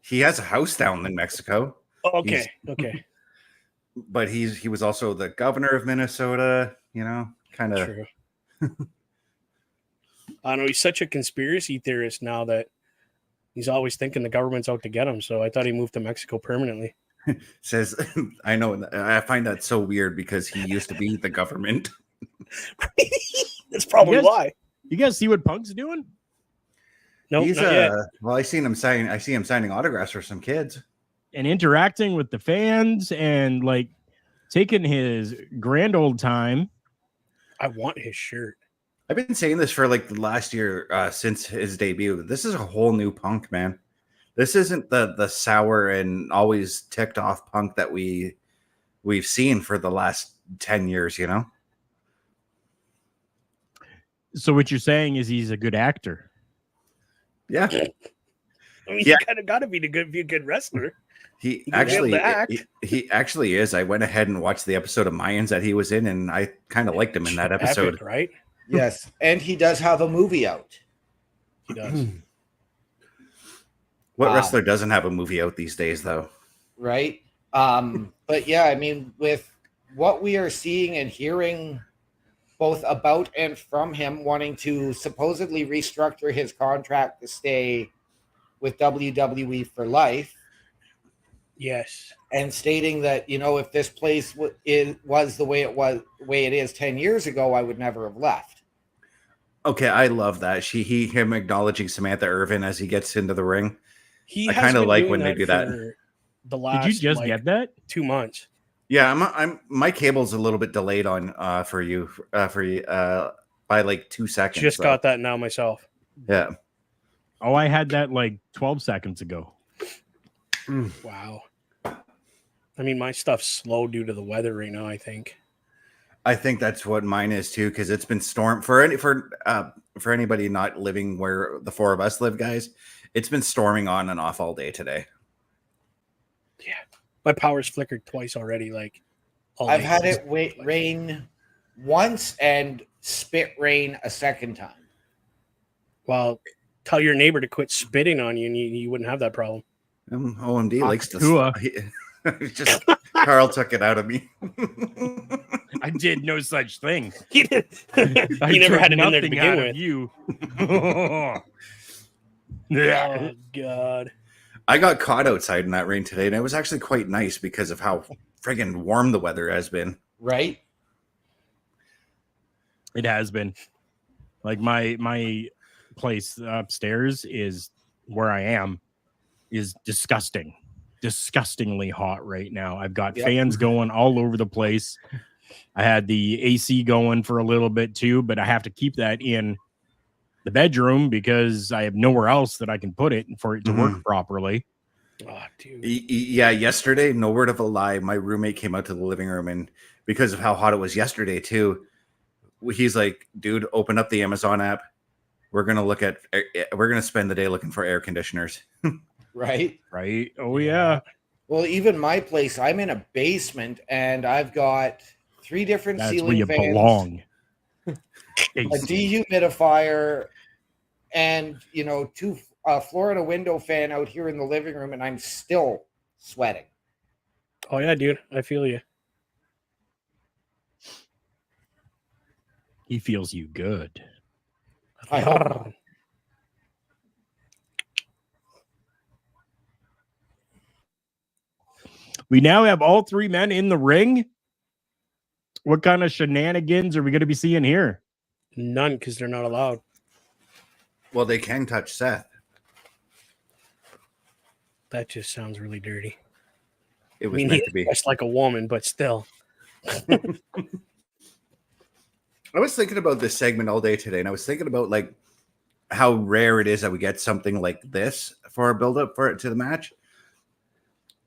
He has a house down in Mexico. Okay. But he was also the governor of Minnesota, kind of. True. I know he's such a conspiracy theorist now that he's always thinking the government's out to get him. So I thought he moved to Mexico permanently. Says, I know. I find that so weird because he used to be the government. That's probably why. You guys see what Punk's doing? No, He's not yet. Well, I see him signing autographs for some kids and interacting with the fans and like taking his grand old time. I want his shirt. I've been saying this for like the last year since his debut. This is a whole new Punk, man. This isn't the sour and always ticked off Punk that we've seen for the last 10 years, So what you're saying is he's a good actor. Yeah. I mean, you kind of got to be a good wrestler. He actually is. I went ahead and watched the episode of Mayans that he was in, and I kind of liked him in that episode. Epic, right? Yes, and he does have a movie out. He does. What wrestler doesn't have a movie out these days, though? Right. But yeah, I mean, with what we are seeing and hearing both about and from him wanting to supposedly restructure his contract to stay with WWE for life. Yes. And stating that, if this place was the way it is 10 years ago, I would never have left. Okay, I love that. Him acknowledging Samantha Irvin as he gets into the ring. I kind of like when they do that. The last, did you just get that? 2 months. Yeah, my cable's a little bit delayed on for you by like 2 seconds. Just got that now myself. Yeah. Oh, I had that like 12 seconds ago. Wow. I mean, my stuff's slow due to the weather right now, I think. I think that's what mine is too, because it's been storm for anybody not living where the four of us live, guys. It's been storming on and off all day today. Yeah, my power's flickered twice already. Like, I've had it rain once and spit rain a second time. Well, tell your neighbor to quit spitting on you, and you wouldn't have that problem. OMD likes to. Just Carl took it out of me. I did no such thing. He did. He never had it in there to begin with. You. Oh God! I got caught outside in that rain today, and it was actually quite nice because of how friggin' warm the weather has been. Right? It has been. Like my place upstairs is where I am is disgustingly hot right now. I've got fans going all over the place. I had the AC going for a little bit too, but I have to keep that in the bedroom because I have nowhere else that I can put it for it to work properly. Oh, dude. Yeah, yesterday, no word of a lie, my roommate came out to the living room, and because of how hot it was yesterday too, he's like, dude, open up the Amazon app. We're gonna spend the day looking for air conditioners. Right? Oh yeah. Well, even my place, I'm in a basement, and I've got 3 different ceiling fans. That's where you belong. A dehumidifier, and 2 floor and a window fan out here in the living room, and I'm still sweating. Oh yeah, dude, I feel you. He feels you good. I hope. We now have all 3 men in the ring. What kind of shenanigans are we going to be seeing here? None, because they're not allowed. Well, they can touch Seth. That just sounds really dirty. It was meant to be. Dressed like a woman, but still. I was thinking about this segment all day today, and I was thinking about like how rare it is that we get something like this for a build-up to the match.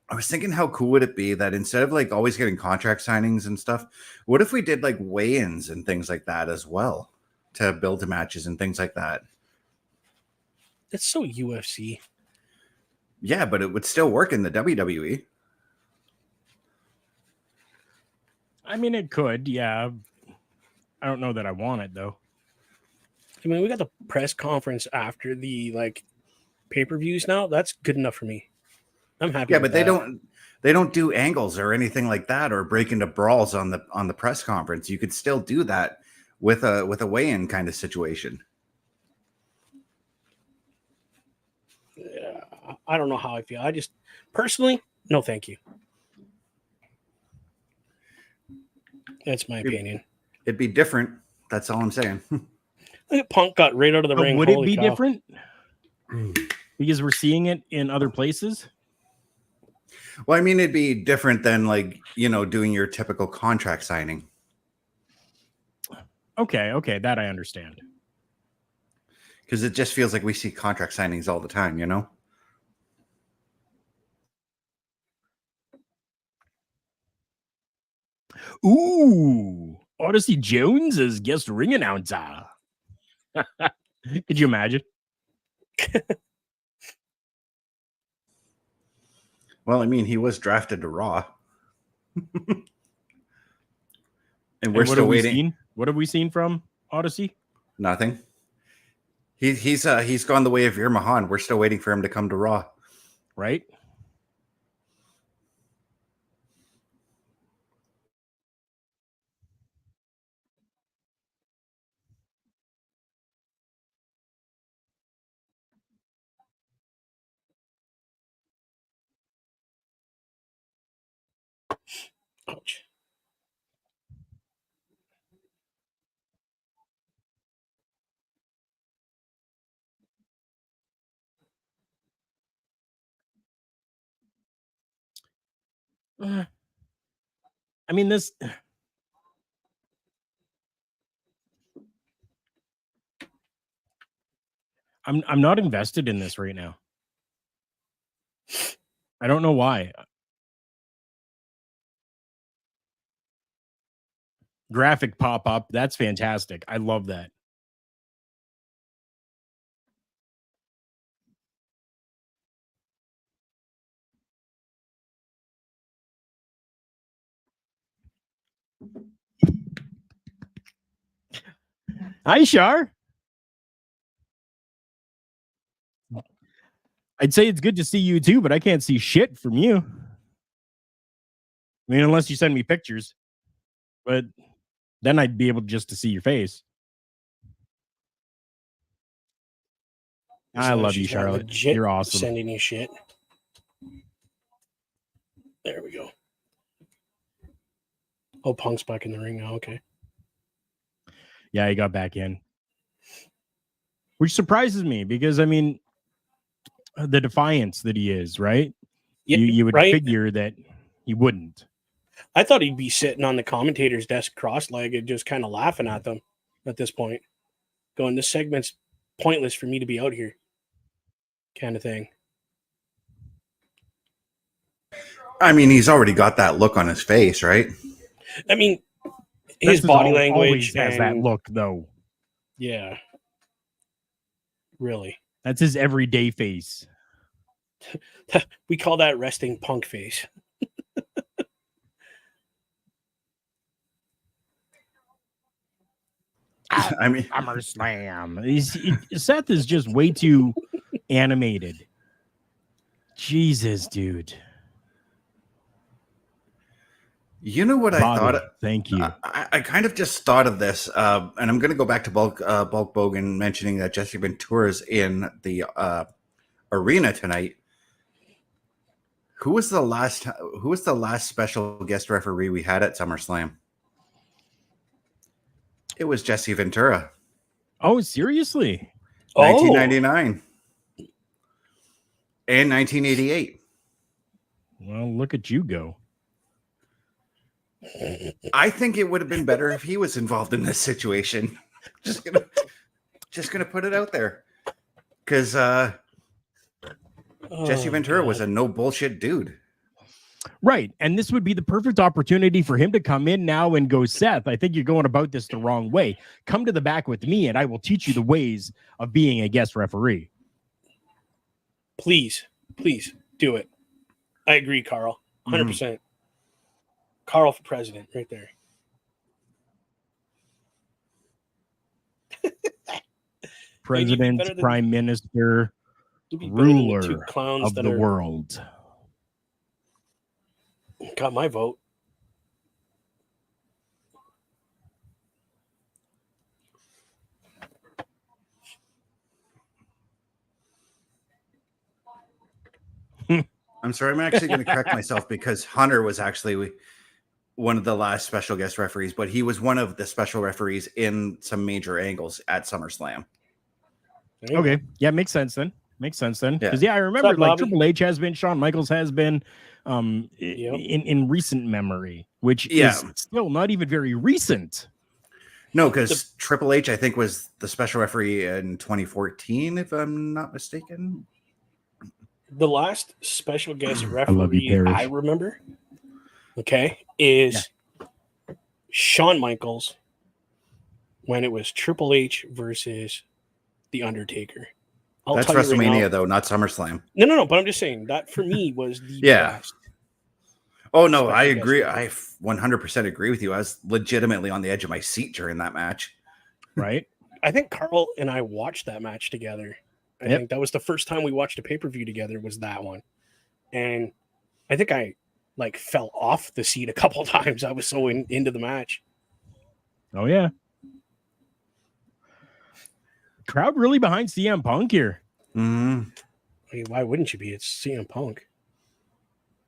I was thinking, how cool would it be that instead of like always getting contract signings and stuff, what if we did like weigh-ins and things like that as well to build to matches and things like that? That's so UFC. Yeah, but it would still work in the WWE. I mean, it could, yeah. I don't know that I want it though. I mean, we got the press conference after the like pay-per-views now. That's good enough for me. I'm happy. Yeah, with but they that. don't do angles or anything like that, or break into brawls on the press conference. You could still do that with a weigh-in kind of situation. Yeah, I don't know how I feel. I just personally, no, thank you. That's my opinion. It'd be different. That's all I'm saying. Punk got right out of the ring. Would it Holy be cow. different? Because we're seeing it in other places. Well, I mean, it'd be different than doing your typical contract signing. Okay, that I understand. Because it just feels like we see contract signings all the time, Ooh, Odyssey Jones as guest ring announcer. Could you imagine? Well, I mean, he was drafted to Raw. And we're still waiting. What have we seen from Odyssey? Nothing. He's gone the way of Veer Mahan. We're still waiting for him to come to Raw. Right? Ouch. I mean, this. I'm not invested in this right now. I don't know why. Graphic pop up. That's fantastic. I love that. Hi, Shar. I'd say it's good to see you too, but I can't see shit from you. I mean, unless you send me pictures. But then I'd be able just to see your face. I love you, Charlotte. You're awesome. Sending you shit. There we go. Oh, Punk's back in the ring now. Okay. Yeah, he got back in. Which surprises me because, I mean, the defiance that he is, right? Yeah, you would right? figure that he wouldn't. I thought he'd be sitting on the commentator's desk cross-legged, just kind of laughing at them at this point. Going, this segment's pointless for me to be out here. Kind of thing. I mean, he's already got that look on his face, right? I mean, his body language always has that look, though. Yeah. Really. That's his everyday face. We call that resting Punk face. I mean, SummerSlam. Seth is just way too animated. Jesus, dude. You know what I thought? Thank you. I kind of just thought of this, and I'm going to go back to Bulk Bogan mentioning that Jesse Ventura's in the arena tonight. Who was the last special guest referee we had at SummerSlam? It was Jesse Ventura. Oh, seriously? 1999 and 1988. Well, look at you go. I think it would have been better if he was involved in this situation. Just gonna put it out there, because Jesse Ventura was a no bullshit dude. Right. And this would be the perfect opportunity for him to come in now and go, Seth, I think you're going about this the wrong way. Come to the back with me and I will teach you the ways of being a guest referee. Please do it. I agree, Carl. 100%. Carl for president right there. President, prime minister, ruler of the world. got my vote. I'm sorry. I'm actually going to correct myself because Hunter was actually one of the last special guest referees, but he was one of the special referees in some major angles at SummerSlam. Okay. Yeah, makes sense then. Because I remember What's up, like Bobby? Triple H has been, Shawn Michaels has been in recent memory, which is still not even very recent. No, because Triple H, I think, was the special referee in 2014, if I'm not mistaken. The last special guest I love you, referee Parrish. I remember, is Shawn Michaels when it was Triple H versus The Undertaker. That's tell you right WrestleMania, now- though, not SummerSlam. No, but I'm just saying that for me was the best. Oh, no, Special I guest agree. referee. I 100% agree with you. I was legitimately on the edge of my seat during that match. Right? I think Carl and I watched that match together. I Yep. think that was the first time we watched a pay-per-view together was that one. And I think I like fell off the seat a couple times. I was so into the match. Oh, yeah. Crowd really behind CM Punk here. Mm-hmm. I mean, why wouldn't you be? It's CM Punk.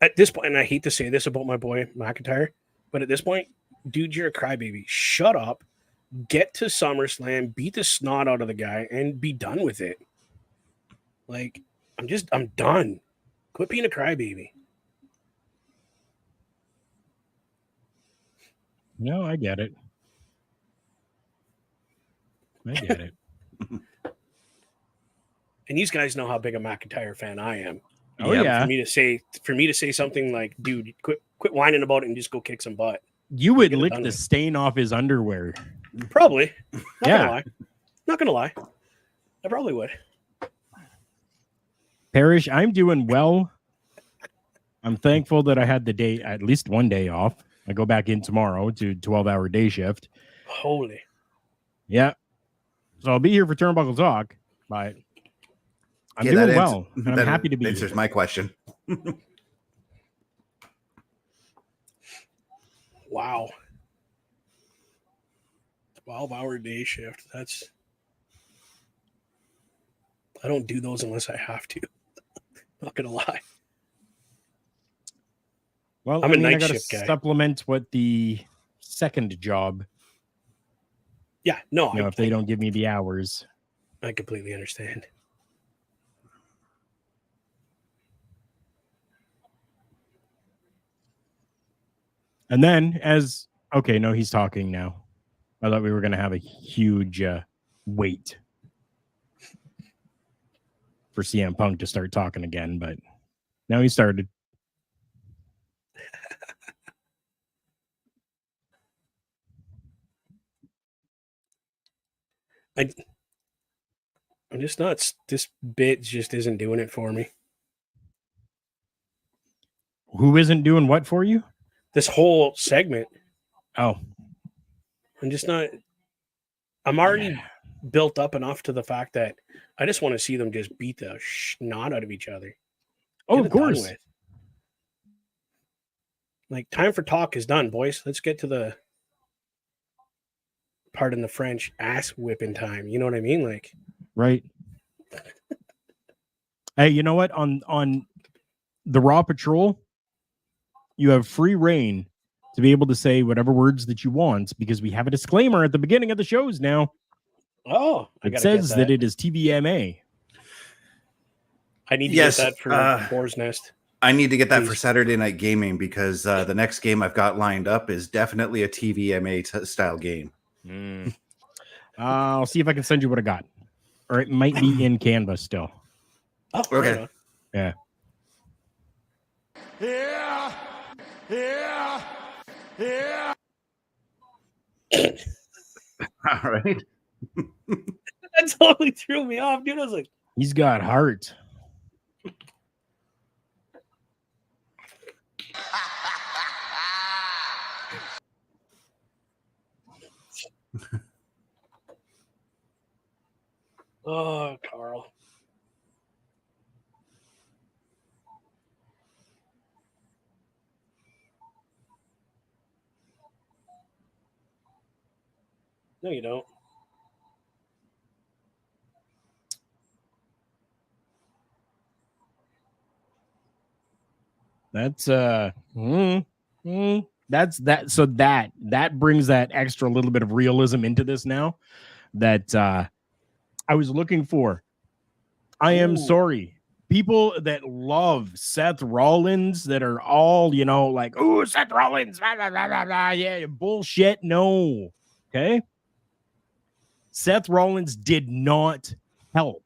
At this point, and I hate to say this about my boy McIntyre, but at this point, dude, you're a crybaby. Shut up, get to SummerSlam, beat the snot out of the guy, and be done with it. Like, I'm done. Quit being a crybaby. No, I get it. And these guys know how big a McIntyre fan I am. Oh, Yep. yeah. For me to say something like, dude, quit whining about it and just go kick some butt. You would Get it lick done the with. stain off his underwear. Probably. Yeah. Not gonna lie. I probably would. Parrish, I'm doing well. I'm thankful that I had the day, at least one day off. I go back in tomorrow to 12-hour day shift. Holy. Yeah. So I'll be here for Turnbuckle Talk, but I'm Yeah, doing that well. And I'm that happy to be answers here. my question. Wow. 12-hour day shift. I don't do those unless I have to. Not gonna lie. Well, I'm I a mean, I night got to shift guy. supplement what the second job, Yeah, no, if they don't give me the hours. I completely understand. And then he's talking now. I thought we were going to have a huge wait for CM Punk to start talking again, but now he started. I'm just not. This bit just isn't doing it for me. Who isn't doing what for you? This whole segment. Oh, I'm just not. I'm already built up enough to the fact that I just want to see them just beat the snot out of each other. Oh, Get of it done course. with. Like, time for talk is done, boys. Let's get to the, pardon the French, ass whipping time. You know what I mean? Like, Right. Hey, you know what? On the Raw Patrol, you have free reign to be able to say whatever words that you want because we have a disclaimer at the beginning of the shows now. oh, I It gotta says get that it is TVMA. I need to Yes, get that for Boar's Nest. I need to get that for Please. Saturday Night Gaming because the next game I've got lined up is definitely a TVMA style game. I'll see if I can send you what I got. Or it might be in Canva still. Oh, Okay. right on. Yeah. All right. That totally threw me off, dude. I was like, He's got heart. oh, Carl. No, you don't. That's that's that. So that brings that extra little bit of realism into this now that I was looking for. I am sorry. People that love Seth Rollins that are all, like, oh, Seth Rollins, blah, blah, blah, blah, blah, yeah, bullshit. No. Okay. Seth Rollins did not help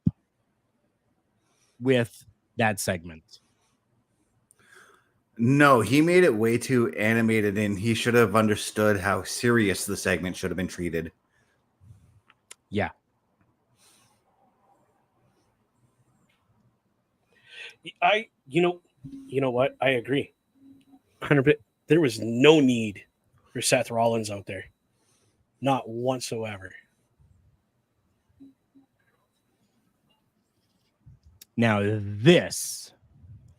with that segment. No, he made it way too animated, and he should have understood how serious the segment should have been treated. Yeah. You know what? I agree. 100%. There was no need for Seth Rollins out there. Not whatsoever. Now, this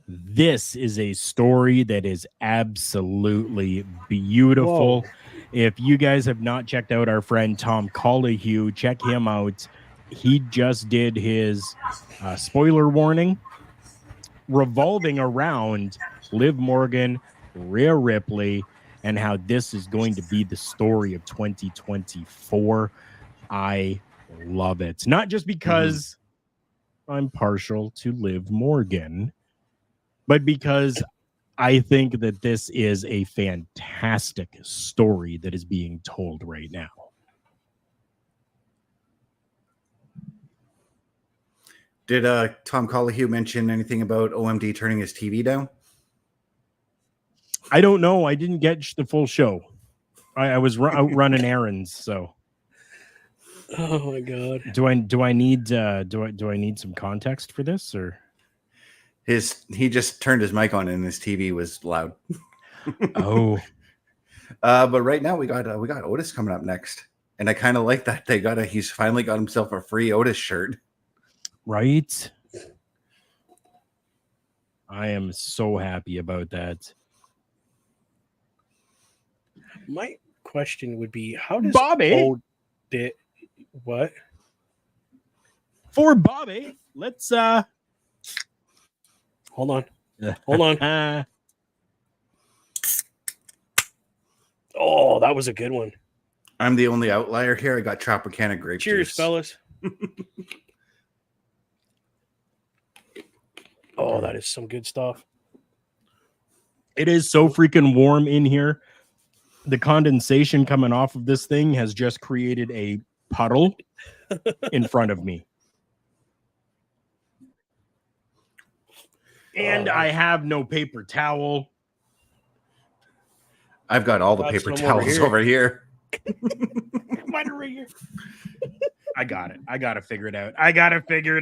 is a story that is absolutely beautiful. Whoa. If you guys have not checked out our friend Tom Collihue, check him out. He just did his spoiler warning revolving around Liv Morgan, Rhea Ripley, and how this is going to be the story of 2024. I love it. Not just because I'm partial to Liv Morgan, but because I think that this is a fantastic story that is being told right now. Did Tom Collihue mention anything about OMD turning his TV down? I don't know. I didn't get the full show. I was out running errands, so. Oh my god. Do I need some context for this, or? He just turned his mic on and his TV was loud. Oh. But right now we got Otis coming up next, and I kind of like that he's finally got himself a free Otis shirt. Right. I am so happy about that. My question would be, how does Bobby what? For Bobby, let's hold on. Oh, that was a good one. I'm the only outlier here. I got Tropicana grape Cheers, juice. fellas. Oh, that is some good stuff. It is so freaking warm in here. The condensation coming off of this thing has just created a puddle in front of me. And I have no paper towel. I've got all the paper towels over here. Mine are right here. I got it. I got to figure it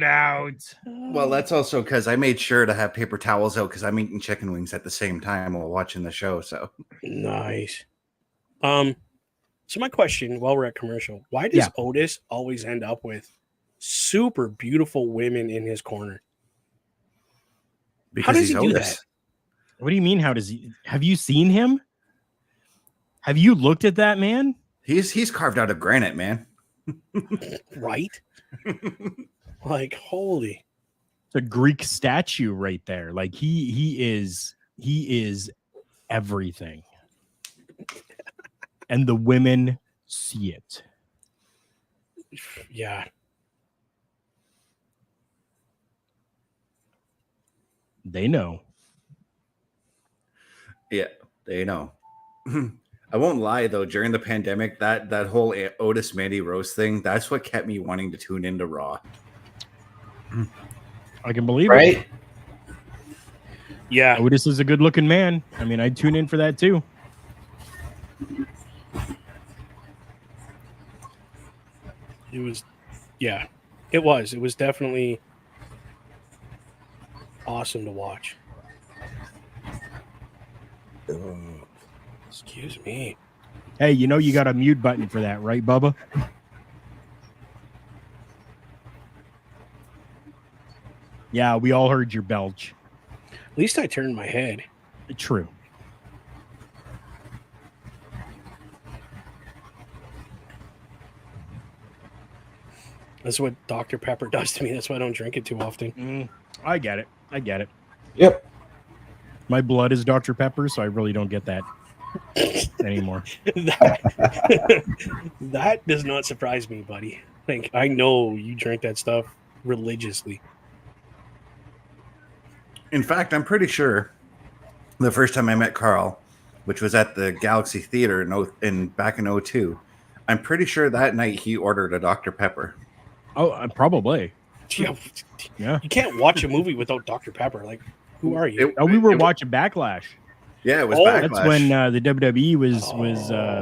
out. Well, that's also because I made sure to have paper towels out because I'm eating chicken wings at the same time while watching the show. So nice. So my question, while we're at commercial, why does Otis always end up with super beautiful women in his corner? Because how does he's he do Otis. that? What do you mean? How does he? Have you seen him? Have you looked at that man? He's carved out of granite, man. Right? Like, holy. It's a Greek statue right there. Like he is everything. And the women see it. Yeah. They know. Yeah, they know. I won't lie though. During the pandemic, that whole Otis Mandy Rose thing, that's what kept me wanting to tune into Raw. I can believe Right? it. Yeah. Otis is a good-looking man. I mean, I'd tune in for that too. It was, yeah, it was. It was definitely awesome to watch. Excuse me. Hey, you know you got a mute button for that, right, Bubba? Yeah, we all heard your belch. At least I turned my head. True. That's what Dr. Pepper does to me. That's why I don't drink it too often. I get it. I get it. Yep. My blood is Dr. Pepper, so I really don't get that anymore. That does not surprise me, buddy. Like, I know you drink that stuff religiously. In fact, I'm pretty sure the first time I met Carl, which was at the Galaxy Theater back in 02, I'm pretty sure that night he ordered a Dr. Pepper. Oh, probably. Yeah. Yeah. You can't watch a movie without Dr. Pepper. Like, who are you? We were watching Backlash. Yeah, it was Backlash. That's when the WWE was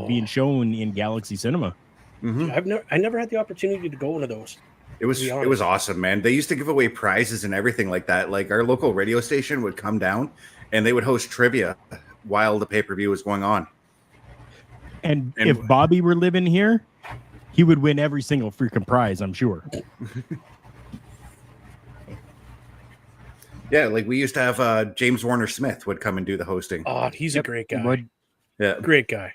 being shown in Galaxy Cinema. Mm-hmm. I never had the opportunity to go one of those. It was awesome, man. They used to give away prizes and everything like that. Like our local radio station would come down and they would host trivia while the pay-per-view was going on. And if Bobby were living here, he would win every single freaking prize, I'm sure. Yeah, like we used to have James Warner Smith would come and do the hosting. Oh, he's a great guy. Yeah, great guy.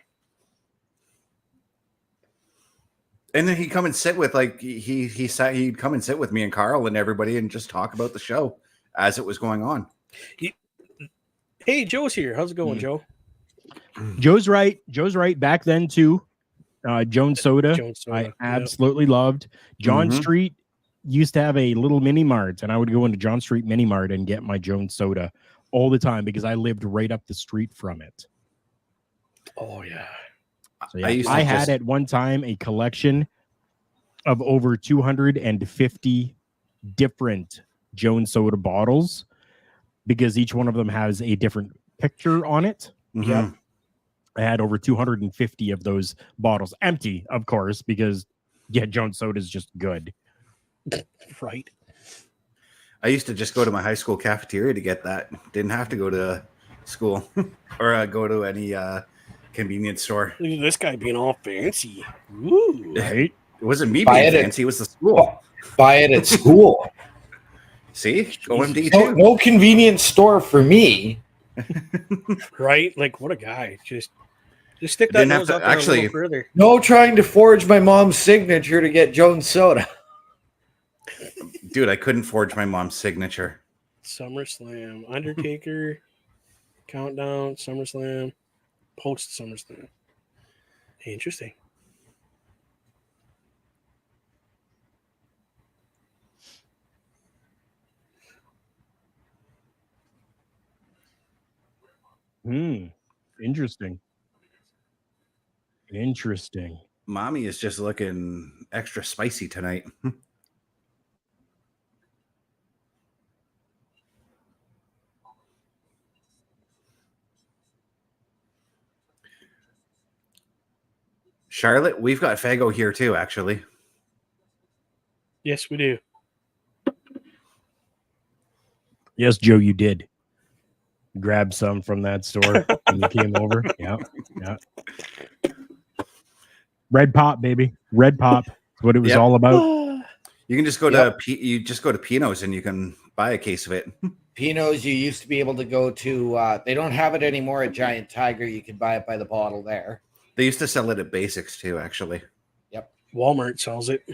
And then he'd come and sit with he'd come and sit with me and Carl and everybody and just talk about the show as it was going on. Hey, Joe's here. How's it going, Joe? Joe's right. Back then too. Jones Soda. I absolutely loved. John Street used to have a little mini mart, and I would go into John Street mini mart and get my Jones Soda all the time because I lived right up the street from it. Oh yeah. So, yeah, I had at one time a collection of over 250 different Jones Soda bottles because each one of them has a different picture on it. Mm-hmm. Yeah. I had over 250 of those bottles, empty, of course, because Jones Soda is just good. Right. I used to just go to my high school cafeteria to get that. Didn't have to go to school or go to any convenience store. Look at this guy being all fancy. Ooh. Right? It wasn't me being fancy, it was the school. Buy it at school. See? OMD No, no convenience store for me. Right? Like, what a guy. Just stick that nose up there a little further. No trying to forge my mom's signature to get Jones Soda. Dude, I couldn't forge my mom's signature. SummerSlam. Undertaker. Countdown. SummerSlam. Post SummerSlam. Interesting. Interesting. Mommy is just looking extra spicy tonight. Charlotte, we've got Fago here too, actually. Yes, we do. Yes, Joe, you did. Grab some from that store when you came over. Yeah. Red Pop, baby. Red Pop. That's what it was all about. You can just go to Pino's and you can buy a case of it. Pino's, you used to be able to go to. They don't have it anymore at Giant Tiger. You can buy it by the bottle there. They used to sell it at Basics too, actually. Yep. Walmart sells it.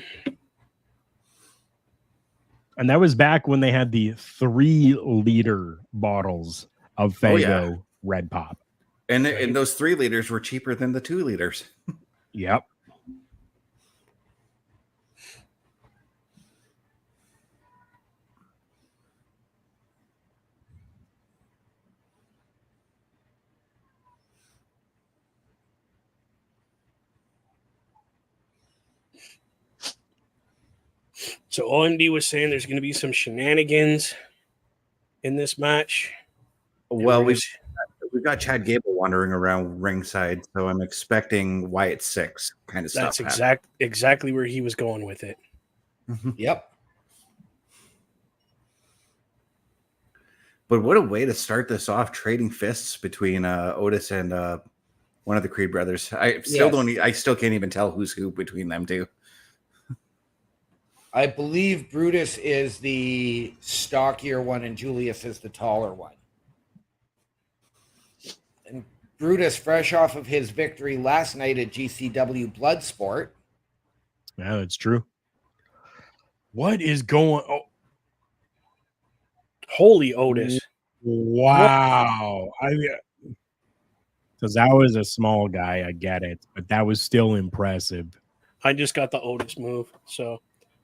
And that was back when they had the 3-liter bottles of Fago Red Pop. And those 3 liters were cheaper than the 2 liters. Yep. So OMD was saying there's going to be some shenanigans in this match. Well, we've got Chad Gable wandering around ringside, so I'm expecting Wyatt Sicks kind of stuff. That's exactly where he was going with it. Yep. But what a way to start this off, trading fists between Otis and one of the Creed brothers. I still can't even tell who's who between them two. I believe Brutus is the stockier one and Julius is the taller one. And Brutus, fresh off of his victory last night at GCW Bloodsport. Yeah, that's true. What is going? Oh, Holy Otis. wow! Tozawa is a small guy. I get it, but that was still impressive. I just got the Otis move, so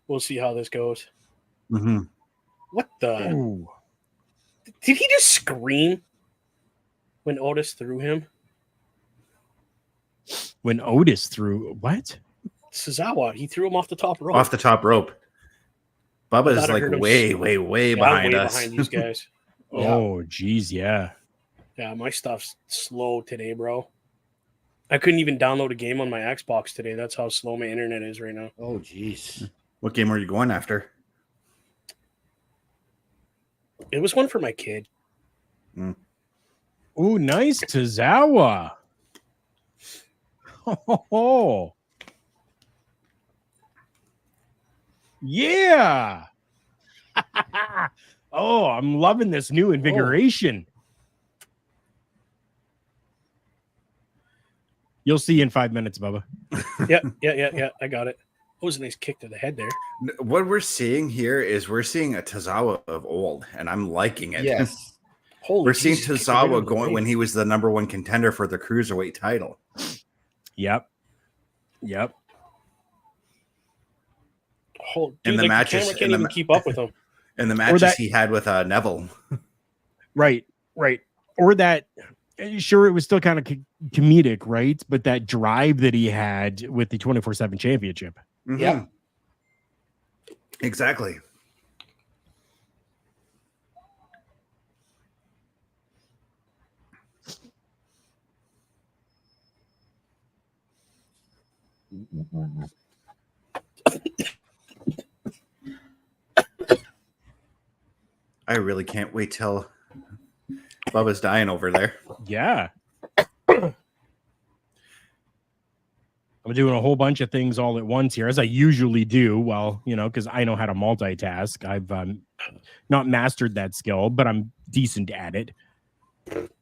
we'll see how this goes. Mm-hmm. What the? Ooh. Did he just scream when Otis threw him? When Otis threw what? Tozawa, he threw him off the top rope. Off the top rope. Bubba is Thought I like heard him way I'm behind way us. behind these guys. Oh, geez, yeah. Yeah, my stuff's slow today, bro. I couldn't even download a game on my Xbox today. That's how slow my internet is right now. Oh, jeez. What game were you going after? It was one for my kid. Ooh, nice Tozawa. Oh, yeah. Oh, I'm loving this new invigoration. You'll see in 5 minutes, Bubba. Yeah. I got it. That was a nice kick to the head there. What we're seeing here is we're seeing a Tozawa of old, and I'm liking it. Yes. Holy We're seeing Jesus, get rid Tozawa of the going weight. when he was the number one contender for the cruiserweight title. Yep. In the matches- camera in can't the even ma- keep up with him. And the matches that- he had with Neville. Right. Or that, sure, it was still kind of comedic, right? But that drive that he had with the 24/7 championship. Mhm. Yeah. Exactly. I really can't wait till Bubba's dying over there. Yeah. I'm doing a whole bunch of things all at once here, as I usually do. Well, because I know how to multitask. I've not mastered that skill, but I'm decent at it.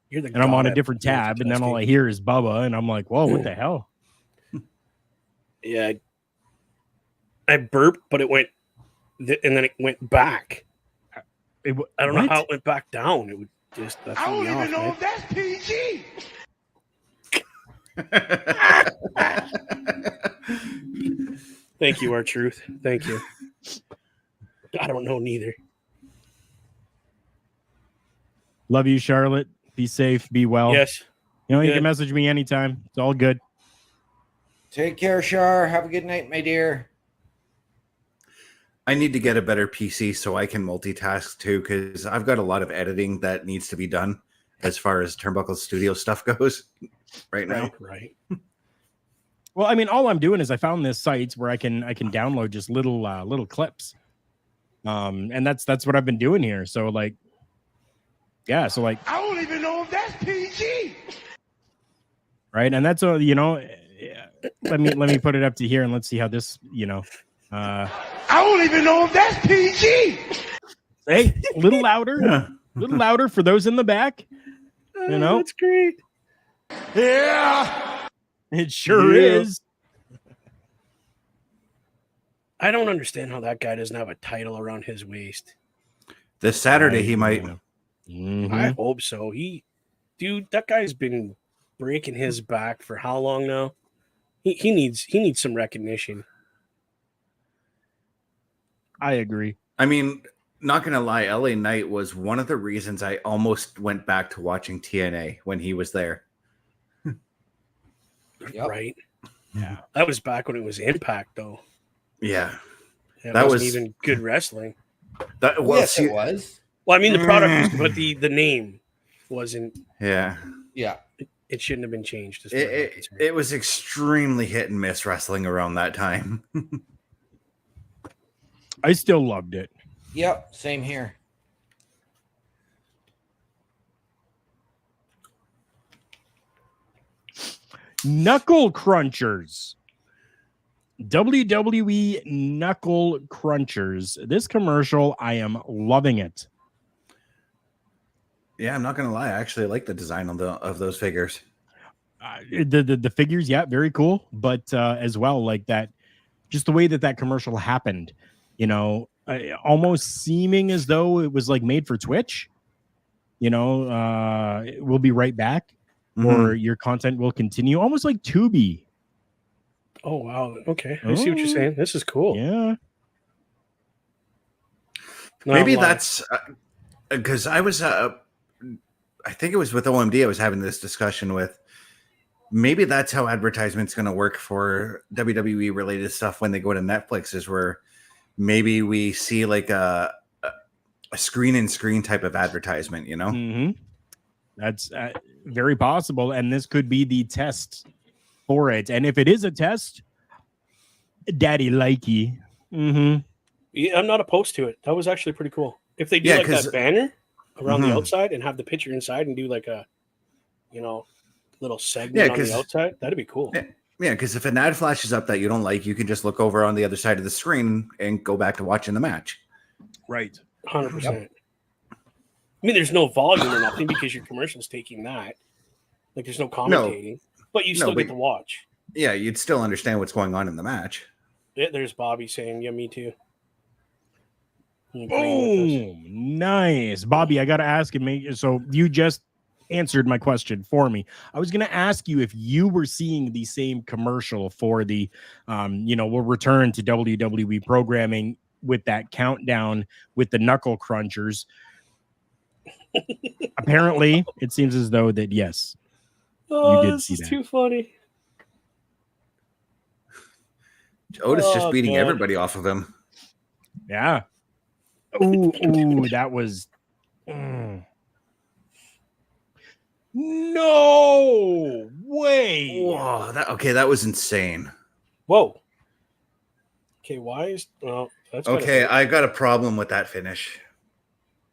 You're the And I'm on a god different at tab, and then all I multitasking. hear is Bubba, and I'm like, whoa, what the hell? Yeah. I burped, but it went, and then it went back. I don't know how it went back down. It would just. That I threw don't me even off, know man. if that's PG. Thank you, R-Truth. Thank you. I don't know neither. Love you, Charlotte. Be safe. Be well. Yes. You good. can message me anytime. It's all good. Take care, Shar. Have a good night, my dear. I need to get a better PC so I can multitask too, because I've got a lot of editing that needs to be done as far as Turnbuckle Studio stuff goes right now. Right. Well, I mean, all I'm doing is I found this site where I can download just little clips. And that's what I've been doing here. So like, yeah, so like, I don't even know if that's PG. right. And that's let me put it up to here and let's see how this, I don't even know if that's PG. hey, a little louder, Yeah. a little louder for those in the back. That's great. Yeah. It sure Yeah. is. I don't understand how that guy doesn't have a title around his waist. This Saturday he might. Mhm. I hope so. That guy's been breaking his back for how long now? He needs some recognition. I agree. I mean, not gonna lie, LA Knight was one of the reasons I almost went back to watching TNA when he was there. Yep. Right? Yeah. That was back when it was Impact, though. Yeah. It That wasn't was- even good wrestling. That well, Yes, see- it was. Well, I mean, the product, but the name wasn't. yeah. Yeah. It shouldn't have been changed. As far as I'm It concerned. was extremely hit and miss wrestling around that time. I still loved it. Yep. Same here. Knuckle Crunchers. WWE Knuckle Crunchers. This commercial, I am loving it. Yeah, I'm not gonna lie. I actually like the design of those figures. The figures, yeah, very cool. But as well, like that, just the way that commercial happened. almost seeming as though it was like made for Twitch. We'll be right back, or your content will continue, almost like Tubi. Oh wow! Okay, I see what you're saying. This is cool. Yeah, maybe that's because I was. I think it was with OMD. I was having this discussion with. Maybe that's how advertisement's going to work for WWE related stuff when they go to Netflix. Is where maybe we see like a screen type of advertisement. That's very possible, and this could be the test for it. And if it is a test, daddy likey. Yeah, I'm not opposed to it. That was actually pretty cool. If they do like that banner around the outside and have the picture inside and do like a little segment on the outside, that'd be cool. Yeah, because if an ad flashes up that you don't like, you can just look over on the other side of the screen and go back to watching the match. Right. 100%. Yep. I mean, there's no volume or nothing because your commercial's taking that. Like, there's no commentating, but you still get to watch. Yeah, you'd still understand what's going on in the match. Yeah, there's Bobby saying, "Yeah, me too." Boom! Nice, Bobby. I got to ask him. So you just answered my question for me. I was going to ask you if you were seeing the same commercial for the, we'll return to WWE programming with that countdown with the knuckle crunchers. Apparently, it seems as though that yes, you did see that. This is too funny. Otis just beating everybody off of him. Yeah. Ooh, that was. No way. Whoa, that was insane. Whoa. Okay, why is that's okay? I got a problem with that finish.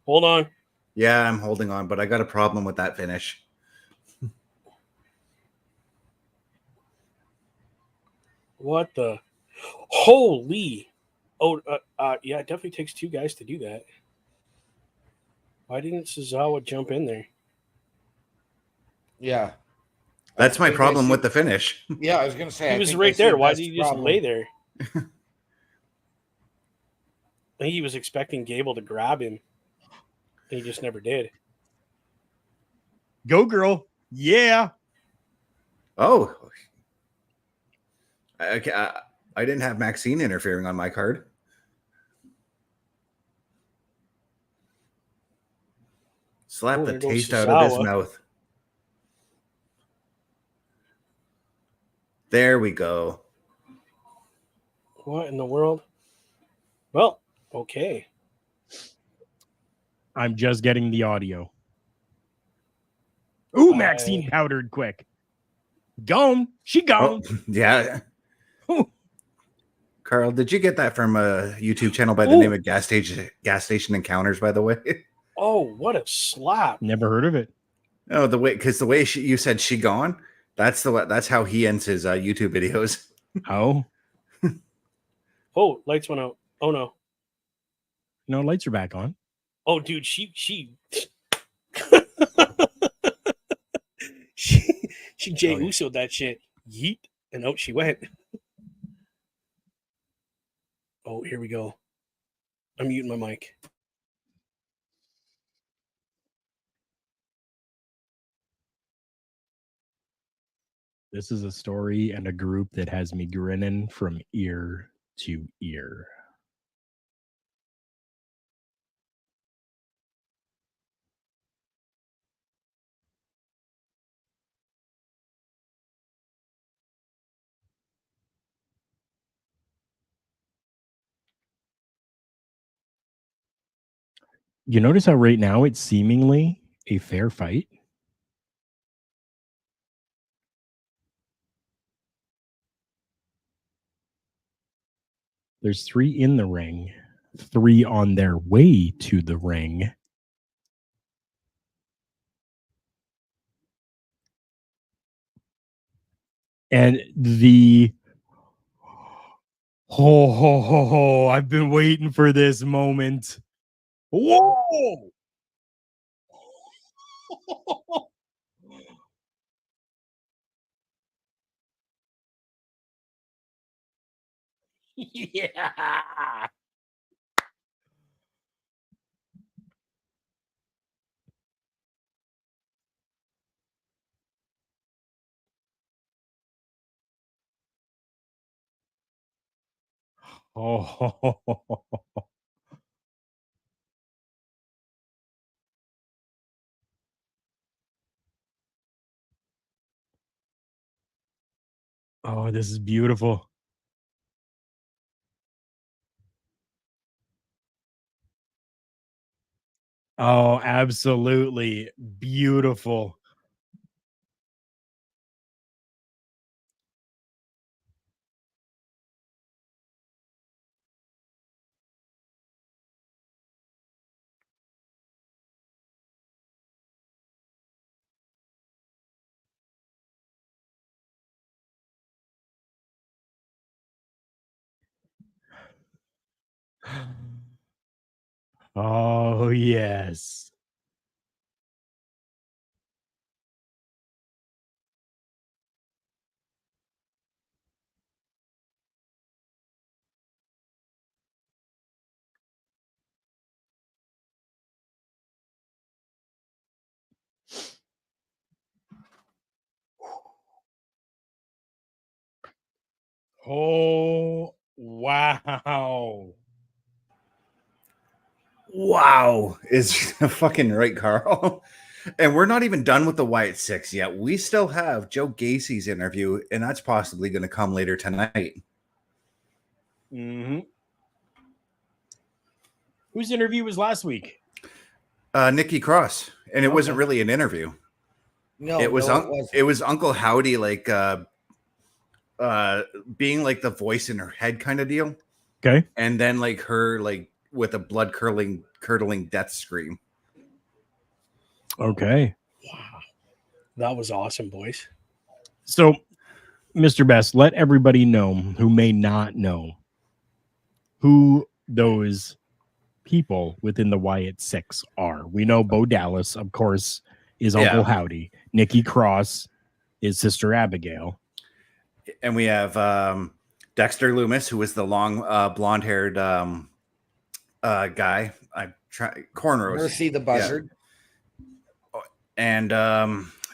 Hold on. Yeah, I'm holding on, but I got a problem with that finish. What the? Holy! Yeah, it definitely takes two guys to do that. Why didn't Tozawa jump in there? Yeah. That's my problem with the finish. Yeah, I was going to say. He was right there. Why did he just lay there? I think he was expecting Gable to grab him. And he just never did. Go, girl. Yeah. Oh. I didn't have Maxine interfering on my card. Slap the taste out of his mouth. There we go. What in the world? Well, okay. I'm just getting the audio. Ooh, Maxine powdered quick. Gone. She gone. Oh, yeah. Carl, did you get that from a YouTube channel by the name of Gas Station Encounters, by the way? Oh, what a slap. Never heard of it. Oh, the way you said she gone, that's how he ends his YouTube videos. Oh. Oh, lights went out. Oh no. No, lights are back on. Oh, dude, she Jey Uso'd that shit. Yeet, and out she went. Oh, here we go. I'm muting my mic. This is a story and a group that has me grinning from ear to ear. You notice how right now it's seemingly a fair fight? There's 3 in the ring, 3 on their way to the ring. And the I've been waiting for this moment. Whoa! Yeah. Oh, oh, this is beautiful. Oh, absolutely beautiful. Oh, yes. Oh, wow. Wow, is fucking right, Carl. And we're not even done with the Wyatt Sicks yet. We still have Joe Gacy's interview, and that's possibly going to come later tonight. Mm-hmm. Whose interview was last week? Nikki Cross, and it wasn't really an interview. No, it was no, it wasn't. it was Uncle Howdy, like being like the voice in her head kind of deal. Okay. And then like her like with a blood curdling death scream. Okay. Wow. That was awesome, boys. So, Mr. Best, let everybody know who may not know who those people within the Wyatt Sicks are. We know Bo Dallas, of course, is Uncle Howdy. Nikki Cross is Sister Abigail. And we have Dexter Loomis, who was the long blonde-haired guy. Cornrows. Mercy the Buzzard. Yeah. And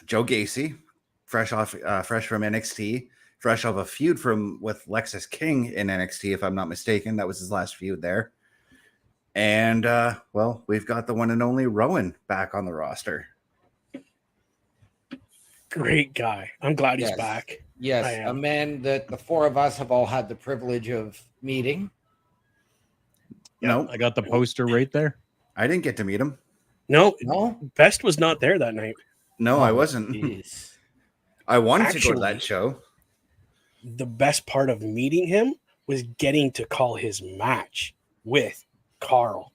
Joe Gacy, fresh from NXT, fresh off a feud with Lexis King in NXT, if I'm not mistaken. That was his last feud there. And well, we've got the one and only Rowan back on the roster. Great guy. I'm glad he's back. Yes, a man that the four of us have all had the privilege of meeting. No, I got the poster right there. I didn't get to meet him. No, No, Best was not there that night. No, I wasn't. Geez. I wanted to go to that show. The best part of meeting him was getting to call his match with Carl.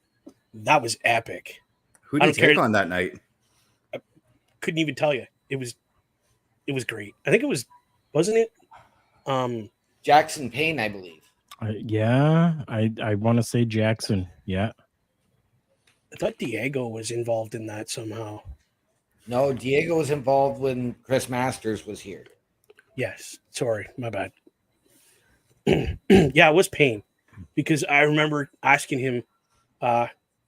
That was epic. Who did you take on that night? I couldn't even tell you. It was great. I think it was, wasn't it? Jackson Payne, I believe. Yeah, I want to say Jackson. Yeah. I thought Diego was involved in that somehow. No, Diego was involved when Chris Masters was here. Yes. Sorry, my bad. Yeah, it was Payne, because I remember asking him,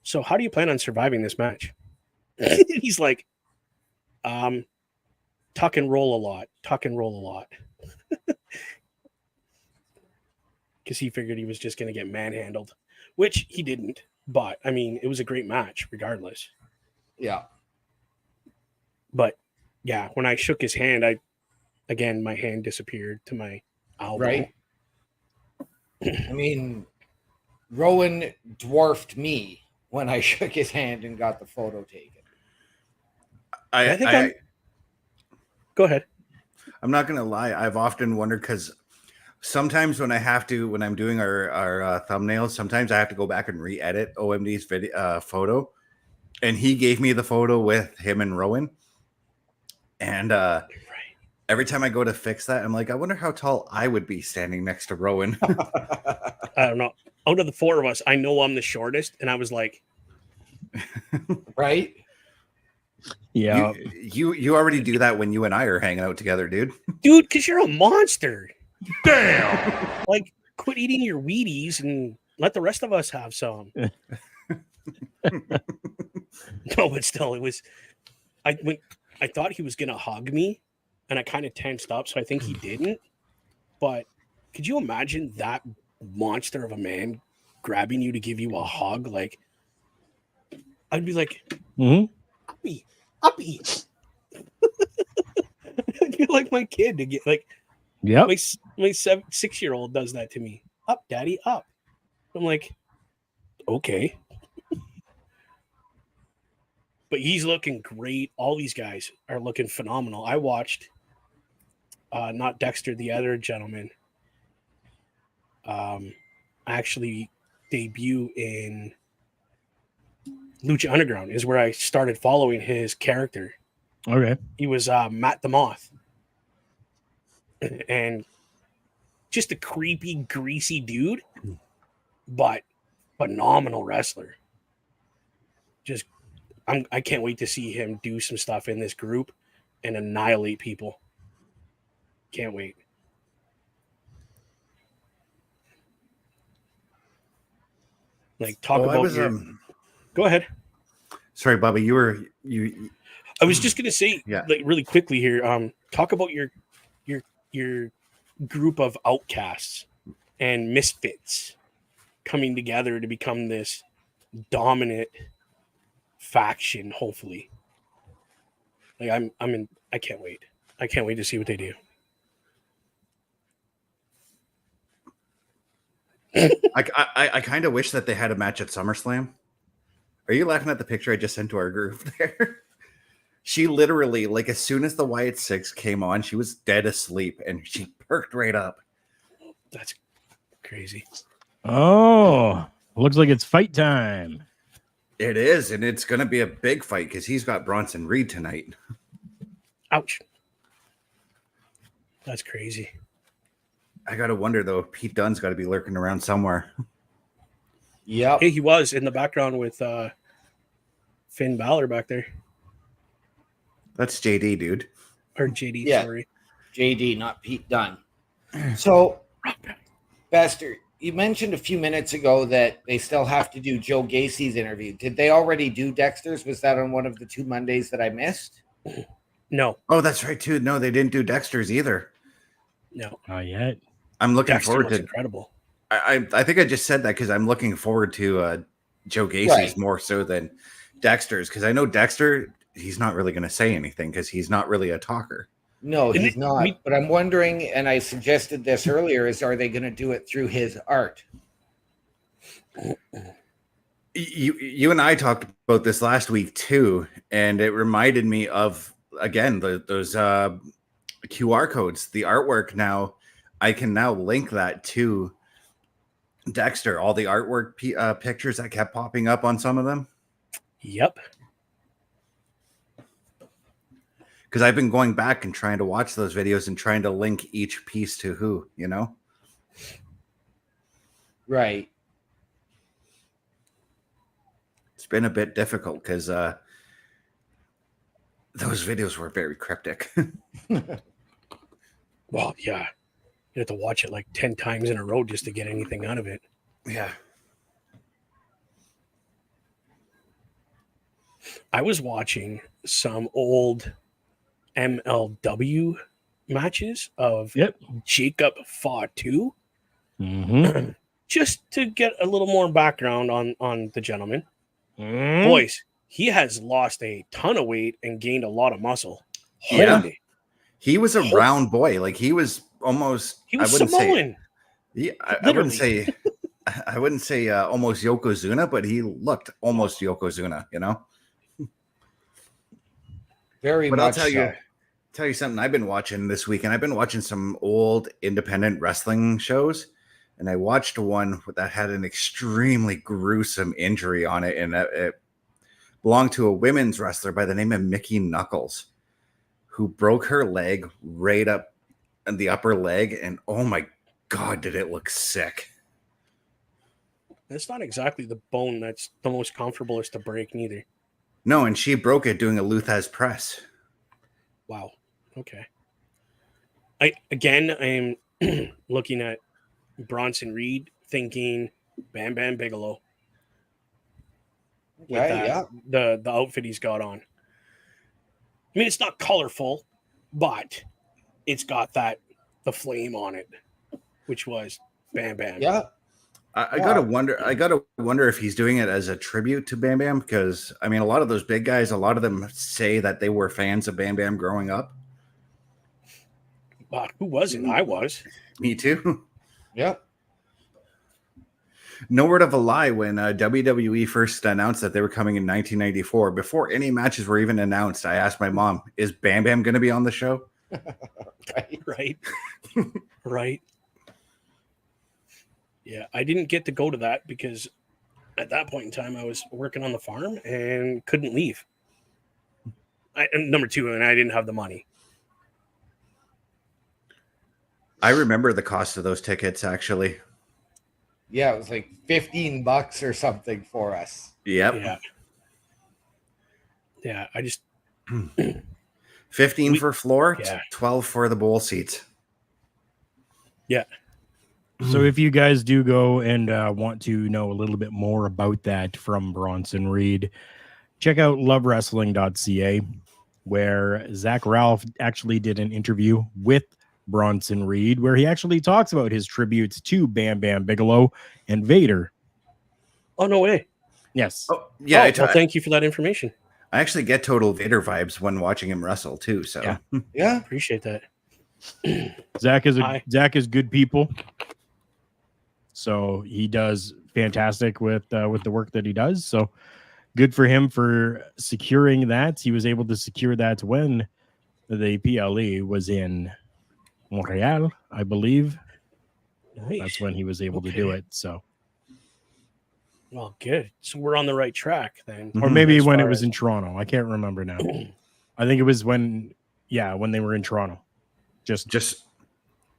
so how do you plan on surviving this match? He's like, tuck and roll a lot. Because he figured he was just going to get manhandled, which he didn't. But, I mean, it was a great match regardless. Yeah. But, yeah, when I shook his hand, my hand disappeared to my elbow. Right. I mean, Rowan dwarfed me when I shook his hand and got the photo taken. Go ahead. I'm not going to lie. I've often wondered, because sometimes when I'm doing our thumbnails, sometimes I have to go back and re-edit OMD's video photo. And he gave me the photo with him and Rowan. And every time I go to fix that, I'm like, I wonder how tall I would be standing next to Rowan. I don't know. Out of the four of us, I know I'm the shortest. And I was like, right? Yeah. You already do that when you and I are hanging out together, dude. Dude, because you're a monster. Damn. Like, quit eating your Wheaties and let the rest of us have some. No, but still, it was. I thought he was gonna hug me, and I kind of tensed up, so I think he didn't. But could you imagine that monster of a man grabbing you to give you a hug, like I'd be like, uppy. I'd be like my kid to get like, Yep. my 6-year-old does that to me. Up, daddy, up. I'm like, okay. But he's looking great. All these guys are looking phenomenal. I watched not Dexter, the other gentleman, actually debut in Lucha Underground is where I started following his character. Okay. He was Matt the Moth. And just a creepy, greasy dude, but phenomenal wrestler. Just, I can't wait to see him do some stuff in this group and annihilate people. Can't wait. Like, talk about go ahead. Sorry, Bobby, you I was just gonna say, Yeah. like, really quickly here. Talk about your group of outcasts and misfits coming together to become this dominant faction. Hopefully, like I can't wait. I can't wait to see what they do. I kind of wish that they had a match at SummerSlam. Are you laughing at the picture I just sent to our group there? She literally, like, as soon as the Wyatt Sicks came on, she was dead asleep and she perked right up. That's crazy. Oh, looks like it's fight time. It is, and it's going to be a big fight because he's got Bronson Reed tonight. Ouch. That's crazy. I got to wonder, though, if Pete Dunne's got to be lurking around somewhere. Yep. Hey, he was in the background with Finn Balor back there. That's JD, dude. Or JD, Yeah. sorry. JD, not Pete Dunne. So, Bester, you mentioned a few minutes ago that they still have to do Joe Gacy's interview. Did they already do Dexter's? Was that on one of the 2 Mondays that I missed? No. Oh, that's right, too. No, they didn't do Dexter's either. No. Not yet. I'm looking Dexter forward was to incredible. I think I just said that because I'm looking forward to Joe Gacy's Right. more so than Dexter's, because I know Dexter, he's not really going to say anything because he's not really a talker. No, And he's not. But I'm wondering, and I suggested this earlier, is are they going to do it through his art? You and I talked about this last week too, and it reminded me of, again, those QR codes, the artwork. Now I can now link that to Dexter, all the artwork pictures that kept popping up on some of them. Yep. Because I've been going back and trying to watch those videos and trying to link each piece to who, you know? Right. It's been a bit difficult because those videos were very cryptic. Well, yeah. You have to watch it like 10 times in a row just to get anything out of it. Yeah. I was watching some old MLW matches of Jacob Fatu just to get a little more background on the gentleman. Boys, he has lost a ton of weight and gained a lot of muscle. Yeah. Holy. He was a round boy. Like, he was almost, He was I wouldn't Samoan. Say, I wouldn't say almost Yokozuna, but he looked almost Yokozuna, you know? Very But much I'll so. tell you something I've been watching this weekend. I've been watching some old independent wrestling shows, and I watched one that had an extremely gruesome injury on it, and it belonged to a women's wrestler by the name of Mickey Knuckles, who broke her leg right up in the upper leg, and oh my God, did it look sick. That's not exactly the bone that's the most comfortable to break, neither. No, and she broke it doing a Luthez press. Wow. Okay. I'm looking at Bronson Reed, thinking Bam Bam Bigelow. With Okay, the outfit he's got on. I mean, it's not colorful, but it's got the flame on it, which was Bam Bam. Yeah. I gotta wonder. I gotta wonder if he's doing it as a tribute to Bam Bam, because I mean, a lot of those big guys, a lot of them say that they were fans of Bam Bam growing up. Who wasn't? I was. Me too. Yeah. No word of a lie, when WWE first announced that they were coming in 1994, before any matches were even announced, I asked my mom, "Is Bam Bam going to be on the show?" Right. Right. Yeah, I didn't get to go to that because at that point in time I was working on the farm and couldn't leave. And number two, and I didn't have the money. I remember the cost of those tickets, actually. Yeah, it was like $15 or something for us. Yep. Yeah. Yeah, I just 15 for floor, yeah. 12 for the bowl seats. Yeah. So if you guys do go and want to know a little bit more about that from Bronson Reed, check out lovewrestling.ca, where Zach Ralph actually did an interview with Bronson Reed, where he actually talks about his tributes to Bam Bam Bigelow and Vader. Oh, no way. Yes. Oh, yeah. Well, thank you for that information. I actually get total Vader vibes when watching him wrestle too. So Yeah. Yeah. Appreciate that. Zach is good people. So he does fantastic with the work that he does. So good for him for securing that. He was able to secure that when the PLE was in Montreal, I believe. Nice. That's when he was able to do it. So, well, good. So we're on the right track then. or maybe As when it far was as- in Toronto. I can't remember now. I think it was when they were in Toronto. Just just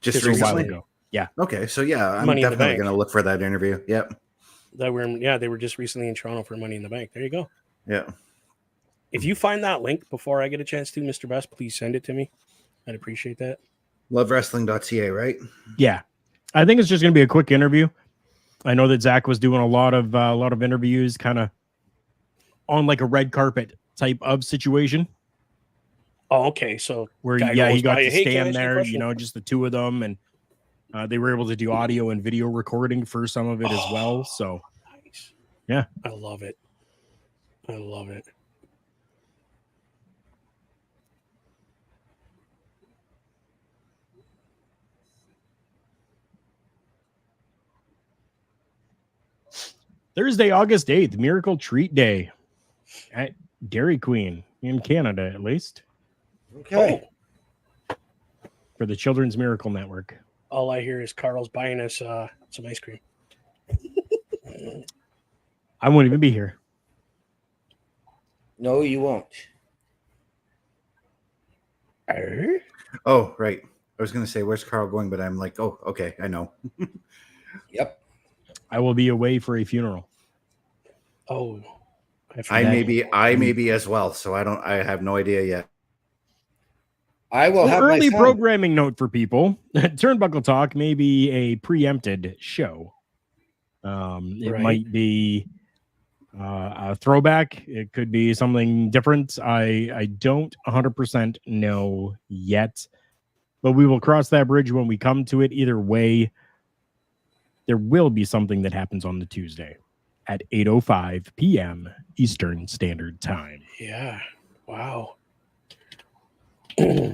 a while recently ago. Yeah. Okay, so yeah, I'm Money in the definitely Bank. going to look for that interview. Yep. They were just recently in Toronto for Money in the Bank. There you go. Yeah. If you find that link before I get a chance to, Mr. Best, please send it to me. I'd appreciate that. Lovewrestling.ca, right? Yeah. I think it's just going to be a quick interview. I know that Zach was doing a lot of interviews kind of on like a red carpet type of situation. Oh, okay. So Where guy he goes got by, to "Hey, can I stand ask you a there, question?" just the two of them, and they were able to do audio and video recording for some of it as well. So Nice. yeah, I love it. I love it. Thursday, August 8th, Miracle Treat Day at Dairy Queen in Canada, at least, Okay. for the Children's Miracle Network. All I hear is Carl's buying us some ice cream. I won't even be here. No, you won't. Oh, right. I was going to say, where's Carl going? But I'm like, oh, okay, I know. Yep. I will be away for a funeral. Oh, I may be as well. So I have no idea yet. I will have early my son. programming note for people. Turnbuckle Talk may be a preempted show. It Right. might be a throwback. It could be something different. I don't 100% know yet, but we will cross that bridge when we come to it. Either way, there will be something that happens on the Tuesday at 8:05 p.m. Eastern Standard Time. Yeah. Wow. I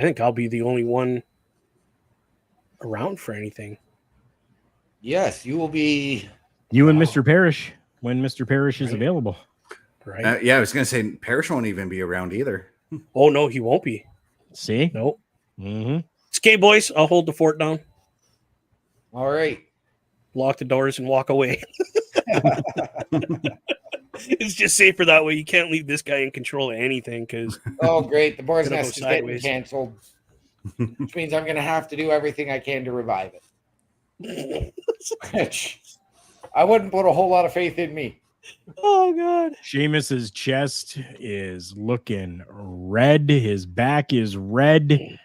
think I'll be the only one around for anything. Yes, you will be. You and Mr. Parrish, when Mr. Parrish is available. Right. Yeah, I was going to say, Parrish won't even be around either. Oh, no, he won't be. See? Nope. Mm-hmm. It's okay, boys. I'll hold the fort down, All right. lock the doors, and walk away. It's just safer that way. You can't leave this guy in control of anything because Oh, great. The boar's Gonna go nest is getting sideways. canceled, which means I'm going to have to do everything I can to revive it. Which I wouldn't put a whole lot of faith in me. oh god. Sheamus's chest is looking red. His back is red.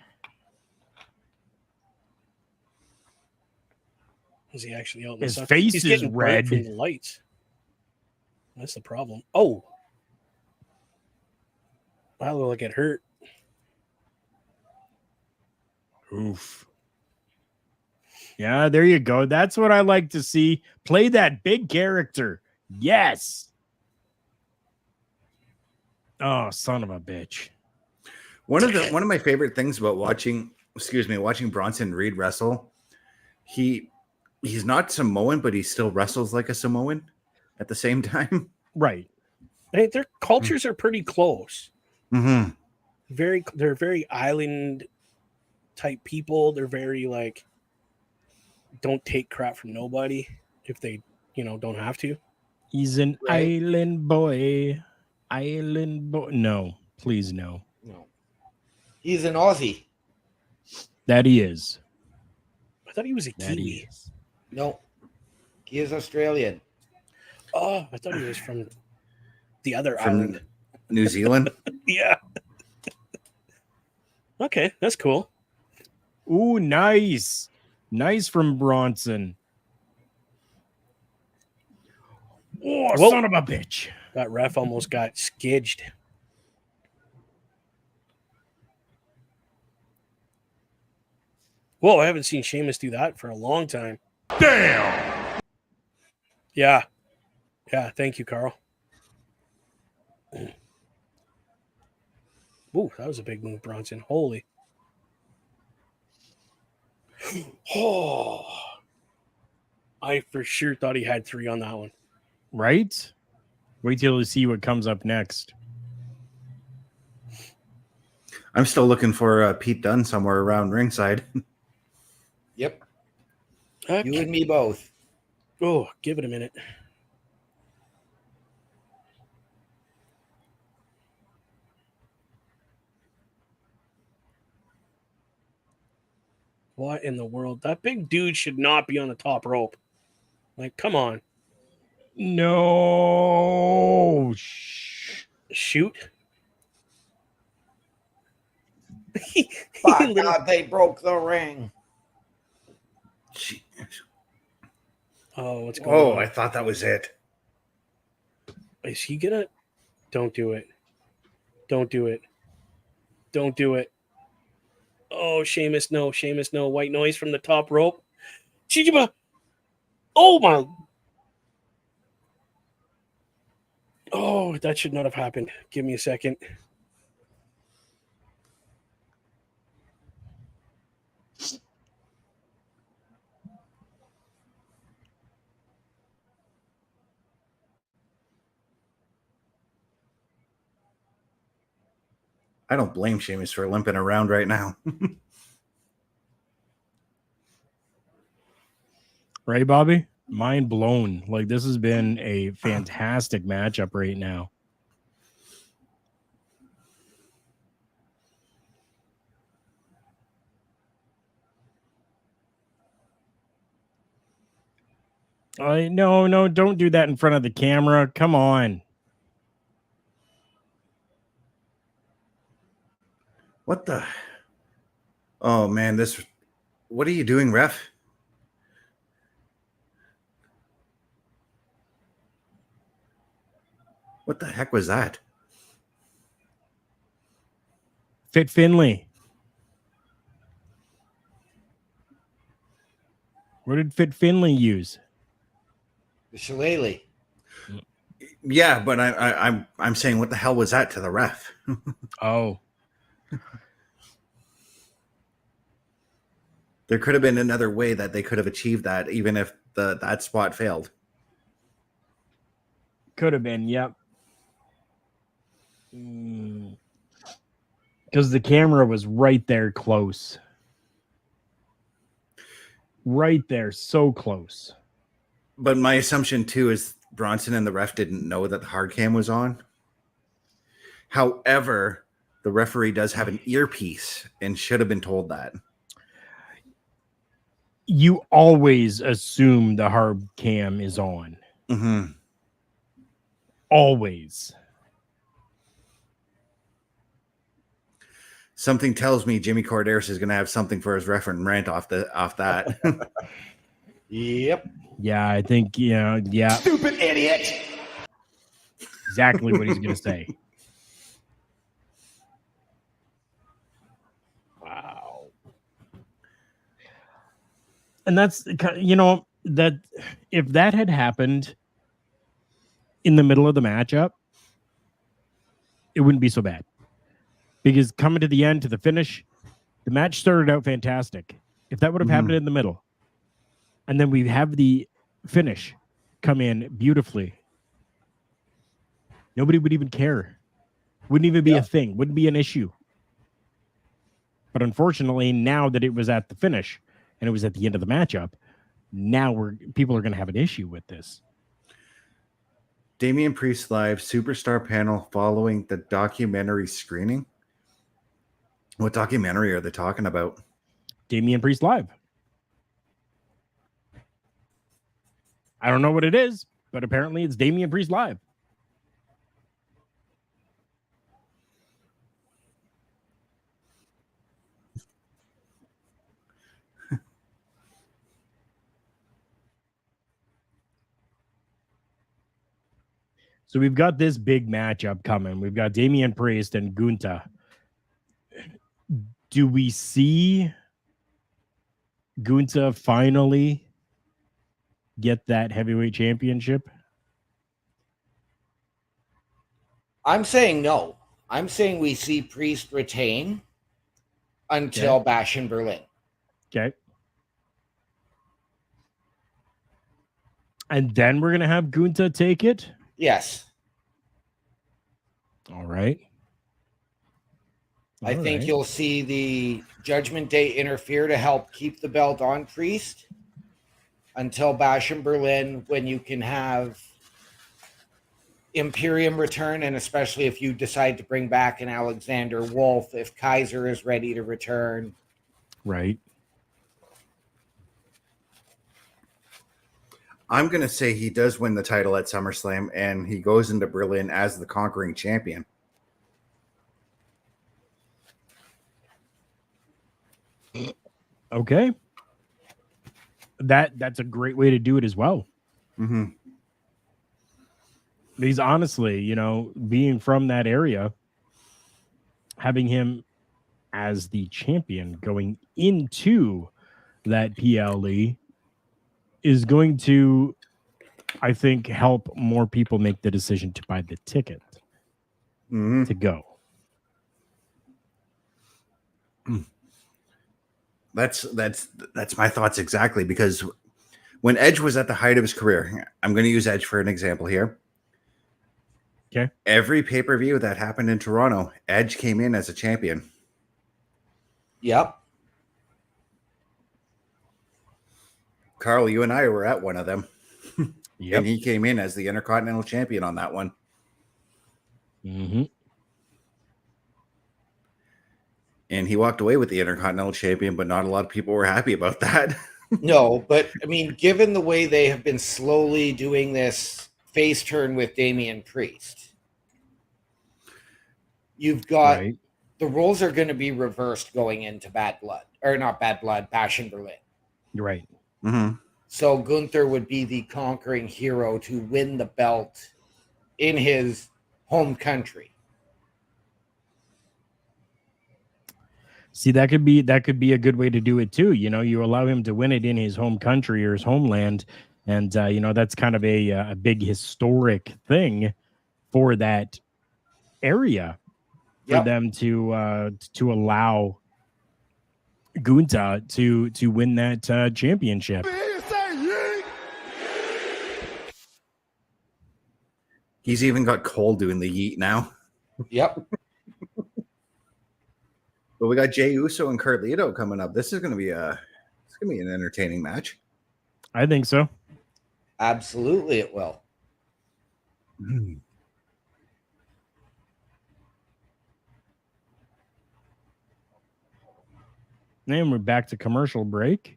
Is he actually out in the His sun? face He's is getting burnt red. from the lights. That's the problem. Oh, I look like it hurt. Oof. Yeah, there you go. That's what I like to see. Play that big character. Yes. Oh, son of a bitch. One of my favorite things about watching Bronson Reed wrestle, he's not Samoan, but he still wrestles like a Samoan at the same time. Right. Hey, their cultures are pretty close. Mm-hmm. They're very island type people. They're very like don't take crap from nobody if they, don't have to. He's an Right. island boy. Island boy. No, please no. No. He's an Aussie. That he is. I thought he was a That he Kiwi. is. No. He is Australian. Oh, I thought he was from the other From island. New Zealand. Yeah. Okay, that's cool. Ooh, nice. Nice from Bronson. Oh, Whoa. son of a bitch. That ref almost got skidged. Whoa, I haven't seen Sheamus do that for a long time. Damn. Yeah. Yeah, thank you, Carl. Ooh, that was a big move, Bronson. Holy. Oh. I for sure thought he had 3 on that one. Right? Wait till you see what comes up next. I'm still looking for Pete Dunne somewhere around ringside. Yep. Okay. You and me both. Oh, give it a minute. What in the world? That big dude should not be on the top rope. Like, come on. No. Shoot. By Little- God, they broke the ring. Oh, what's going on? I thought that was it. Is he gonna? Don't do it. Don't do it. Don't do it. Oh, Sheamus, no. Sheamus, no. White noise from the top rope. Chichiba. Oh, my. Oh, that should not have happened. Give me a second. I don't blame Sheamus for limping around right now. Right, Bobby? Mind blown. Like, this has been a fantastic matchup right now. No, don't do that in front of the camera. Come on. What the? Oh, man, what are you doing, ref? What the heck was that? Fit Finley. What did Fit Finley use? The shillelagh. Yeah, but I'm saying, what the hell was that to the ref? Oh. There could have been another way that they could have achieved that, even if that spot failed. Could have been, yep. Because the camera was right there close. Right there, so close. But my assumption, too, is Bronson and the ref didn't know that the hard cam was on. However, the referee does have an earpiece and should have been told that. You always assume the hard cam is on. Mm-hmm. Always. Something tells me Jimmy Corderas is going to have something for his reference rant off that. Yep. Yeah, I think, yeah. Stupid idiot. Exactly what he's going to say. Wow. And that's, that if that had happened in the middle of the matchup, it wouldn't be so bad. Because coming to the end, to the finish, the match started out fantastic. If that would have happened in the middle, and then we have the finish come in beautifully, nobody would even care. Wouldn't even be a thing. Wouldn't be an issue. But unfortunately, now that it was at the finish and it was at the end of the matchup, now people are going to have an issue with this. Damian Priest live superstar panel following the documentary screening. What documentary are they talking about? Damian Priest live. I don't know what it is, but apparently it's Damian Priest live. So we've got this big matchup coming. We've got Damian Priest and Gunther. Do we see Gunther finally get that heavyweight championship? I'm saying no. I'm saying we see Priest retain until Bash in Berlin. Okay. And then we're going to have Gunther take it? Yes. All right. I think you'll see the Judgment Day interfere to help keep the belt on Priest until Bash in Berlin, when you can have Imperium return, and especially if you decide to bring back an Alexander Wolf, if Kaiser is ready to return. Right. I'm going to say he does win the title at SummerSlam, and he goes into Berlin as the conquering champion. Okay. That's a great way to do it as well. Mm-hmm. Because honestly, being from that area, having him as the champion going into that PLE is going to, I think, help more people make the decision to buy the ticket to go. That's my thoughts exactly, because when Edge was at the height of his career, I'm going to use Edge for an example here. Okay. Every pay-per-view that happened in Toronto, Edge came in as a champion. Yep. Carl, you and I were at one of them. Yep. And he came in as the Intercontinental Champion on that one. Mm-hmm. And he walked away with the Intercontinental Champion, but not a lot of people were happy about that. No, but I mean, given the way they have been slowly doing this face turn with Damian Priest, you've got the roles are going to be reversed going into Bash in Berlin. You're right. Mm-hmm. So Gunther would be the conquering hero to win the belt in his home country. See, that could be a good way to do it too. You allow him to win it in his home country or his homeland, and that's kind of a big historic thing for that area for them to allow Gunther to win that championship. He's even got Cole doing the yeet now. Yep. But we got Jey Uso and Carlito coming up. This is going to be an entertaining match. I think so. Absolutely, it will. And we're back to commercial break.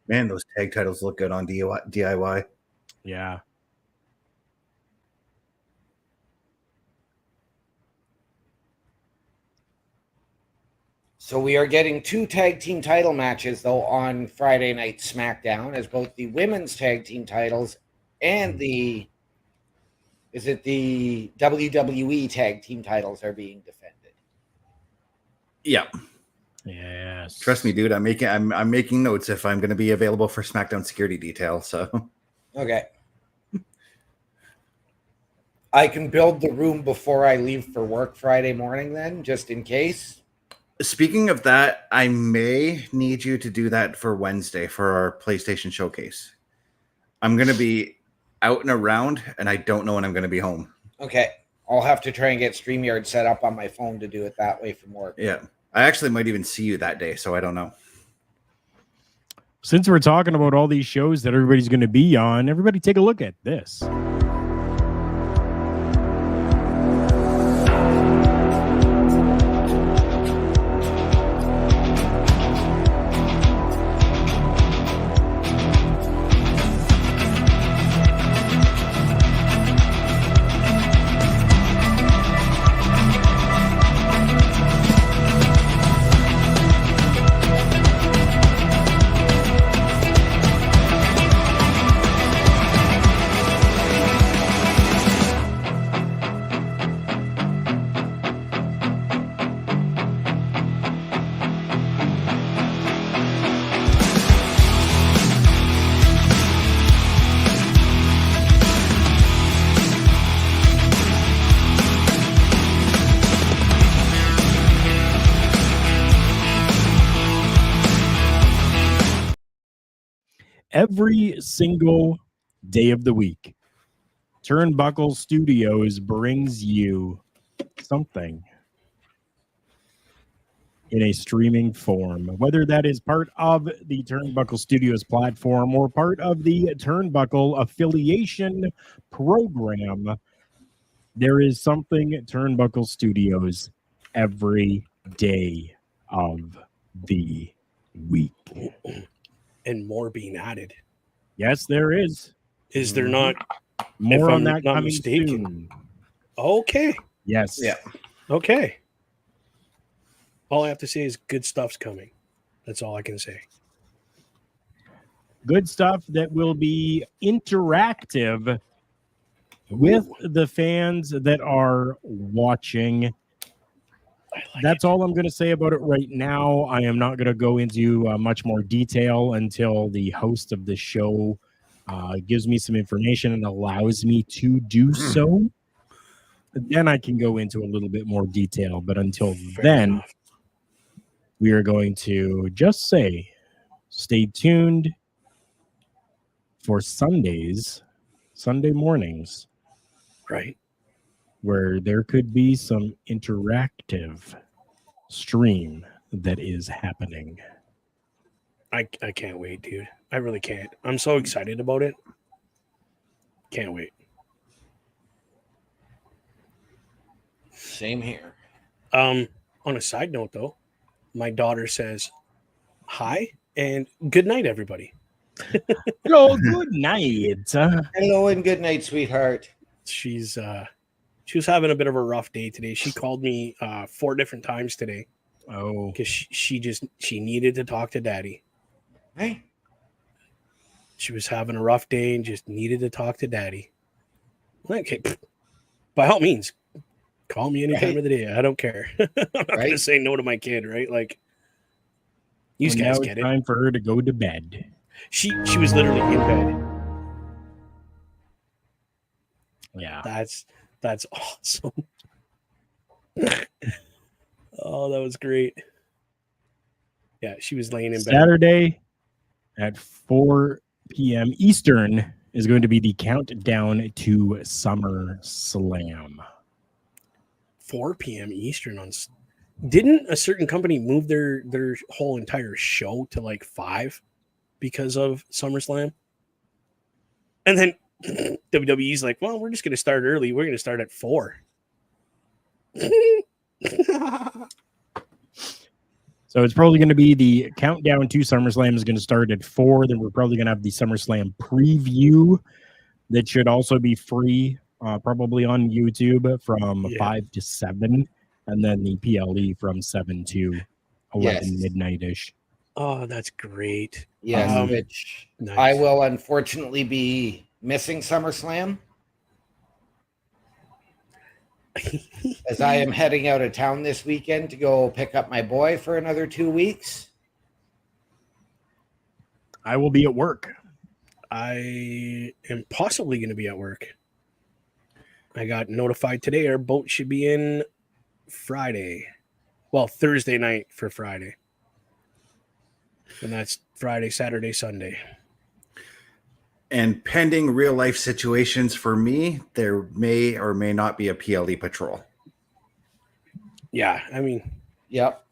Man, those tag titles look good on DIY. Yeah. So we are getting 2 tag team title matches, though, on Friday Night SmackDown, as both the women's tag team titles and the WWE tag team titles are being defended. Yeah. Yes. Trust me, dude. I'm making notes if I'm going to be available for SmackDown security detail. So Okay. I can build the room before I leave for work Friday morning then, just in case. speaking of that, I may need you to do that for Wednesday for our PlayStation showcase. I'm going to be out and around, and I don't know when I'm going to be home. Okay. I'll have to try and get StreamYard set up on my phone to do it that way from work. Yeah. I actually might even see you that day, so I don't know. Since we're talking about all these shows that everybody's going to be on, everybody take a look at this. Every single day of the week, Turnbuckle Studios brings you something in a streaming form, whether that is part of the Turnbuckle Studios platform or part of the Turnbuckle affiliation program. There is something at Turnbuckle Studios every day of the week. And more being added. Yes, there is. Is there not? More If on I'm that not coming mistaken. soon. Okay. Yes. Yeah. Okay. All I have to say is good stuff's coming. That's all I can say. Good stuff that will be interactive with the fans that are watching. That's all I'm going to say about it right now. I am not going to go into much more detail until the host of the show gives me some information and allows me to do so. Then I can go into a little bit more detail. But until then, enough. we are going to just say stay tuned for Sunday mornings. Right. Where there could be some interactive stream that is happening. I can't wait, dude. I really can't. I'm so excited about it. Can't wait. Same here. On a side note, though, my daughter says hi and good night, everybody. Oh, good night. Hello and good night, sweetheart. She was having a bit of a rough day today. She called me 4 different times today. Oh, because she needed to talk to Daddy. Hey, she was having a rough day and just needed to talk to Daddy. Okay, by all means, call me any time of the day. I don't care. I'm not gonna say no to my kid, right? Like, you guys get it. Time for her to go to bed. She was literally in bed. Yeah, that's awesome. Oh, that was great. Yeah, she was laying in bed. Saturday at 4 p.m. Eastern is going to be the countdown to SummerSlam. 4 p.m. Eastern on. Didn't a certain company move their whole entire show to like 5 because of SummerSlam? And then WWE's like, well, we're just going to start early. We're going to start at 4. So it's probably going to be the countdown to SummerSlam is going to start at 4. Then we're probably going to have the SummerSlam preview that should also be free, probably on YouTube from 5 to 7. And then the PLE from 7 to 11 midnight-ish. Oh, that's great. Yes, which nice. I will unfortunately be missing SummerSlam. As I am heading out of town this weekend to go pick up my boy for another 2 weeks. I will be at work. I am possibly going to be at work. I got notified today our boat should be in Friday. Well, Thursday night for Friday. And that's Friday, Saturday, Sunday. And pending real life situations for me, there may or may not be a PLE patrol. Yeah, I mean, Yep.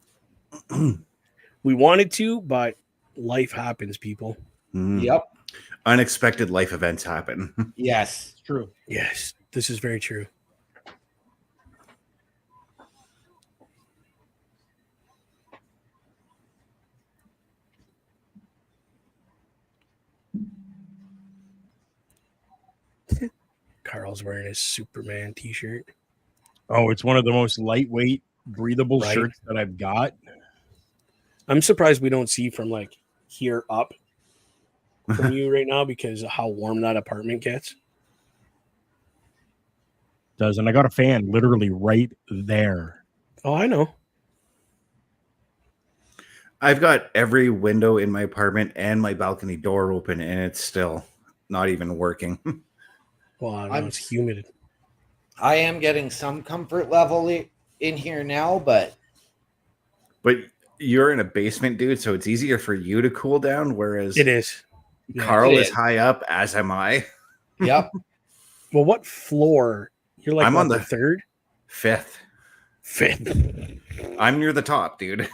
we wanted to, but life happens, people. Yep. Unexpected life events happen. Yes. True. Yes, this is very true. Carl's wearing his Superman t-shirt. Oh, it's one of the most lightweight, breathable Right. shirts that I've got. I'm surprised we don't see from like here up from you right now because of how warm that apartment gets. And I got a fan literally right there. Oh, I know. I've got every window in my apartment and my balcony door open, and it's still not even working. Well, I know it's humid. I am getting some comfort level in here now, but But you're in a basement, dude, so it's easier for you to cool down, whereas It is. Yeah. Carl It is is. high up, as am I. yep. Well, what floor? You're like I'm on the the third, Fifth. fifth. I'm near the top, dude.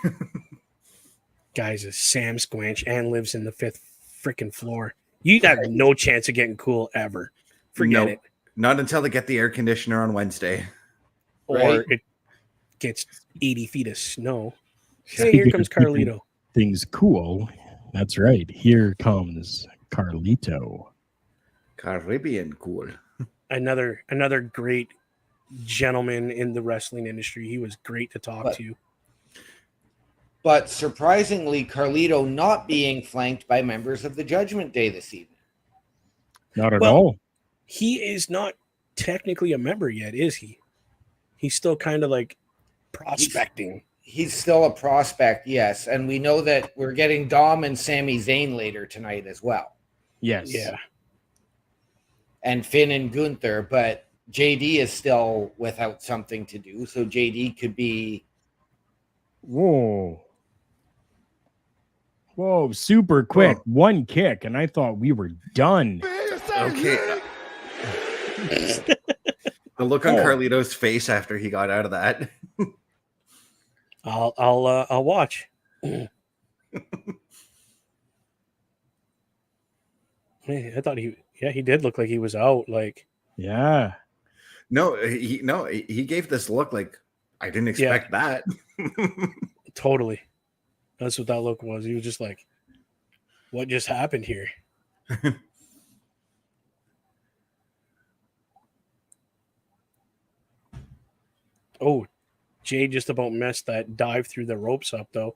Guy's a Sam Squanch and lives in the fifth freaking floor. You have no chance of getting cool ever. Forget Nope. it. Not until they get the air conditioner on Wednesday. Or Right. it gets 80 feet of snow. Hey, here comes Carlito. Things cool. That's right. Here comes Carlito. Caribbean cool. Another great gentleman in the wrestling industry. He was great to talk to. But surprisingly, Carlito not being flanked by members of the Judgment Day this evening. Not at Well, all. He is not technically a member yet, is he? He's still kind of like prospecting. He's still a prospect, yes. And we know that we're getting Dom and Sami Zayn later tonight as well. Yes. Yeah. And Finn and Gunther, but JD is still without something to do. So JD could be Whoa. Whoa, super quick. Whoa. One kick, and I thought we were done. Okay. The look on Oh. Carlito's face after he got out of that. I'll watch. Man, I thought he did look like he was out. Like, Yeah. No, he gave this look like I didn't expect that. totally. That's what that look was. He was just like, what just happened here? Oh, Jay just about messed that dive through the ropes up, though.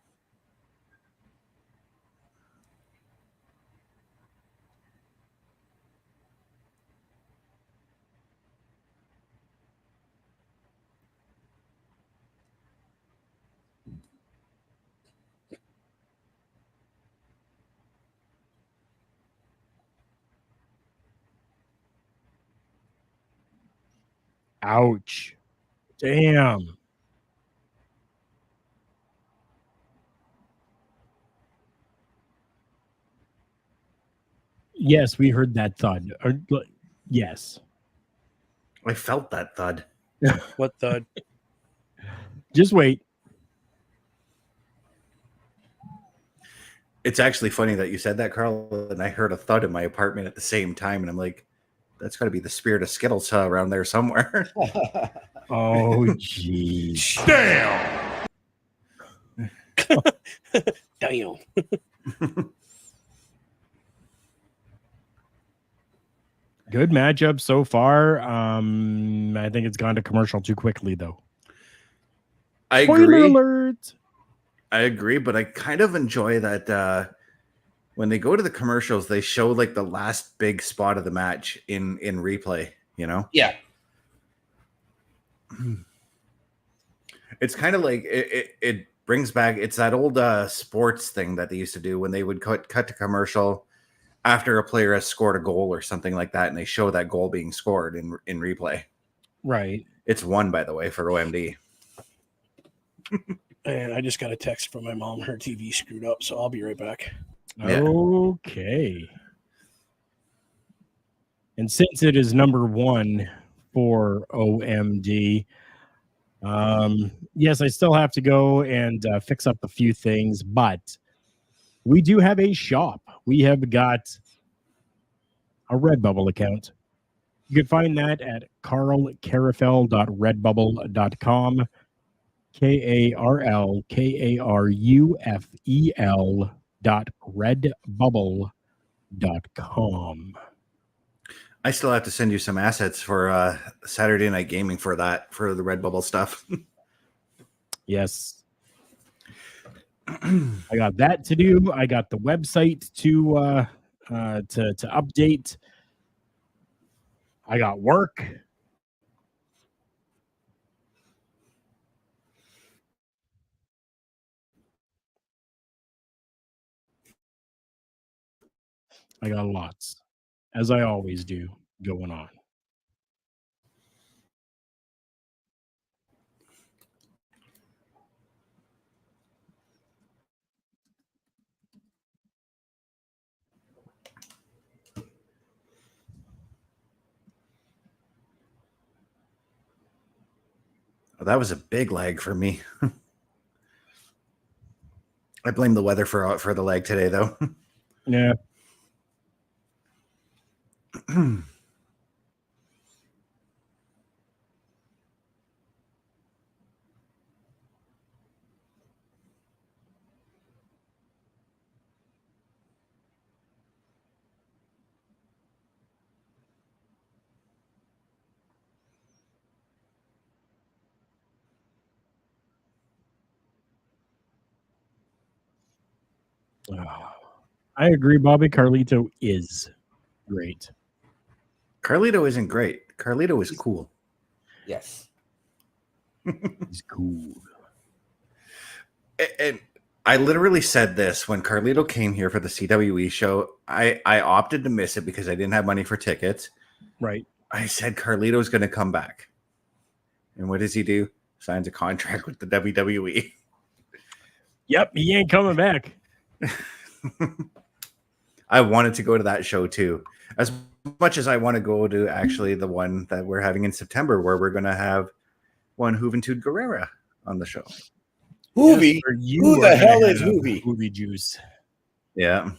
Ouch. Damn. Yes, we heard that thud. Yes. I felt that thud. What the? Just wait. It's actually funny that you said that, Carl, and I heard a thud in my apartment at the same time, and I'm like, that's got to be the spirit of Skittles around there somewhere. Oh, jeez. Damn! Damn. Good matchup so far. I think it's gone to commercial too quickly, though. I Spoiler agree. alert. I agree, but I kind of enjoy that when they go to the commercials, they show like the last big spot of the match in replay, you know? Yeah. It's kind of like it brings back, it's that old sports thing that they used to do when they would cut to commercial after a player has scored a goal or something like that, and they show that goal being scored in replay. Right. It's one, by the way, for OMD. And I just got a text from my mom. Her TV screwed up, so I'll be right back. Yeah. Okay. And since it is number one for OMD, yes, I still have to go and fix up a few things, but we do have a shop. We have got a Redbubble account. You can find that at carlcarufel.redbubble.com. KARLKARUFEL.redbubble.com. I still have to send you some assets for Saturday Night Gaming for the Redbubble stuff. Yes. I got that to do. I got the website to update. I got work. I got lots, as I always do, going on. Oh, that was a big lag for me. I blame the weather for the lag today, though. Yeah. I agree, Bobby. Carlito is great. Carlito isn't great. Carlito is cool. Yes. He's cool. And I literally said this when Carlito came here for the CWE show. I opted to miss it because I didn't have money for tickets. Right. I said Carlito's going to come back. And what does he do? Signs a contract with the WWE. Yep, he ain't coming back. I wanted to go to that show too. As much as I want to go to actually the one that we're having in September, where we're going to have one Juventud Guerrera on the show. Hoovy? Yes, Who the hell is Hoovy? Hoovy juice. Yeah.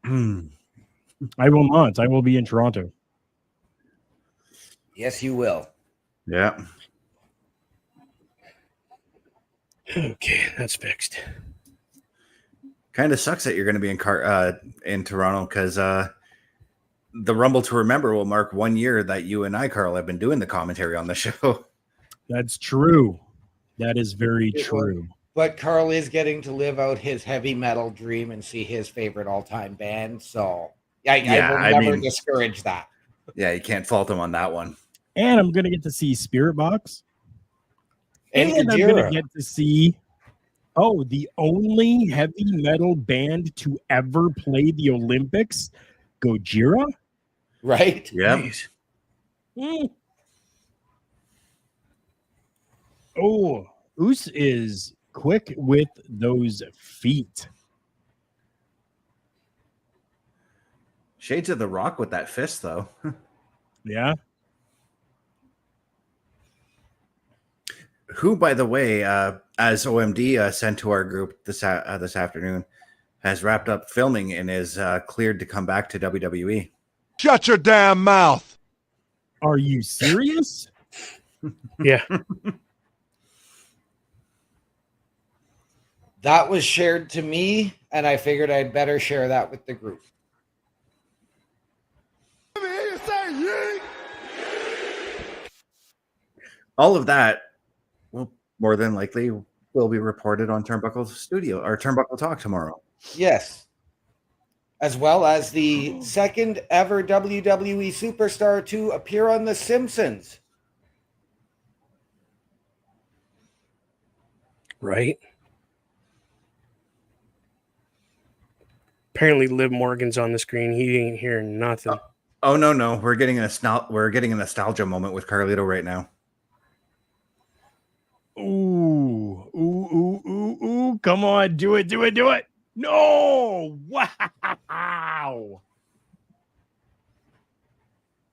I will not. I will be in Toronto. Yes, you will. Yeah. Okay, that's fixed. Kind of sucks that you're going to be in Toronto because the Rumble to Remember will mark 1 year that you and I, Carl, have been doing the commentary on the show. That's true. That is very true. But Carl is getting to live out his heavy metal dream and see his favorite all-time band. So I will never discourage that. Yeah, you can't fault him on that one. And I'm going to get to see Spirit Box. And I'm going to get to see, the only heavy metal band to ever play the Olympics, Gojira. Right? Yeah. Nice. Oh, Oos is quick with those feet. Shades of the Rock with that fist, though. Yeah. Who, by the way, as OMD sent to our group this afternoon, has wrapped up filming and is cleared to come back to WWE. Shut your damn mouth. Are you serious? Yeah. That was shared to me, and I figured I'd better share that with the group. All of that will more than likely will be reported on Turnbuckle Studio or Turnbuckle Talk tomorrow. Yes. As well as the second ever WWE superstar to appear on The Simpsons. Right? Apparently Liv Morgan's on the screen. He ain't hearing nothing. Oh no. We're getting a nostalgia moment with Carlito right now. Ooh. Come on, do it. No! Wow!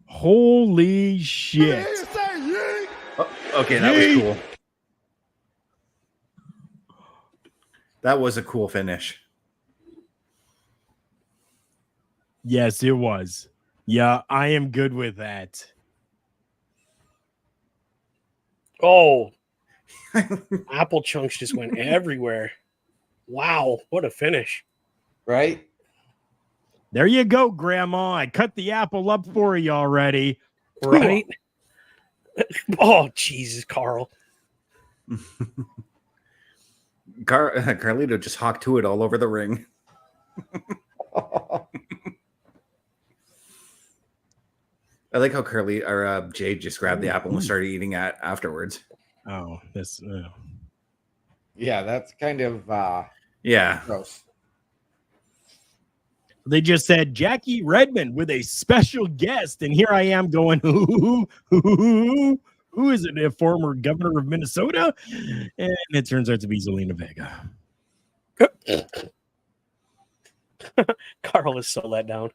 Holy shit. Oh, okay, that was cool. That was a cool finish. Yes, it was. Yeah, I am good with that. Oh, apple chunks just went everywhere. Wow, what a finish. Right? There you go, Grandma. I cut the apple up for you already. Right? Oh, Jesus, Carl. Carlito just hawked to it all over the ring. I like how Jade just grabbed the apple and started eating it afterwards. Oh, this. Yeah, that's kind of Yeah. gross. They just said Jackie Redmond with a special guest, and here I am going, who is it? A former governor of Minnesota? And it turns out to be Zelina Vega. Carl is so let down.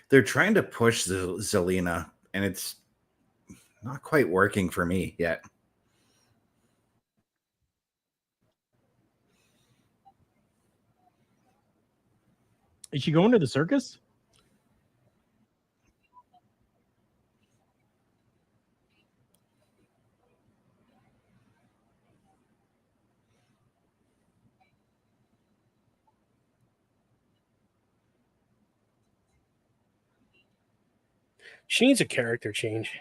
They're trying to push Zelina, and it's not quite working for me yet. Is she going to the circus? She needs a character change.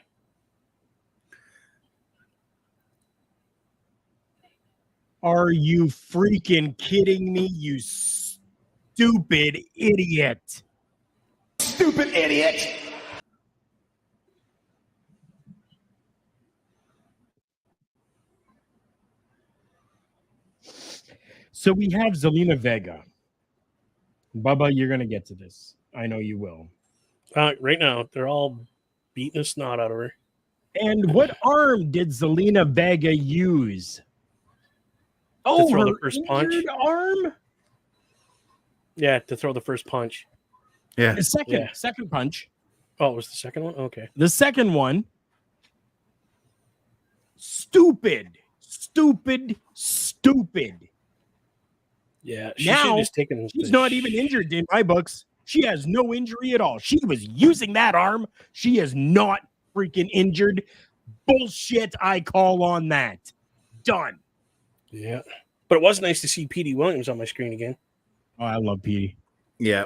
Are you freaking kidding me, you stupid idiot? Stupid idiot. So we have Zelina Vega. Bubba, you're going to get to this. I know you will. Right now, they're all beating the snot out of her. And what arm did Zelina Vega use? To throw her the first punch. Arm? Yeah, to throw the first punch. Yeah. The second punch. Oh, it was the second one? Okay. The second one. Stupid. Yeah, she Now, should have just taken. She's not even injured in my books. She has no injury at all. She was using that arm. She is not freaking injured. Bullshit, I call on that. Done. Yeah. But it was nice to see Petey Williams on my screen again. Oh, I love Petey. Yeah.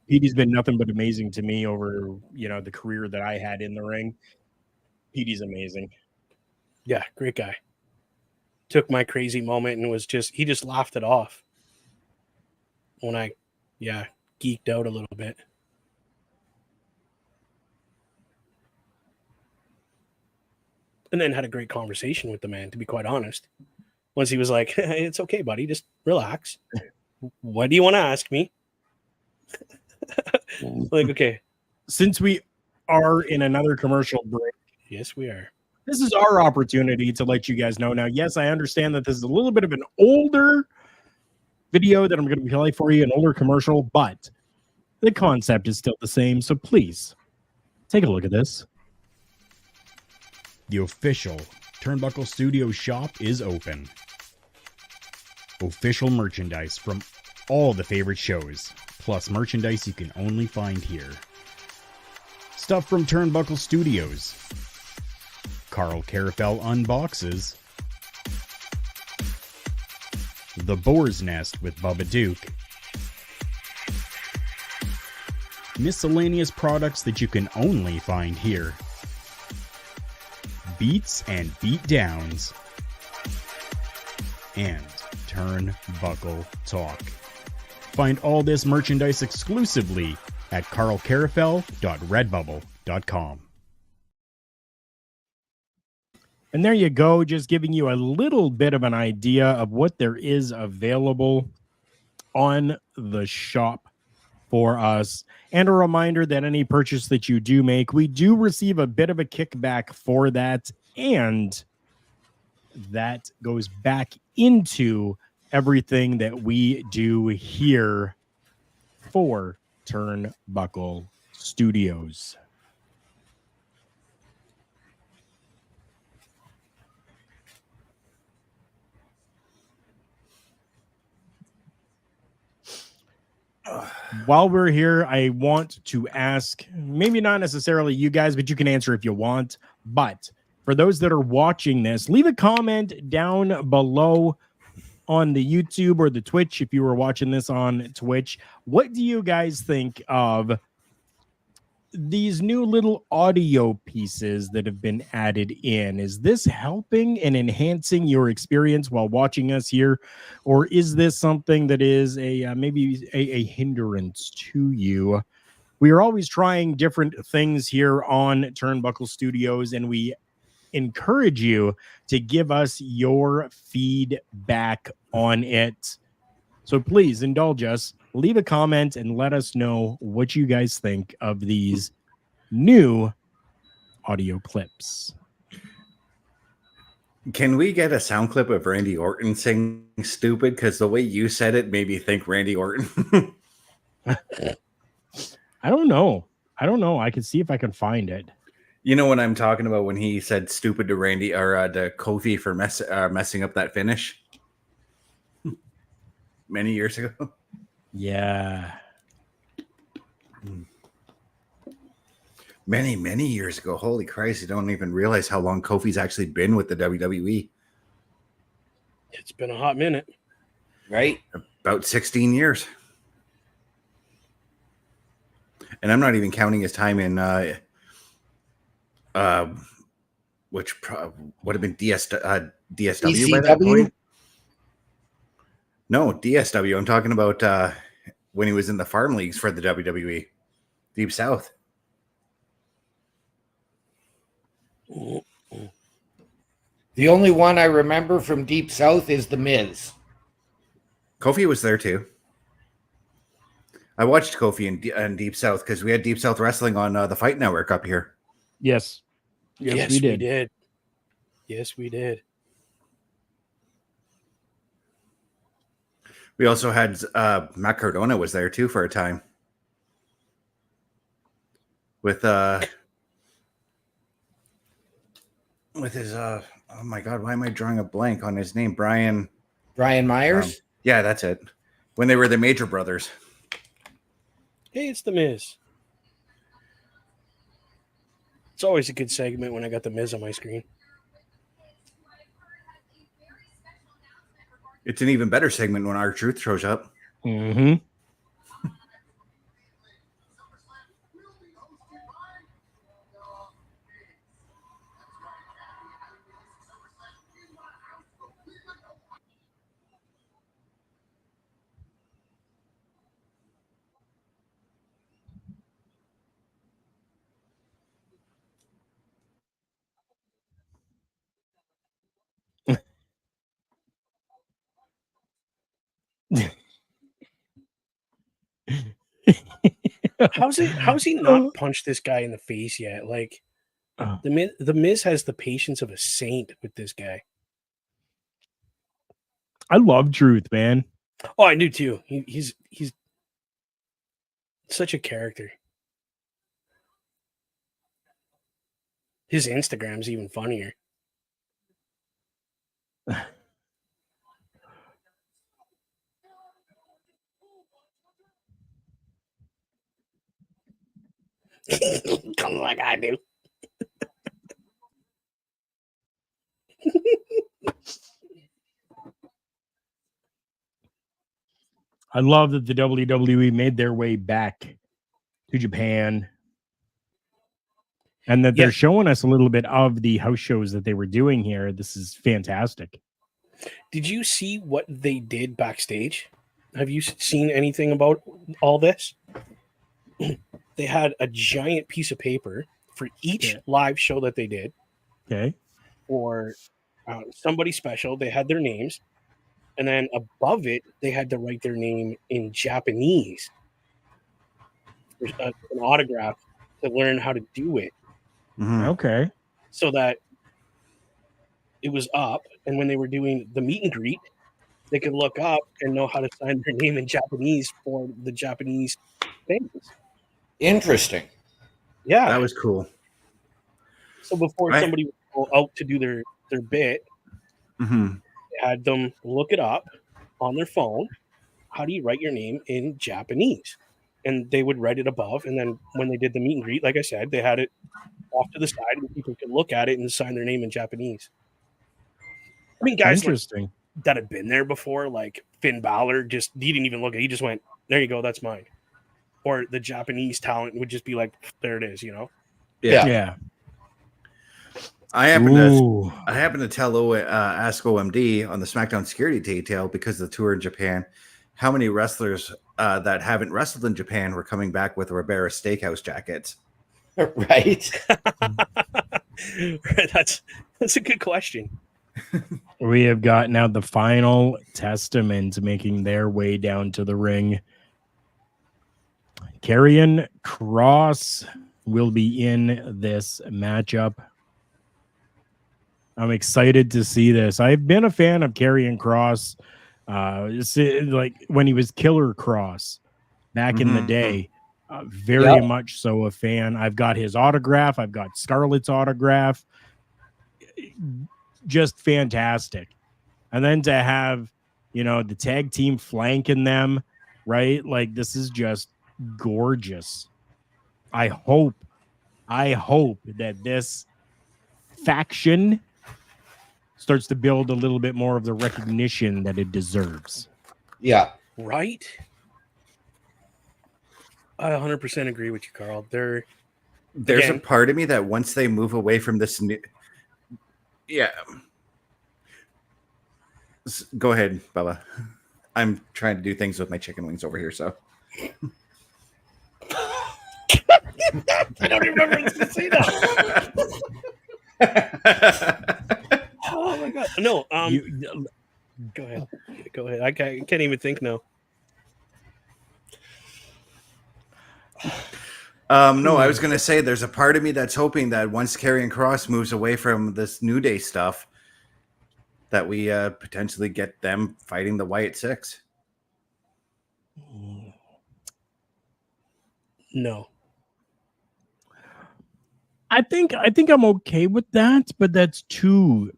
Petey's been nothing but amazing to me over, the career that I had in the ring. Petey's amazing. Yeah, great guy. Took my crazy moment and he just laughed it off when I, geeked out a little bit. And then had a great conversation with the man, to be quite honest. Once he was like, it's okay, buddy, just relax. What do you want to ask me? Like, okay. Since we are in another commercial break, Yes, we are. this is our opportunity to let you guys know. Now, yes, I understand that this is a little bit of an older video that I'm going to play for you, an older commercial, but the concept is still the same. So please take a look at this. The official Turnbuckle Studio shop is open. Official merchandise from all the favorite shows, plus merchandise you can only find here. Stuff from Turnbuckle Studios. Carl Carafel unboxes. The Boar's Nest with Bubba Duke. Miscellaneous products that you can only find here. beats and beatdowns, and turnbuckle talk. Find all this merchandise exclusively at carlcarafel.redbubble.com. And there you go, just giving you a little bit of an idea of what there is available on the shop for us. And a reminder that any purchase that you do make, we do receive a bit of a kickback for that. And that goes back into everything that we do here for Turnbuckle Studios. While we're here, I want to ask, maybe not necessarily you guys, but you can answer if you want. But for those that are watching this, leave a comment down below on the YouTube or the Twitch. If you were watching this on Twitch, what do you guys think of these new little audio pieces that have been added in? Is this helping and enhancing your experience while watching us here, or is this something that is maybe a hindrance to you? We are always trying different things here on Turnbuckle Studios, and we encourage you to give us your feedback on it. So please indulge us, leave a comment, and let us know what you guys think of these new audio clips. Can we get a sound clip of Randy Orton saying stupid? Because the way you said it made me think Randy Orton. I don't know. I can see if I can find it. You know what I'm talking about when he said stupid to Randy or to Kofi for messing up that finish many years ago. Yeah. Many years ago. Holy Christ. You don't even realize how long Kofi's actually been with the WWE. It's been a hot minute. Right? About 16 years. And I'm not even counting his time in which would have been DSW by that point. No, DSW. I'm talking about when he was in the farm leagues for the WWE, Deep South. The only one I remember from Deep South is The Miz. Kofi was there too. I watched Kofi in Deep South because we had Deep South Wrestling on the Fight Network up here. Yes, we did. Yes, we did. We also had Matt Cardona was there too for a time. With his oh my God, why am I drawing a blank on his name? Brian Myers? Yeah, that's it. When they were the Major Brothers. Hey, it's The Miz. It's always a good segment when I got The Miz on my screen. It's an even better segment when R-Truth shows up. Mm-hmm. How's he not punched this guy in the face yet? Like, the Miz has the patience of a saint with this guy. I love Truth, man. Oh, I do too. He's such a character. His Instagram's even funnier. Come like I do. I love that the WWE made their way back to Japan. And that they're showing us a little bit of the house shows that they were doing here. This is fantastic. Did you see what they did backstage? Have you seen anything about all this? They had a giant piece of paper for each live show that they did. Okay. Or somebody special. They had their names. And then above it, they had to write their name in Japanese. There's an autograph to learn how to do it. Mhm. Okay. So that it was up. And when they were doing the meet and greet, they could look up and know how to sign their name in Japanese for the Japanese fans. Interesting. Yeah. That was cool. So before somebody would go out to do their bit, Mm-hmm. they had them look it up on their phone. How do you write your name in Japanese? And they would write it above. And then when they did the meet and greet, like I said, they had it off to the side and people could look at it and sign their name in Japanese. I mean, guys Interesting. that had been there before, like Finn Balor, he didn't even look at it. He just went, there you go, that's mine. Or the Japanese talent would just be like, there it is, you know? Yeah. I happen to tell ask OMD on the SmackDown security detail, because of the tour in Japan, how many wrestlers that haven't wrestled in Japan were coming back with Ribera Steakhouse jackets. Right. That's a good question. We have got now the final testament making their way down to the ring. Karrion Kross will be in this matchup. I'm excited to see this. I've been a fan of Karrion Kross, like when he was Killer Kross back in the day. Very much so a fan. I've got his autograph. I've got Scarlett's autograph. Just fantastic. And then to have, the tag team flanking them, right? Like, this is just gorgeous. I hope that this faction starts to build a little bit more of the recognition that it deserves. Yeah. Right? I 100% agree with you, Carl. There's a part of me that once they move away from this new... Yeah. Go ahead, Bella. I'm trying to do things with my chicken wings over here, so... I don't even remember to say that. Oh my god! No, go ahead. Go ahead. I can't even think now. No, I was going to say there's a part of me that's hoping that once Karrion Kross moves away from this New Day stuff, that we potentially get them fighting the Wyatt Sicks. No. I think I'm okay with that, but that's two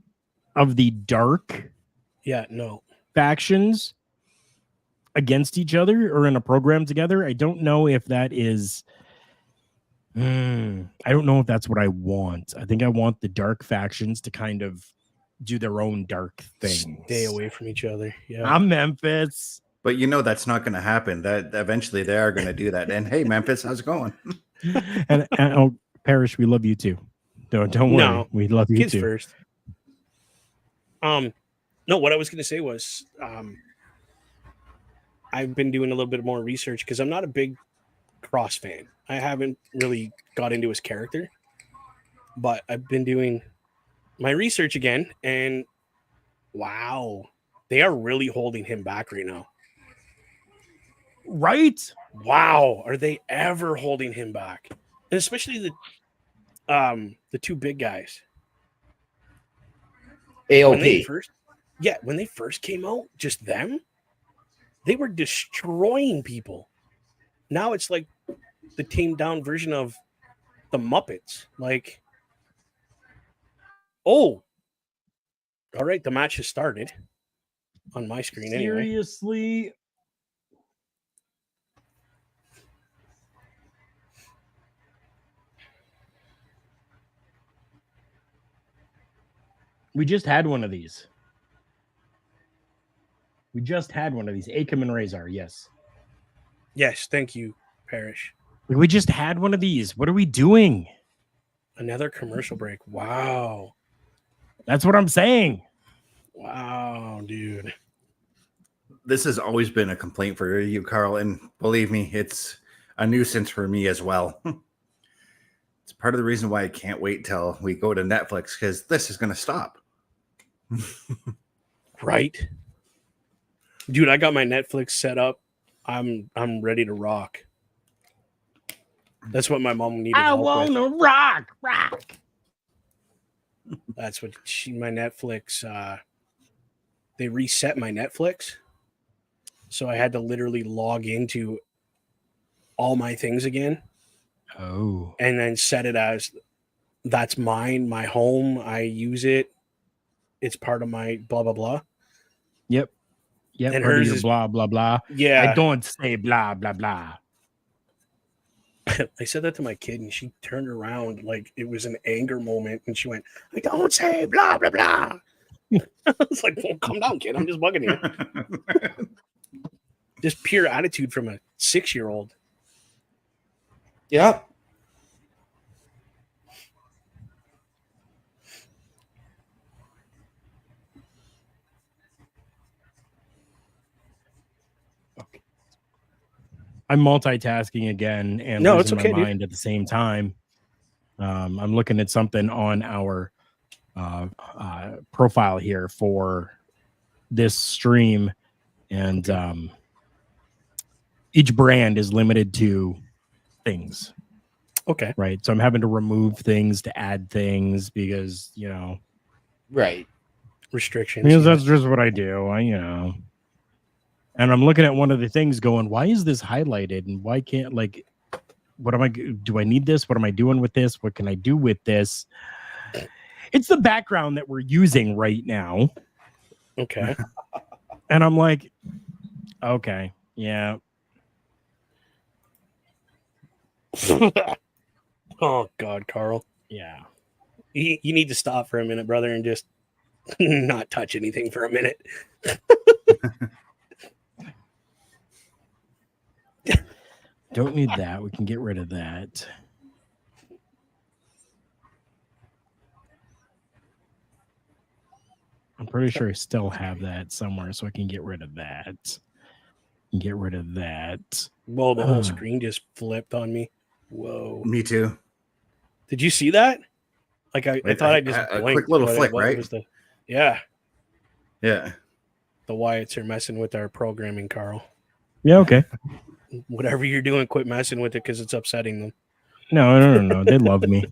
of the dark factions against each other or in a program together. I don't know if that is I don't know if that's what I want. I think I want the dark factions to kind of do their own dark thing. Stay away from each other. Yeah. I'm Memphis. But that's not going to happen. That eventually they are going to do that. And hey, Memphis, how's it going? and Parrish, we love you too. Don't worry. No, we love you kids too. First. No, what I was going to say was, I've been doing a little bit more research because I'm not a big Kross fan. I haven't really got into his character, but I've been doing my research again, and wow, they are really holding him back right now. Right? Wow, are they ever holding him back? And especially the two big guys. AOP. When they first came out, just them, they were destroying people. Now it's like the tamed down version of the Muppets. Like, all right, the match has started on my screen. Seriously? Anyway. We just had one of these. Akam and Razor, yes. Yes, thank you, Parrish. We just had one of these. What are we doing? Another commercial break. Wow. That's what I'm saying. Wow, dude. This has always been a complaint for you, Carl, and believe me, it's a nuisance for me as well. It's part of the reason why I can't wait till we go to Netflix, because this is going to stop. Right? Dude, I got my Netflix set up. I'm ready to rock. That's what my mom needed help with. rock. That's what my Netflix, they reset my Netflix. So I had to literally log into all my things again. Oh. And then set it as that's mine, my home. I use it. It's part of my blah, blah, blah. Yep. And Part of hers your is blah, blah, blah. Yeah. I don't say blah, blah, blah. I said that to my kid and she turned around like it was an anger moment and she went, I don't say blah, blah, blah. I was like, well, calm down, kid. I'm just bugging you. Just pure attitude from a 6-year-old. Yep. I'm multitasking again and No, it's losing okay, my dude. mind at the same time. I'm looking at something on our profile here for this stream, and each brand is limited to things. Okay. Right. So I'm having to remove things to add things because, Right. Restrictions. because that's just what I do. And I'm looking at one of the things going, why is this highlighted? And why can't, do I need this? What am I doing with this? What can I do with this? It's the background that we're using right now. Okay. And I'm like, okay, yeah. Oh, God, Carl. Yeah. You need to stop for a minute, brother, and just not touch anything for a minute. Don't need that. We can get rid of that. I'm pretty sure I still have that somewhere, so I can get rid of that. Get rid of that. Whoa, the whole screen just flipped on me. Whoa. Me too. Did you see that? Like, I thought I just a blinked. quick little but flick, it right? was yeah. Yeah. The Wyatts are messing with our programming, Carl. Yeah, okay. Whatever you're doing, quit messing with it because it's upsetting them. No. They love me.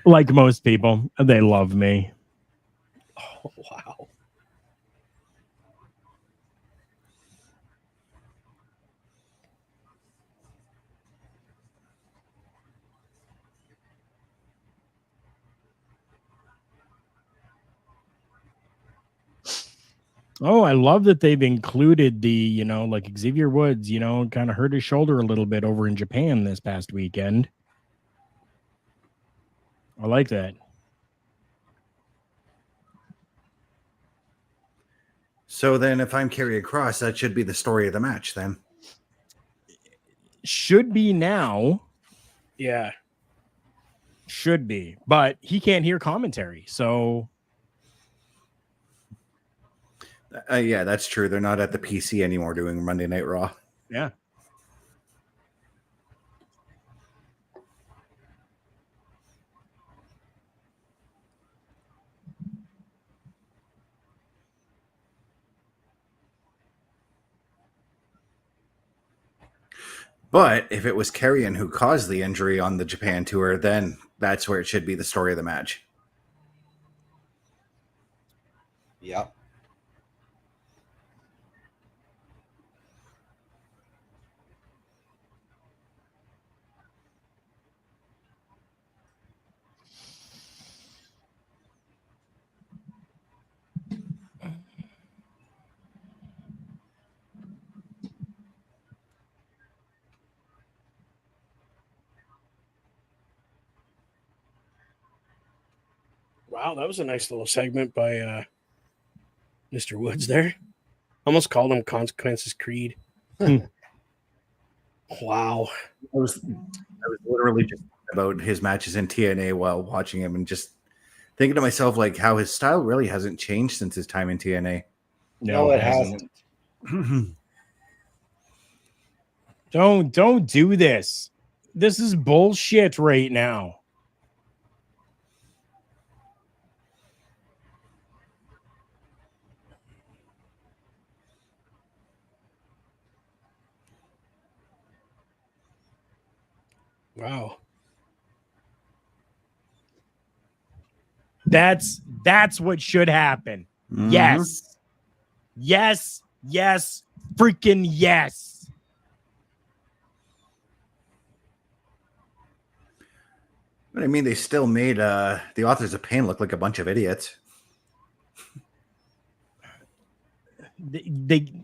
Like most people, they love me. Oh, wow. Oh, I love that they've included the, like Xavier Woods, kind of hurt his shoulder a little bit over in Japan this past weekend. I like that. So then if I'm Karrion Kross, that should be the story of the match then. Should be now. Yeah. Should be. But he can't hear commentary, so... Yeah, that's true. They're not at the PC anymore doing Monday Night Raw. Yeah. But if it was Karrion who caused the injury on the Japan tour, then that's where it should be the story of the match. Yep. Wow, that was a nice little segment by Mr. Woods there. Almost called him Consequences Creed. Wow. I was literally just about his matches in TNA while watching him, and just thinking to myself like how his style really hasn't changed since his time in TNA. No, it hasn't. Don't do this. This is bullshit right now. Wow. That's what should happen. Mhm. Yes. Yes. Yes. Freaking yes. But I mean, they still made the Authors of Pain look like a bunch of idiots.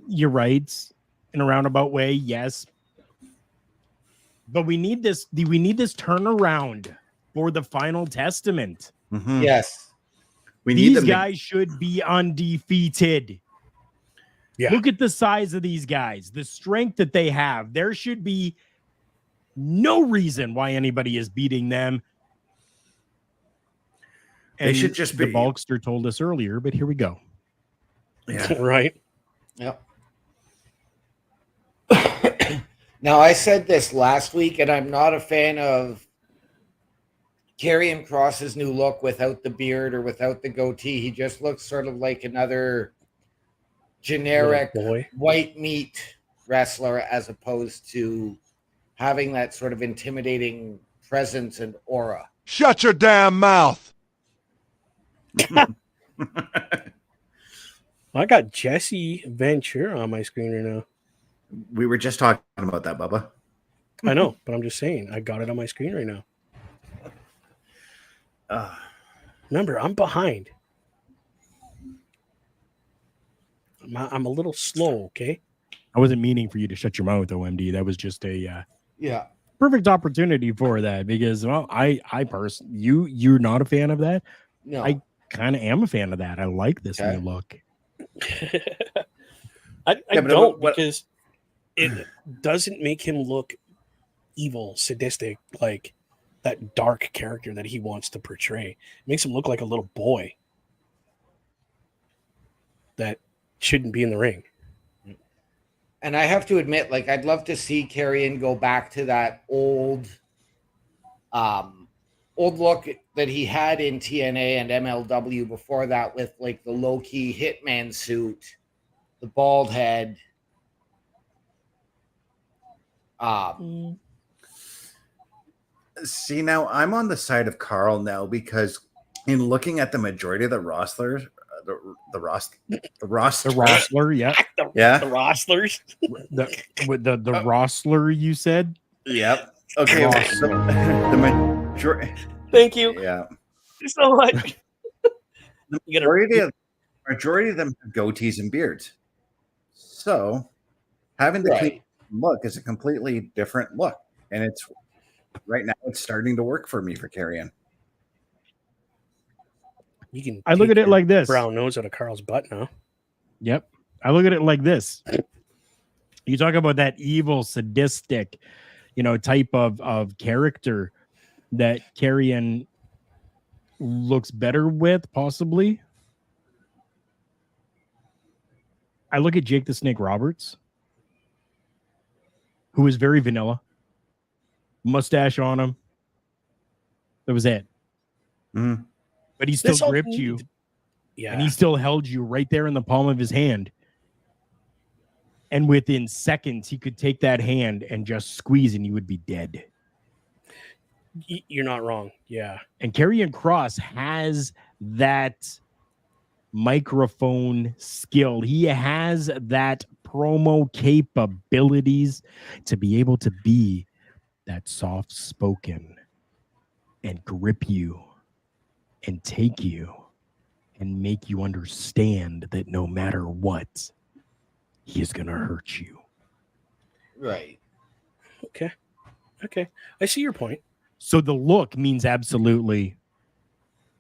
You're right. In a roundabout way, yes. But we need this turnaround for the Final Testament. Mhm. Yes. We need These them to- guys should be undefeated. Yeah. Look at the size of these guys, the strength that they have. There should be no reason why anybody is beating them. They should just the be- Bulkster told us earlier, but here we go. Yeah. Right. Yep. Now, I said this last week, and I'm not a fan of Karrion Kross's new look without the beard or without the goatee. He just looks sort of like another generic Little boy. white meat wrestler as opposed to having that sort of intimidating presence and aura. Shut your damn mouth. I got Jesse Ventura on my screen right now. We were just talking about that, Bubba. I know, but I'm just saying, I got it on my screen right now. Remember, I'm behind. I'm a little slow, okay? I wasn't meaning for you to shut your mouth, OMD. That was just a Yeah. perfect opportunity for that because, well, I personally, you're not a fan of that. No. I kind of am a fan of that. I like this Okay. new look. I Yeah, but don't what- because it doesn't make him look evil, sadistic, like that dark character that he wants to portray. It makes him look like a little boy that shouldn't be in the ring. And I have to admit, like, I'd love to see Karrion go back to that old look that he had in TNA and MLW before that, with like the low-key hitman suit, the bald head. See, now I'm on the side of Carl now because in looking at the majority of the rostlers, the Rostler, yeah. Yeah. The Rostlers. The Rostler, you said? Yep. Okay. well, the majority. Thank you Yeah. so much. The You gotta- majority of them have goatees and beards. So having the Right. clean look is a completely different look. And it's right now it's starting to work for me for Karrion. You can. I look take at it your like this. brown nose out of Carl's butt now. Yep. I look at it like this. You talk about that evil, sadistic, type of character that Karrion looks better with, possibly. I look at Jake the Snake Roberts, who is very vanilla. Mustache on him. That was it. Mhm. But he still That's all gripped we you. need. Yeah. And he still held you right there in the palm of his hand. And within seconds, he could take that hand and just squeeze, and you would be dead. You're not wrong. Yeah. And Karrion Kross has that microphone skill. He has that promo capabilities to be able to be that soft spoken and grip you and take you and make you understand that no matter what, he is going to hurt you. Right. Okay. I see your point. So the look means absolutely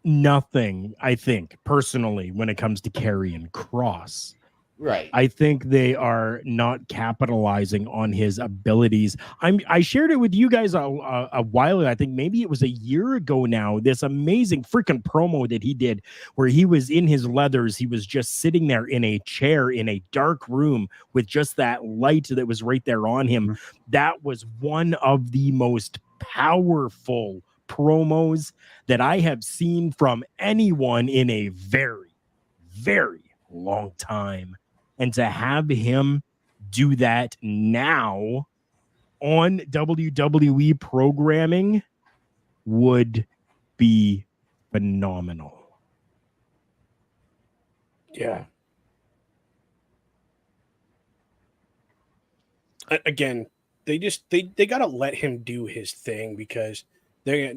nothing, I think, personally, when it comes to Karrion Kross. Right. I think they are not capitalizing on his abilities. I shared it with you guys a while ago. I think maybe it was a year ago now. This amazing freaking promo that he did where he was in his leathers. He was just sitting there in a chair in a dark room with just that light that was right there on him. Mm-hmm. That was one of the most powerful promos that I have seen from anyone in a very, very long time. And to have him do that now on WWE programming would be phenomenal. Yeah. Again, they got to let him do his thing because they're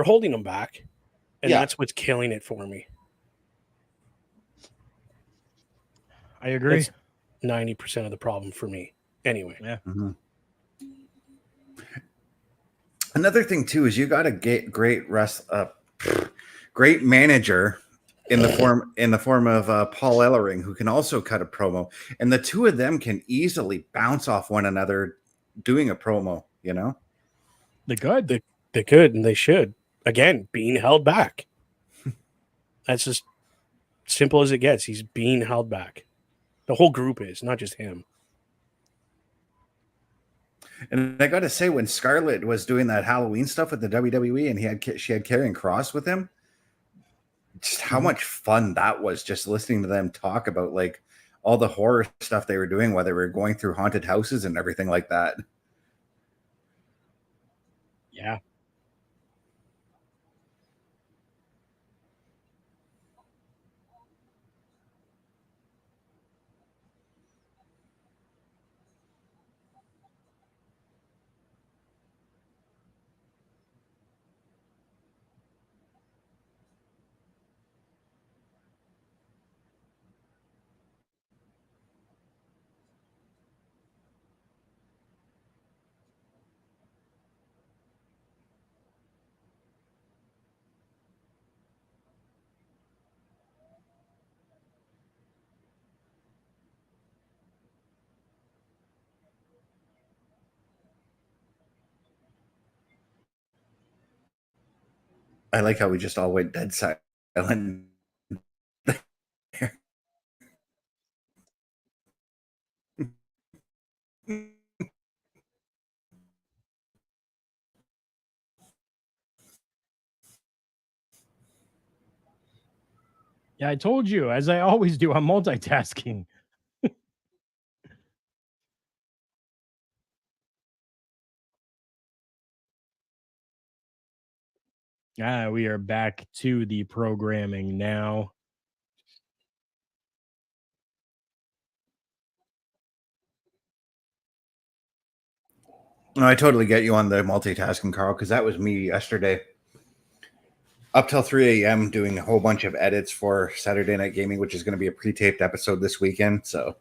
holding him back, and Yeah. that's what's killing it for me. I agree. That's 90% of the problem for me. Anyway. Yeah. Mm-hmm. Another thing too is you got a great manager in the form of Paul Ellering, who can also cut a promo, and the two of them can easily bounce off one another doing a promo. You know, They could. They could and they should. Again, being held back. That's just simple as it gets. He's being held back. The whole group is, not just him. and I got to say, when Scarlett was doing that Halloween stuff with the WWE, and she had Karrion Kross with him, just how much fun that was. Just listening to them talk about like all the horror stuff they were doing while they were going through haunted houses and everything like that. Yeah. I like how we just all went dead silent. Yeah, I told you, as I always do, I'm multitasking. We are back to the programming now. No, I totally get you on the multitasking, Carl, because that was me yesterday. Up till 3 a.m. doing a whole bunch of edits for Saturday Night Gaming, which is going to be a pre-taped episode this weekend. So,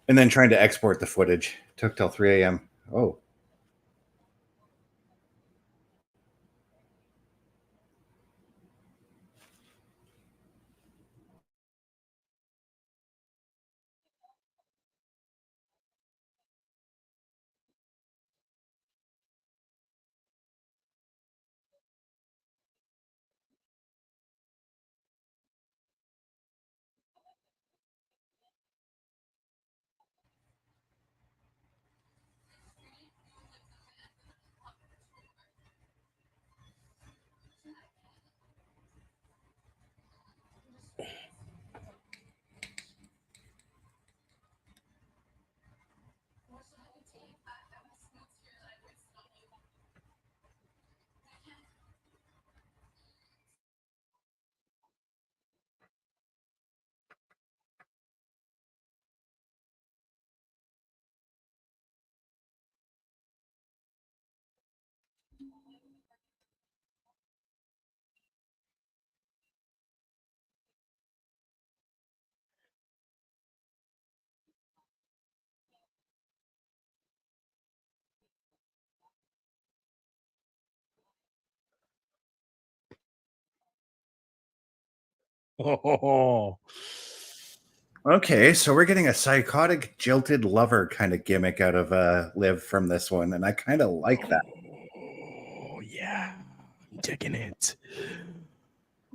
and then trying to export the footage took till 3 a.m. Oh, Oh. Okay, so we're getting a psychotic, jilted lover kind of gimmick out of Liv from this one, and I kind of like that. Oh, yeah. I'm digging it.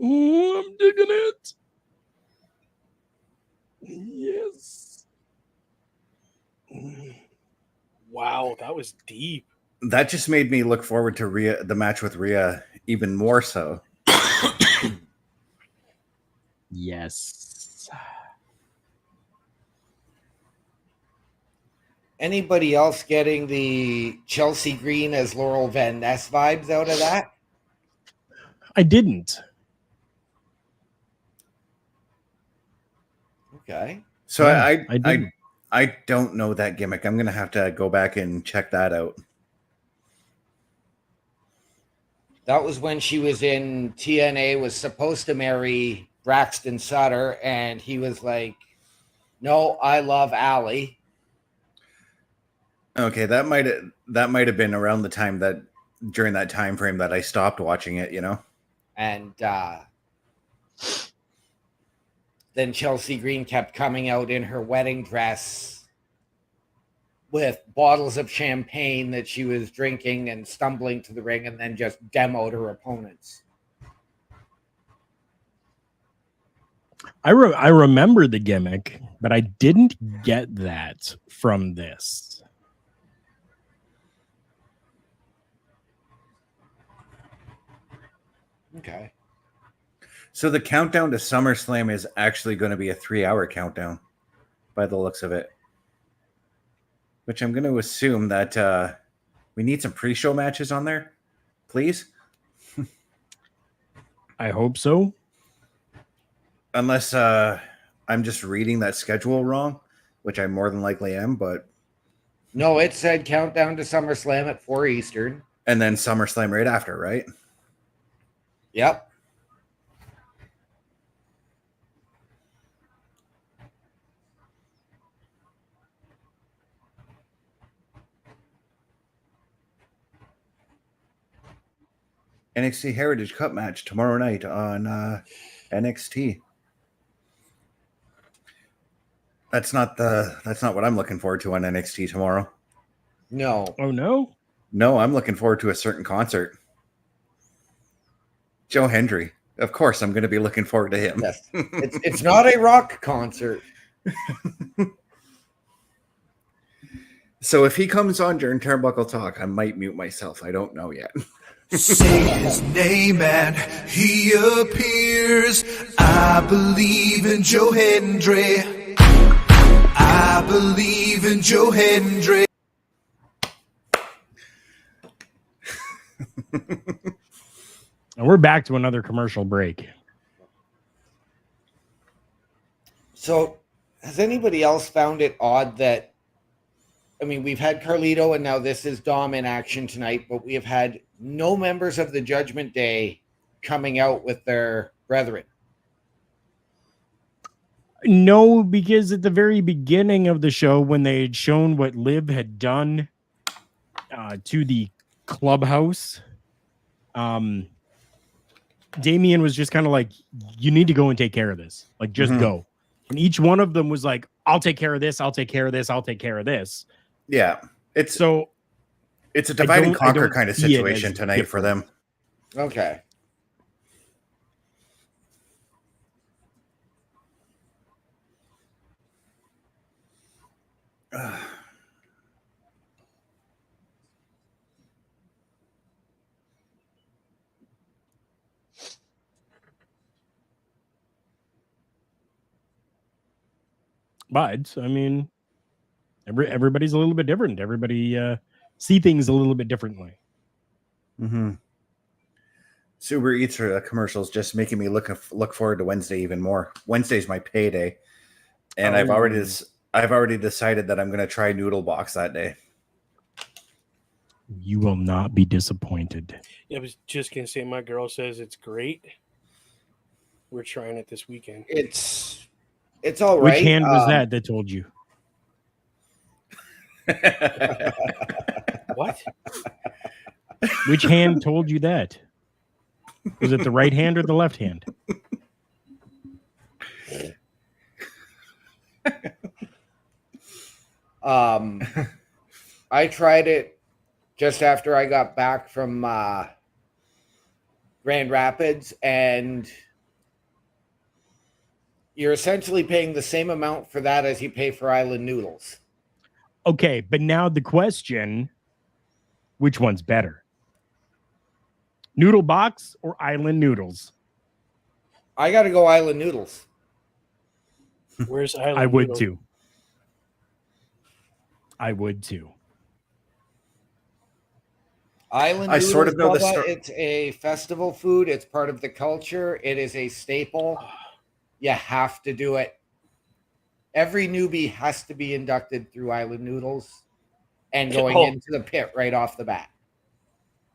Oh, I'm digging it. Yes. Wow, that was deep. That just made me look forward to the match with Rhea even more so. Yes. Anybody else getting the Chelsea Green as Laurel Van Ness vibes out of that? I didn't. Okay. So Yeah, I don't know that gimmick. I'm gonna have to go back and check that out. That was when she was in TNA, was supposed to marry Braxton Sutter, and he was like, "No, I love Allie." Okay, that might have been around the time that during that time frame that I stopped watching it, you know. And then Chelsea Green kept coming out in her wedding dress with bottles of champagne that she was drinking and stumbling to the ring, and then just demoed her opponents. I remember the gimmick, but I didn't get that from this. Okay. So the countdown to SummerSlam is actually going to be a 3-hour countdown by the looks of it. Which I'm going to assume that we need some pre-show matches on there, please. I hope so. Unless I'm just reading that schedule wrong, which I more than likely am, but... No, it said countdown to SummerSlam at 4 Eastern. And then SummerSlam right after, right? Yep. NXT Heritage Cup match tomorrow night on NXT. That's not what I'm looking forward to on NXT tomorrow. No. Oh, no? No, I'm looking forward to a certain concert. Joe Hendry. Of course, I'm going to be looking forward to him. Yes. It's not a rock concert. So if he comes on during Turnbuckle Talk, I might mute myself. I don't know yet. Say his name and he appears. I believe in Joe Hendry. I believe in Joe Hendry. And we're back to another commercial break. So has anybody else found it odd that, I mean, we've had Carlito and now this is Dom in action tonight, but we have had no members of the Judgment Day coming out with their brethren. No, because at the very beginning of the show, when they had shown what Liv had done to the clubhouse, Damian was just kind of like, you need to go and take care of this. Like, just go. And each one of them was like, I'll take care of this. I'll take care of this. I'll take care of this. Yeah. It's a divide and conquer kind of situation tonight for them. Okay. But I mean, everybody's a little bit different. Everybody see things a little bit differently. Mm-hmm. Uber Eats commercials just making me look forward to Wednesday even more. Wednesday's my payday, and I've already decided that I'm going to try Noodle Box that day. You will not be disappointed. I was just gonna say, my girl says it's great. We're trying it this weekend. It's all right. Which hand was that told you? What? Which hand told you that? Was it the right hand or the left hand? I tried it just after I got back from Grand Rapids, and you're essentially paying the same amount for that as you pay for island noodles. Okay, but now the question, which one's better? Noodle box or island noodles? I got to go island noodles. Where's Island? I would Noodle? too. I would too. Island I noodles, sort of know the Bubba, story. it's a festival food. It's part of the culture. It is a staple. You have to do it. Every newbie has to be inducted through island noodles and going into the pit right off the bat.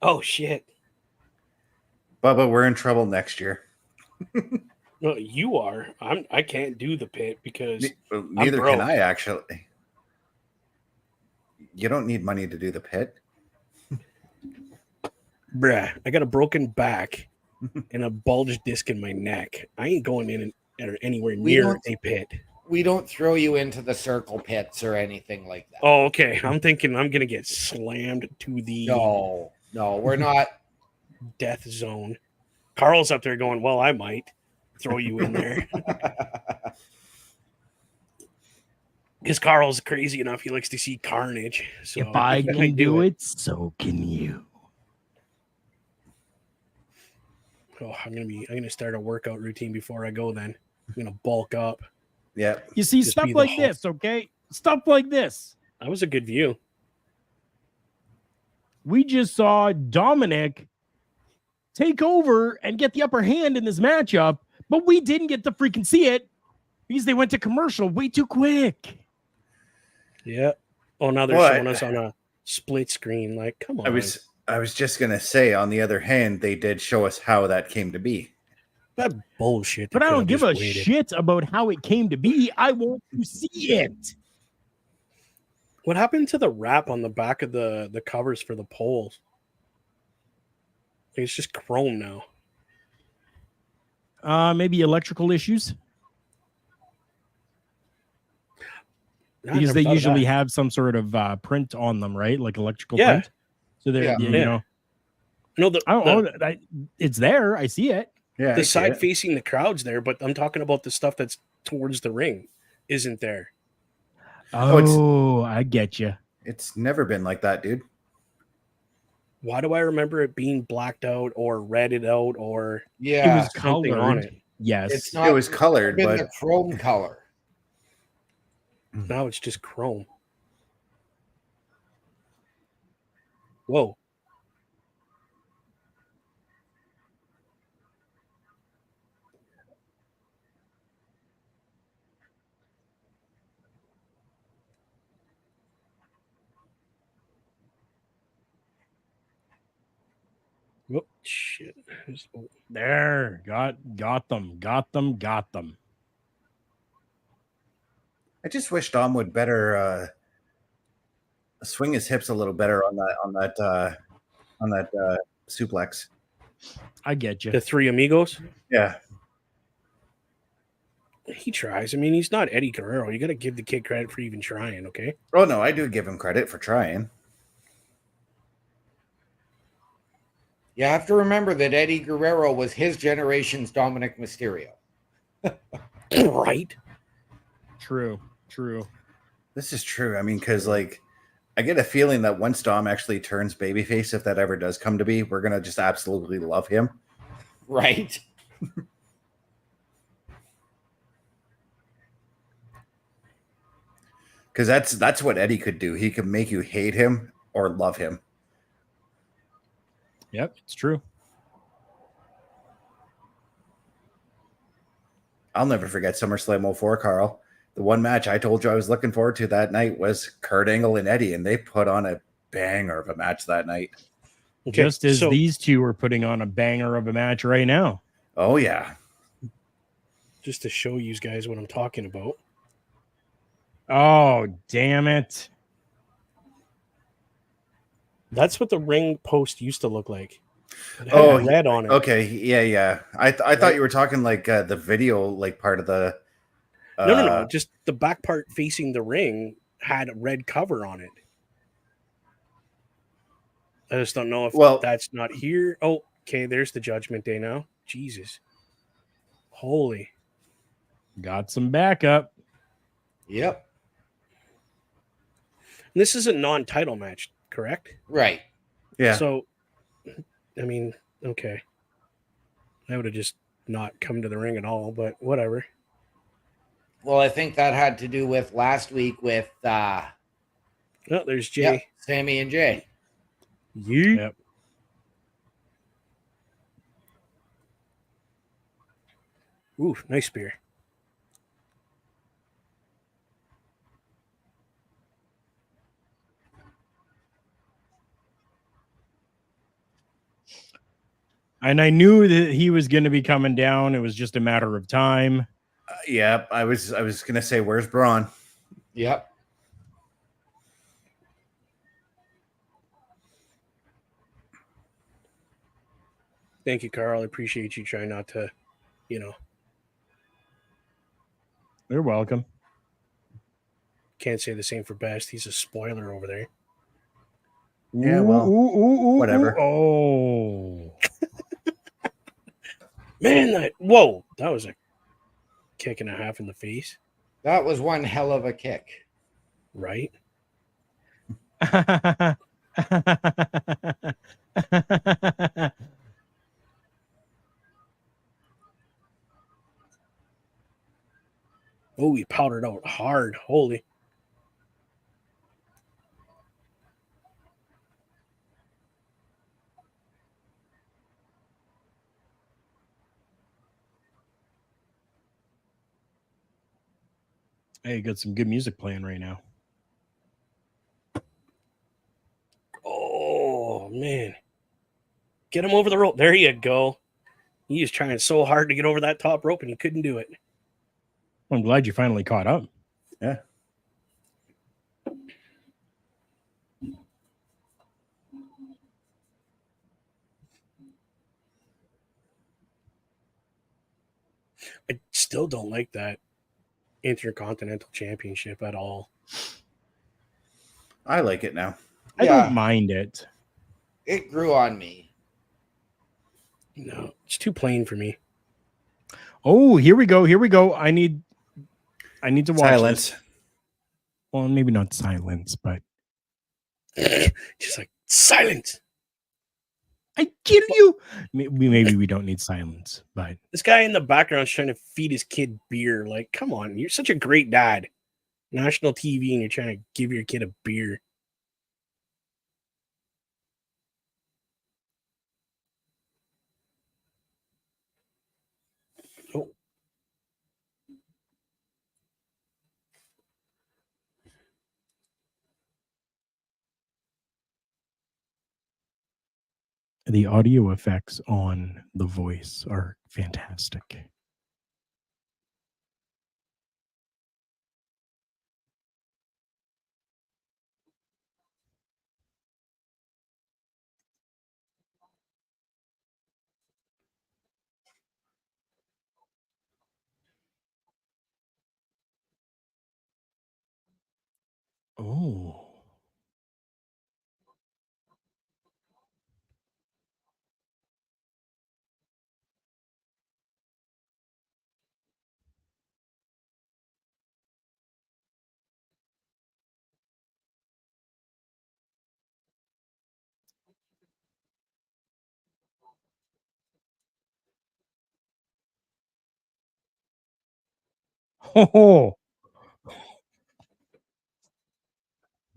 Oh shit! Bubba, we're in trouble next year. No, you are. I can't do the pit because Neither broke. can I, actually. You don't need money to do the pit. bruh, I got a broken back and a bulged disc in my neck. I ain't going in or anywhere near a pit. We don't throw you into the circle pits or anything like that. Oh, okay. I'm thinking I'm gonna get slammed to the No, we're not. death zone. Carl's up there going, well, I might throw you in there. Because Carl's crazy enough. He likes to see carnage. So If I he can might do it, so can you. Oh, I'm gonna start a workout routine before I go then. I'm gonna bulk up. Yeah. You see, Just stuff be the like whole- this, okay? Stuff like this. That was a good view. We just saw Dominic take over and get the upper hand in this matchup, but we didn't get to freaking see it because they went to commercial way too quick. Yeah. Oh, now they're What? showing us on a split screen. Like, come on. I was just gonna say, on the other hand, they did show us how that came to be. That bullshit. But I don't give a shit about how it came to be. I want to see it. What happened to the wrap on the back of the covers for the poles? It's just chrome now. Maybe electrical issues I because never they thought of usually that. have some sort of print on them, right? Like electrical Yeah. print. So they're, Yeah. you Yeah. know, No, it's there. I see it. Yeah. the side facing the crowd's there, but I'm talking about the stuff that's towards the ring isn't there. Oh, I get you. It's never been like that, dude. Why do I remember it being blacked out or redded out or Yeah, It was something on colored. it? Yes. it's not. It was colored, been but the chrome color. Now it's just chrome. Whoa. Whoop, shit. There. Got them. I just wish Dom would better swing his hips a little better on that suplex. I get you. The Three Amigos? Yeah. He tries. I mean, he's not Eddie Guerrero. You got to give the kid credit for even trying, okay? Oh no, I do give him credit for trying. You have to remember that Eddie Guerrero was his generation's Dominic Mysterio. Right? True. This is true. I mean, because like I get a feeling that once Dom actually turns babyface, if that ever does come to be, we're gonna just absolutely love him. Right? Because that's what Eddie could do. He could make you hate him or love him. Yep, it's true. I'll never forget SummerSlam 04, Carl. The one match I told you I was looking forward to that night was Kurt Angle and Eddie, and they put on a banger of a match that night. Okay, Just as so these two are putting on a banger of a match right now. Oh yeah. just to show you guys what I'm talking about. Oh, damn it. That's what the ring post used to look like. It had Oh, red on it. Okay, yeah. I thought you were talking like the video, like part of the. No. Just the back part facing the ring had a red cover on it. I just don't know if that's not here. Oh, okay. There's the Judgment Day now. Jesus. Holy. Got some backup. Yep. This is a non-title match, correct? Right. Yeah. So, I mean, okay. I would have just not come to the ring at all, but whatever. Well, I think that had to do with last week with Oh, there's Jay. Sammy and Jay. Yep. Ooh, nice spear. And I knew that he was going to be coming down. It was just a matter of time. Yeah, I was gonna say, where's Braun? Yep. Thank you, Carl. I appreciate you trying not to, You're welcome. Can't say the same for Best. He's a spoiler over there. Yeah, well, whatever. Oh. Man, that was a kick and a half in the face. That was one hell of a kick. Right? Oh, he powdered out hard. Holy. Hey, got some good music playing right now. Oh, man. Get him over the rope. There you go. He was trying so hard to get over that top rope, and he couldn't do it. I'm glad you finally caught up. Yeah. I still don't like that Intercontinental Championship at all. I like it now. I don't mind it. It grew on me. No, it's too plain for me. Oh, here we go. Here we go. I need to watch Silence. this. Well, maybe not silence, but just like silence. I kill you. Maybe we don't need silence, but This guy in the background is trying to feed his kid beer. Like, come on, you're such a great dad. National TV, and you're trying to give your kid a beer. Oh. the audio effects on the voice are fantastic. Oh. Oh.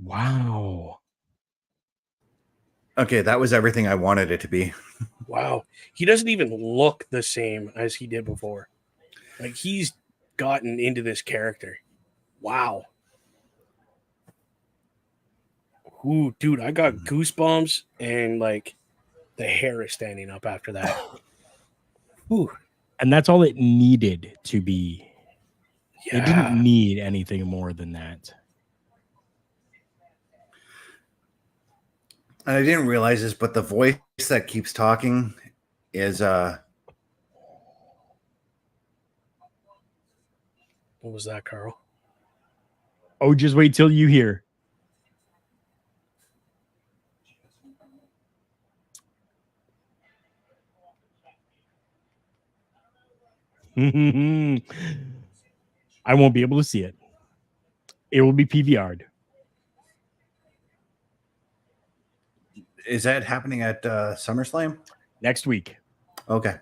Wow. Okay, that was everything I wanted it to be. Wow. He doesn't even look the same as he did before. Like, he's gotten into this character. Wow. Ooh, dude, I got goosebumps and like the hair is standing up after that. Ooh. And that's all it needed to be. Yeah. It didn't need anything more than that. And I didn't realize this, but the voice that keeps talking is What was that, Carl? Oh, just wait till you hear. I won't be able to see it. It will be PVR'd. Is that happening at SummerSlam? Next week. Okay.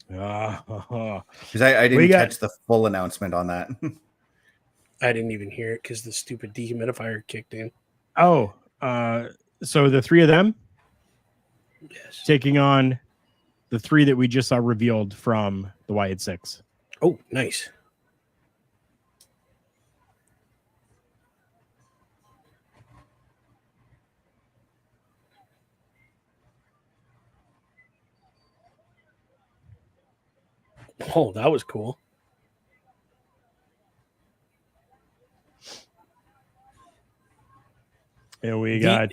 Because I didn't catch the full announcement on that. I didn't even hear it because the stupid dehumidifier kicked in. Oh, so the three of them taking on the three that we just saw revealed from the Wyatt Sicks. Oh, nice. Oh, that was cool. And we got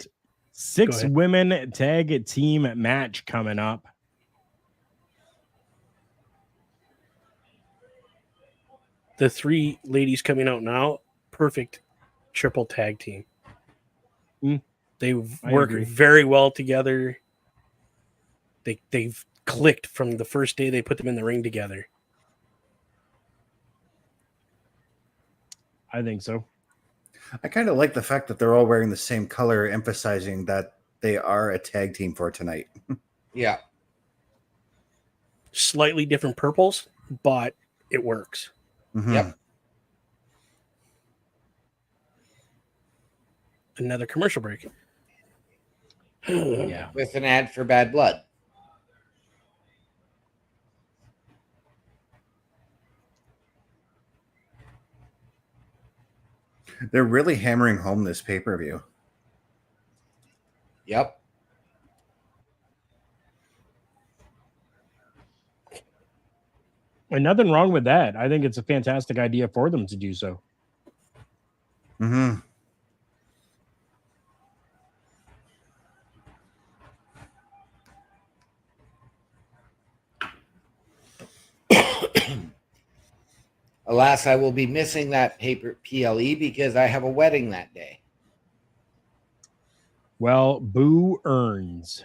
6 women tag team match coming up. The 3 ladies coming out now, perfect triple tag team. They work very well together. They've clicked from the first day they put them in the ring together. I think so. I kind of like the fact that they're all wearing the same color, emphasizing that they are a tag team for tonight. Yeah. Slightly different purples, but it works. Mm-hmm. Yep. Another commercial break. Yeah. With an ad for Bad Blood. They're really hammering home this pay-per-view. Yep. And nothing wrong with that. I think it's a fantastic idea for them to do so. Mm-hmm. Alas, I will be missing that paper PLE because I have a wedding that day. Well, Boo earns.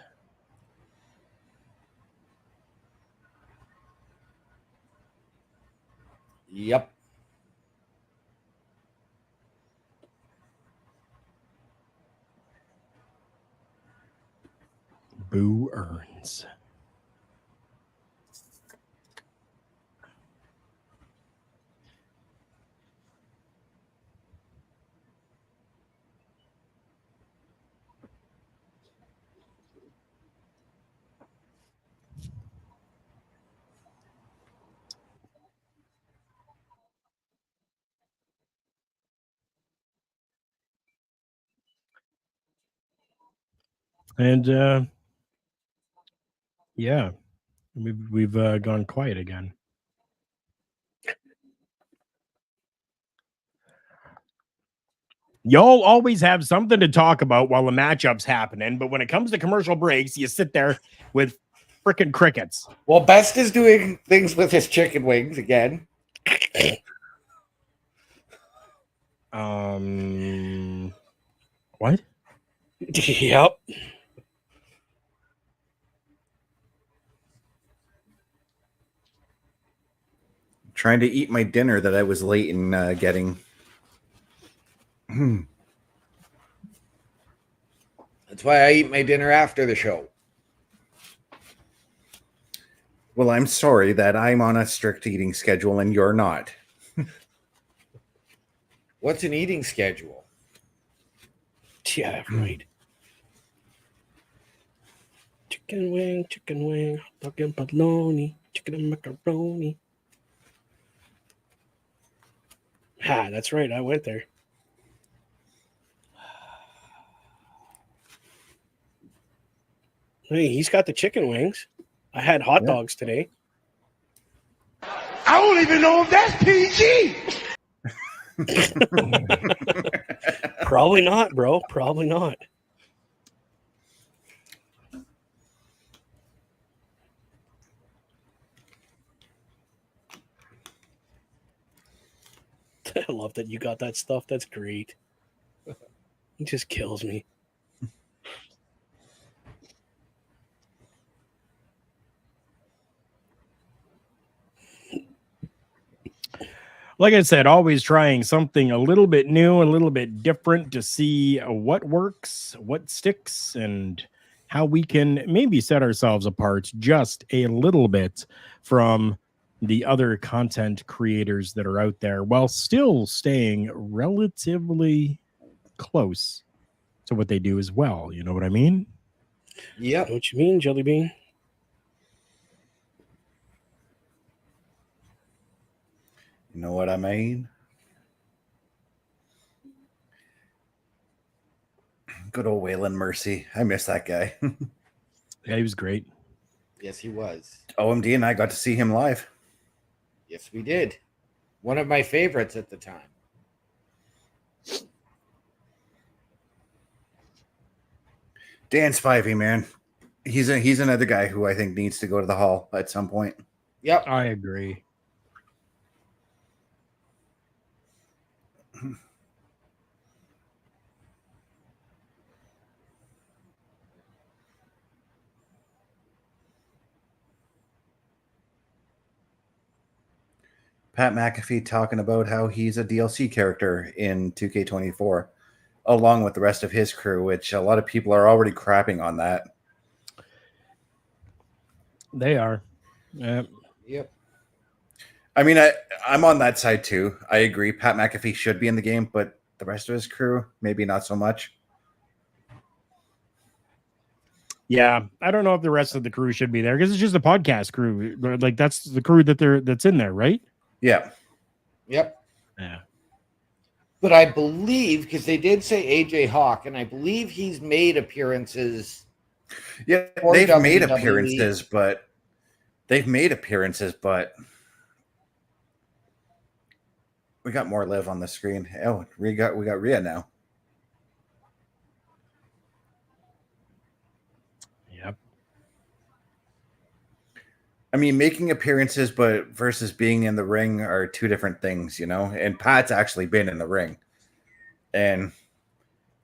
Yep. Boo earns. And yeah, we've gone quiet again. Y'all always have something to talk about while the matchup's happening, but when it comes to commercial breaks, you sit there with freaking crickets. Well, Best is doing things with his chicken wings again. What? Yep. Trying to eat my dinner that I was late in getting. That's why I eat my dinner after the show. Well, I'm sorry that I'm on a strict eating schedule and you're not. What's an eating schedule? Yeah, right. Chicken wing, hot dog and bologna, chicken and macaroni. Ah, that's right. I went there. Hey, he's got the chicken wings. I had hot dogs today. I don't even know if that's PG. Probably not, bro. Probably not. I love that you got that stuff. That's great. It just kills me. Like I said, always trying something a little bit new, a little bit different to see what works, what sticks, and how we can maybe set ourselves apart just a little bit from the other content creators that are out there while still staying relatively close to what they do as well. You know what I mean? Yep. Know what you mean, Jelly Bean? You know what I mean? Good old Waylon Mercy. I miss that guy. Yeah, he was great. Yes, he was. OMD and I got to see him live. Yes, we did. One of my favorites at the time. Dan Spivey, man. He's another guy who I think needs to go to the Hall at some point. Yep. I agree. Pat McAfee talking about how he's a DLC character in 2K24, along with the rest of his crew, which a lot of people are already crapping on that. They are. Yep. I mean, I'm on that side too. I agree. Pat McAfee should be in the game, but the rest of his crew, maybe not so much. Yeah, I don't know if the rest of the crew should be there because it's just a podcast crew. Like that's the crew that's in there, right? Yeah. Yep. Yeah. But I believe, because they did say AJ Hawk, and I believe he's made appearances. Yeah, For they've made WWE. appearances, but we got more Liv on the screen. Oh, we got Rhea now. Yep. I mean, making appearances, but versus being in the ring are two different things, you know. And Pat's actually been in the ring, and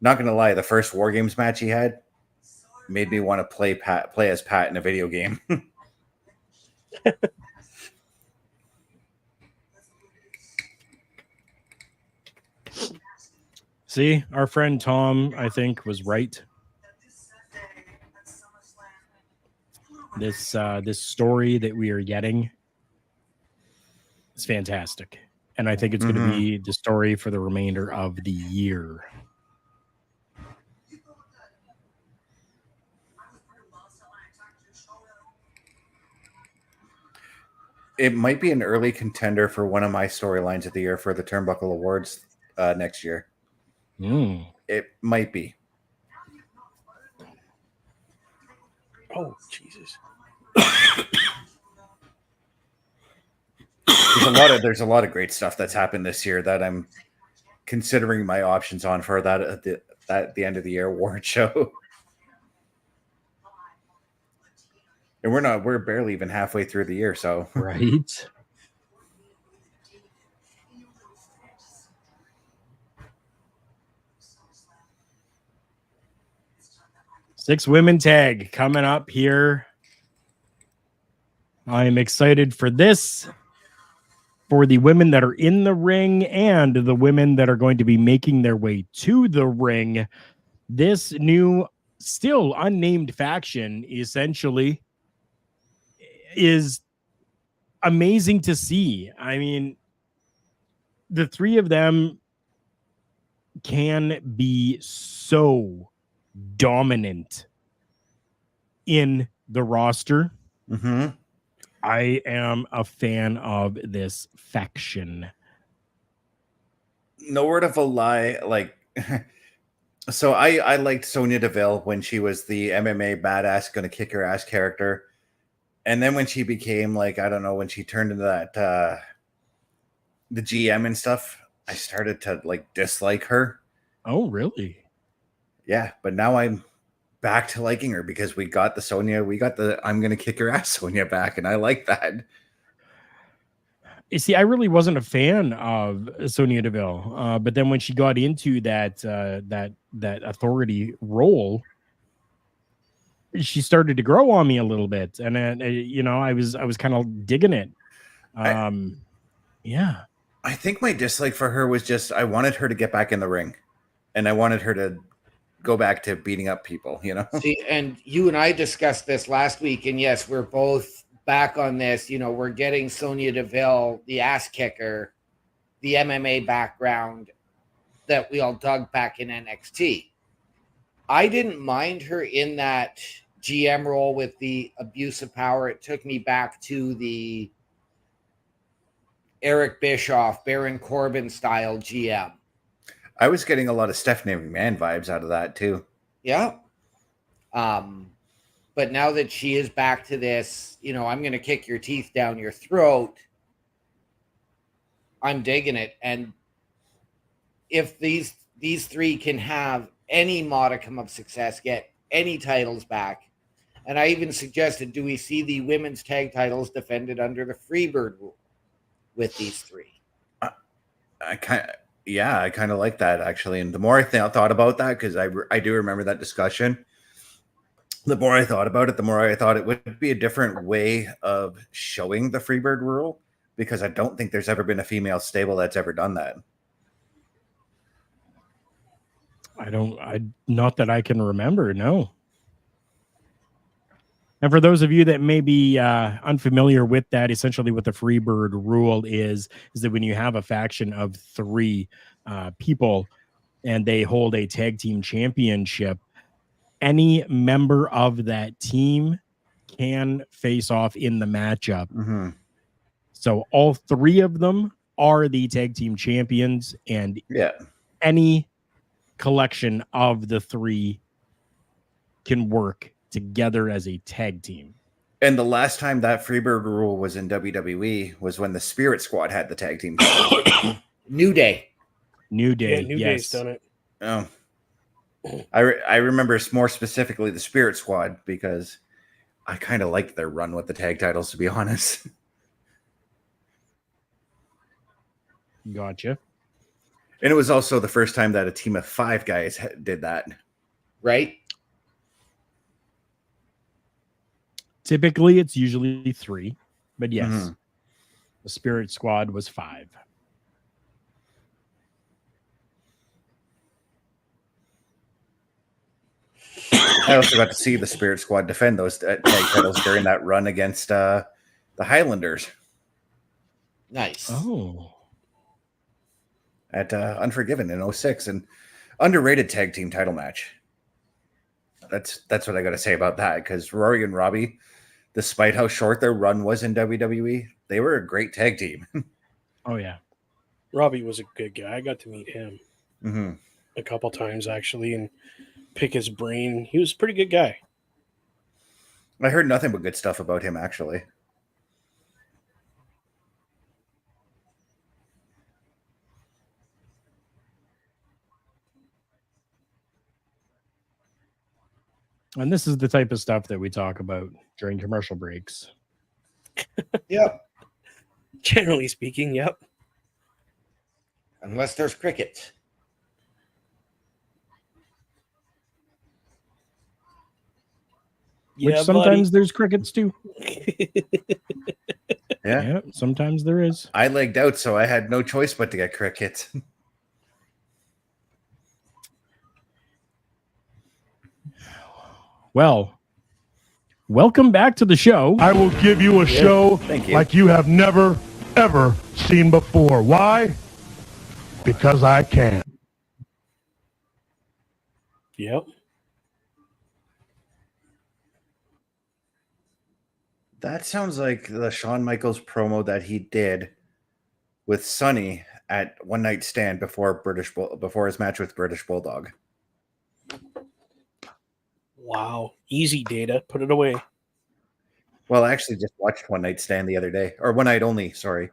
not gonna lie, the first War Games match he had made me want to play as Pat in a video game. See, our friend Tom, I think, was right. This story that we are getting is fantastic. And I think it's going to be the story for the remainder of the year. It might be an early contender for one of my storylines of the year for the Turnbuckle Awards next year. It might be. Oh, Jesus. There's a lot of great stuff that's happened this year that I'm considering my options on for that at the end of the year award show. And we're barely even halfway through the year, so Right. Six women tag coming up here. I'm excited for this, for the women that are in the ring and the women that are going to be making their way to the ring. This new, still unnamed faction essentially is amazing to see. I mean, the three of them can be so dominant in the roster. I am a fan of this faction. No word of a lie. Like, so I liked Sonya Deville when she was the MMA badass, gonna kick her ass character. And then when she became like, I don't know, when she turned into that the GM and stuff, I started to like dislike her. Oh, really? Yeah, but now I'm back to liking her because we got the I'm gonna kick her ass Sonya back, and I like that. You see, I really wasn't a fan of Sonya Deville, but then when she got into that authority role, she started to grow on me a little bit, and then I was kind of digging it. Yeah, I think my dislike for her was just I wanted her to get back in the ring, and I wanted her to go back to beating up people. See, and you and I discussed this last week, and yes, we're both back on this. We're getting Sonya Deville, the ass kicker, the MMA background that we all dug back in NXT. I didn't mind her in that GM role with the abuse of power. It took me back to the Eric Bischoff, Baron Corbin style GM. I was getting a lot of Stephanie McMahon vibes out of that too. Yeah. But now that she is back to this, I'm going to kick your teeth down your throat, I'm digging it. And if these three can have any modicum of success, get any titles back, and I even suggested, do we see the women's tag titles defended under the Freebird rule with these three? I kind of like that actually. And the more I thought about that, because I do remember that discussion, the more I thought about it, the more I thought it would be a different way of showing the Freebird rule, because I don't think there's ever been a female stable that's ever done that. Not that I can remember, no. And for those of you that may be unfamiliar with that, essentially what the Freebird rule is that when you have a faction of three people and they hold a tag team championship, any member of that team can face off in the matchup. Mm-hmm. So all three of them are the tag team champions, and any collection of the three can work together as a tag team. And the last time that Freebird rule was in WWE was when the Spirit Squad had the tag team. New Day. New Day's done it. Oh, I remember more specifically the Spirit Squad because I kind of liked their run with the tag titles, to be honest. Gotcha. And it was also the first time that a team of 5 guys did that. Right? Typically, it's usually 3, but yes, the Spirit Squad was 5. I also got to see the Spirit Squad defend those tag titles during that run against the Highlanders. Nice. Oh. At Unforgiven in 2006, an underrated tag team title match. That's what I got to say about that, because Rory and Robbie, despite how short their run was in WWE, they were a great tag team. Oh, yeah. Robbie was a good guy. I got to meet him a couple times, actually, and pick his brain. He was a pretty good guy. I heard nothing but good stuff about him, actually. And this is the type of stuff that we talk about during commercial breaks. Yep. Generally speaking, yep. Unless there's cricket. Which sometimes there's crickets too. Yeah, sometimes there is. I legged out, so I had no choice but to get cricket. Well, welcome back to the show. I will give you a show like you have never, ever seen before. Why? Because I can. Yep. That sounds like the Shawn Michaels promo that he did with Sonny at One Night Stand before his match with British Bulldog. Wow. Easy, Data. Put it away. Well, I actually just watched One Night Stand the other day. Or One Night Only, sorry.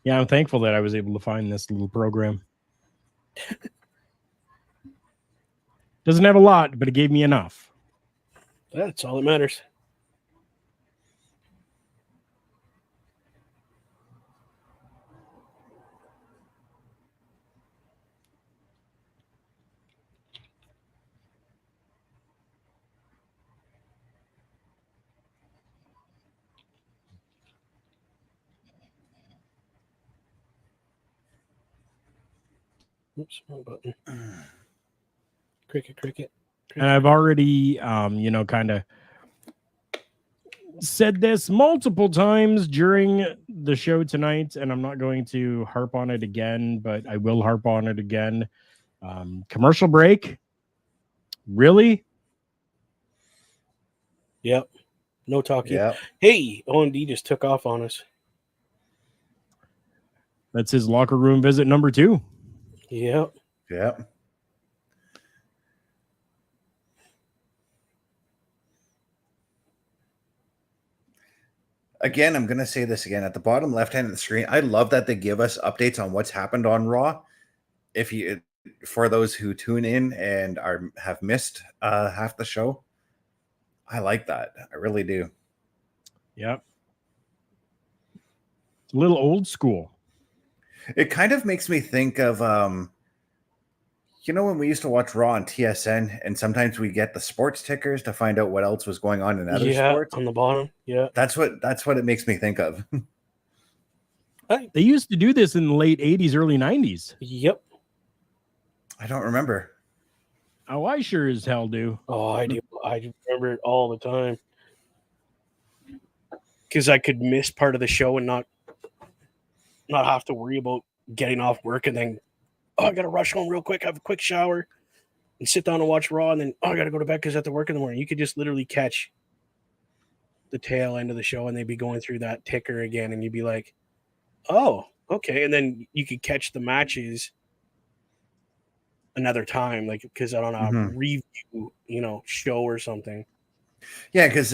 Yeah, I'm thankful that I was able to find this little program. Doesn't have a lot, but it gave me enough. That's all that matters. Oops, wrong button. Cricket. And I've already, kind of said this multiple times during the show tonight, and I'm not going to harp on it again, but I will harp on it again. Commercial break? Really? Yep. No talking. Yep. Hey, OMD just took off on us. That's his locker room visit number 2. Yep. Yep. Again, I'm going to say this again. At the bottom left-hand of the screen, I love that they give us updates on what's happened on Raw. For those who tune in and have missed half the show, I like that. I really do. Yep. It's a little old school. It kind of makes me think of, when we used to watch Raw on TSN, and sometimes we get the sports tickers to find out what else was going on in other sports on the bottom. Yeah, that's what it makes me think of. They used to do this in the late 80s, early 90s. Yep. I don't remember. Oh, I sure as hell do. Oh, I do. I remember it all the time because I could miss part of the show and not have to worry about getting off work and then, I got to rush home real quick, have a quick shower, and sit down and watch Raw, and then, I got to go to bed because I have to work in the morning. You could just literally catch the tail end of the show, and they'd be going through that ticker again, and you'd be like, oh, okay. And then you could catch the matches another time, like, because I don't know, review, show or something. Yeah, because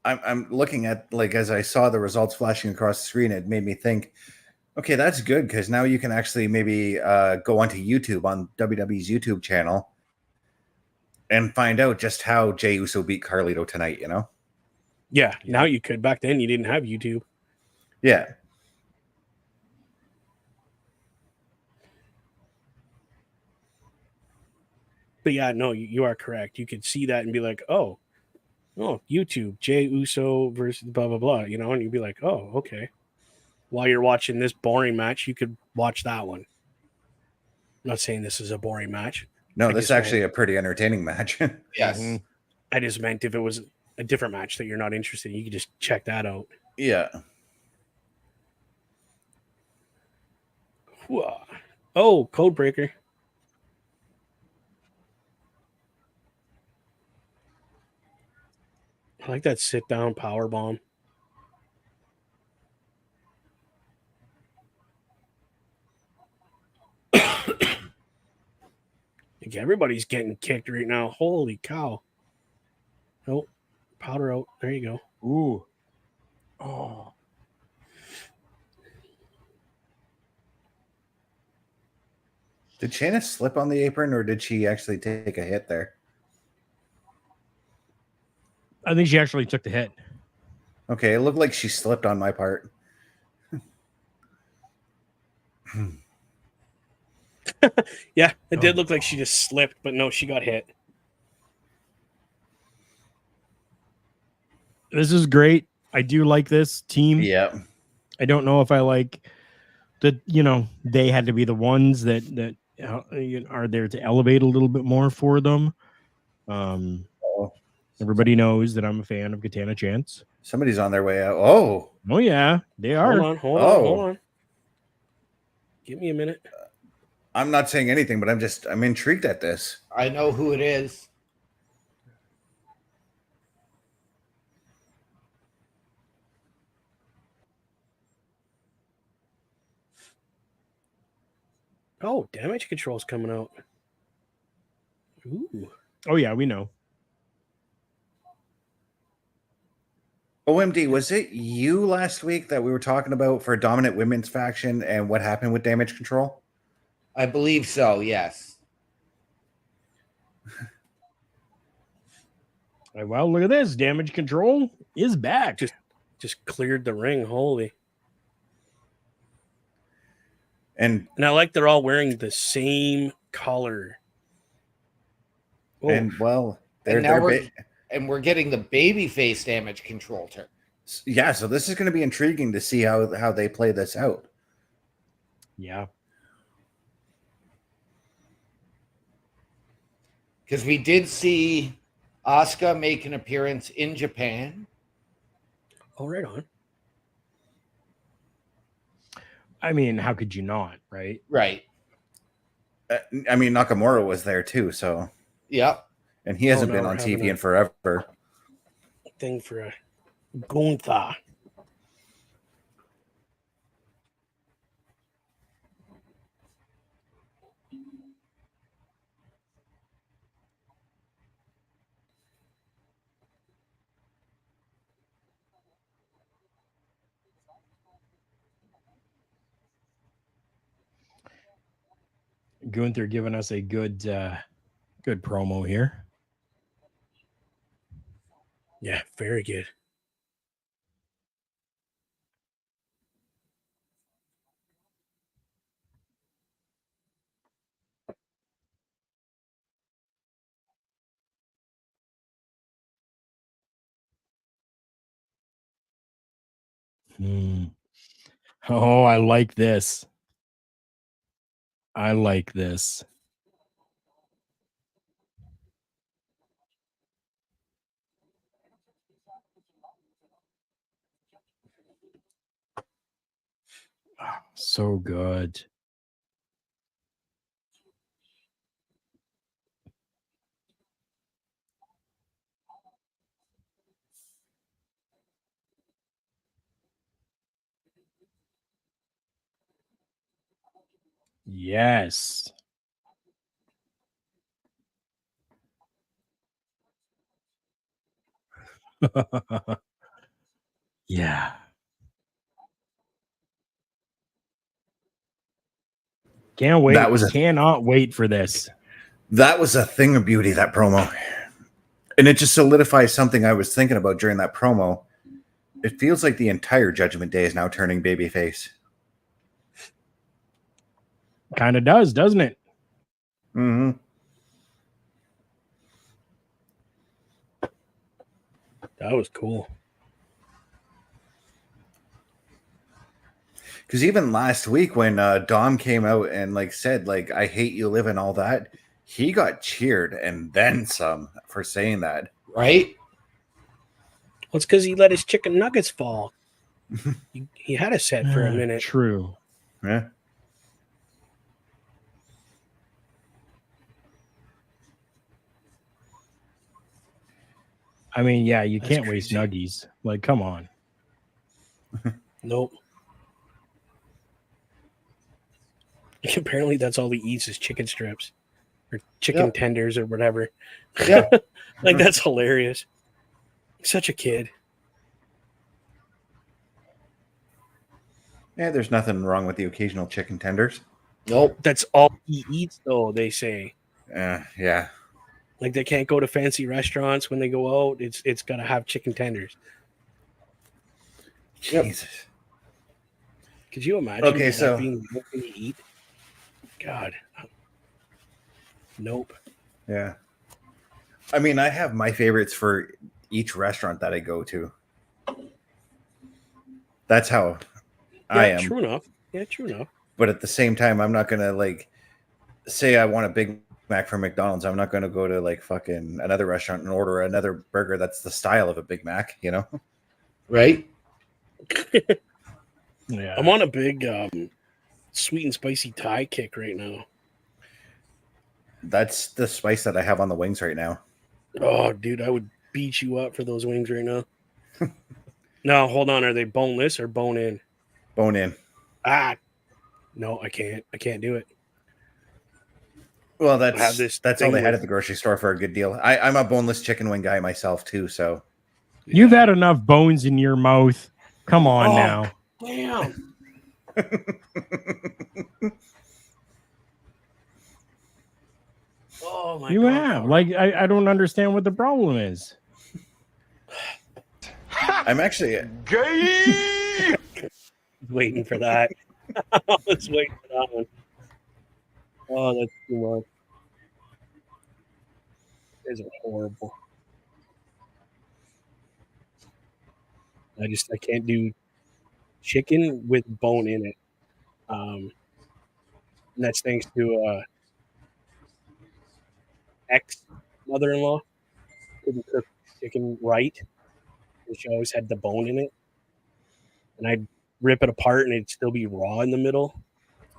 I'm looking at, like, as I saw the results flashing across the screen, it made me think, okay, that's good, because now you can actually maybe go onto YouTube, on WWE's YouTube channel, and find out just how Jey Uso beat Carlito tonight, Yeah, now you could. Back then, you didn't have YouTube. Yeah. But yeah, no, you are correct. You could see that and be like, oh, YouTube, Jey Uso versus blah, blah, blah, and you'd be like, oh, okay. While you're watching this boring match, you could watch that one. I'm not saying this is a boring match. No, this is actually a pretty entertaining match. Yes. Mm-hmm. I just meant if it was a different match that you're not interested in, you could just check that out. Yeah. Oh, code breaker. I like that sit down power bomb. Everybody's getting kicked right now. Holy cow. Nope. Powder out. There you go. Ooh. Oh. Did Shayna slip on the apron, or did she actually take a hit there? I think she actually took the hit. Okay, it looked like she slipped on my part. Yeah, it did look like she just slipped, but no, she got hit. This is great. I do like this team. Yeah. I don't know if I like that, they had to be the ones that are there to elevate a little bit more for them. Everybody knows that I'm a fan of Katana Chance. Somebody's on their way out. Oh yeah, they are. Hold on. Give me a minute. I'm not saying anything, but I'm intrigued at this. I know who it is. Oh, damage control's coming out. Ooh. Oh yeah, we know. OMD, was it you last week that we were talking about for dominant women's faction and what happened with Damage Control? I believe so, yes. Well, look at this. Damage Control is back. Just cleared the ring. Holy. And I like they're all wearing the same color. Oh, and well, And now we're getting the babyface Damage Control turn. yeah, so this is going to be intriguing to see how they play this out. Yeah. Because we did see Asuka make an appearance in Japan. oh, right on. I mean, how could you not, right? Right. I mean, Nakamura was there too, so Yep. and he hasn't now been we're on having TV a- in forever. Thing for a Gunther. Gunther giving us a good promo here. Yeah, very good. Oh, I like this. I like this. Oh, so good. Yes. Yeah. Can't wait. Cannot wait for this. That was a thing of beauty, that promo. And it just solidifies something I was thinking about during that promo. It feels like the entire Judgment Day is now turning babyface. Kind of does, doesn't it? Mm-hmm. That was cool. Because even last week when Dom came out and said I hate you Liv and all that, he got cheered and then some for saying that. Right? Well, it's because he let his chicken nuggets fall. he had a set for a minute. True. Yeah. I mean, yeah, you That's can't waste crazy. nuggies. Like, come on. Nope. Apparently, that's all he eats is chicken strips or chicken tenders or whatever. Yeah. That's hilarious. Such a kid. Yeah, there's nothing wrong with the occasional chicken tenders. Nope. That's all he eats, though, they say. Yeah. Like, they can't go to fancy restaurants when they go out. It's got to have chicken tenders. Jesus. Could you imagine Okay, that so- being what you eat? God. Nope. Yeah. I mean, I have my favorites for each restaurant that I go to. That's how I am. True enough. Yeah, true enough. But at the same time, I'm not gonna say I want a Big Mac from McDonald's. I'm not gonna go to fucking another restaurant and order another burger that's the style of a Big Mac, you know? Right? Yeah. I'm on a big sweet and spicy Thai kick right now. That's the spice that I have on the wings right now. Oh, dude, I would beat you up for those wings right now. No, hold on. Are they boneless or bone in? Bone in. No, I can't. I can't do it. Well, I have this that's all thing they had with- at the grocery store for a good deal. I'm a boneless chicken wing guy myself too, so You've had enough bones in your mouth. Come on now. Damn. Oh my You God. have. Like, I don't understand what the problem is. I'm actually Waiting for that. I was waiting for that one. Oh, that's too much. These are horrible. I can't do chicken with bone in it. And that's thanks to ex mother-in-law. Couldn't cook chicken right. And she always had the bone in it. And I'd rip it apart and it'd still be raw in the middle.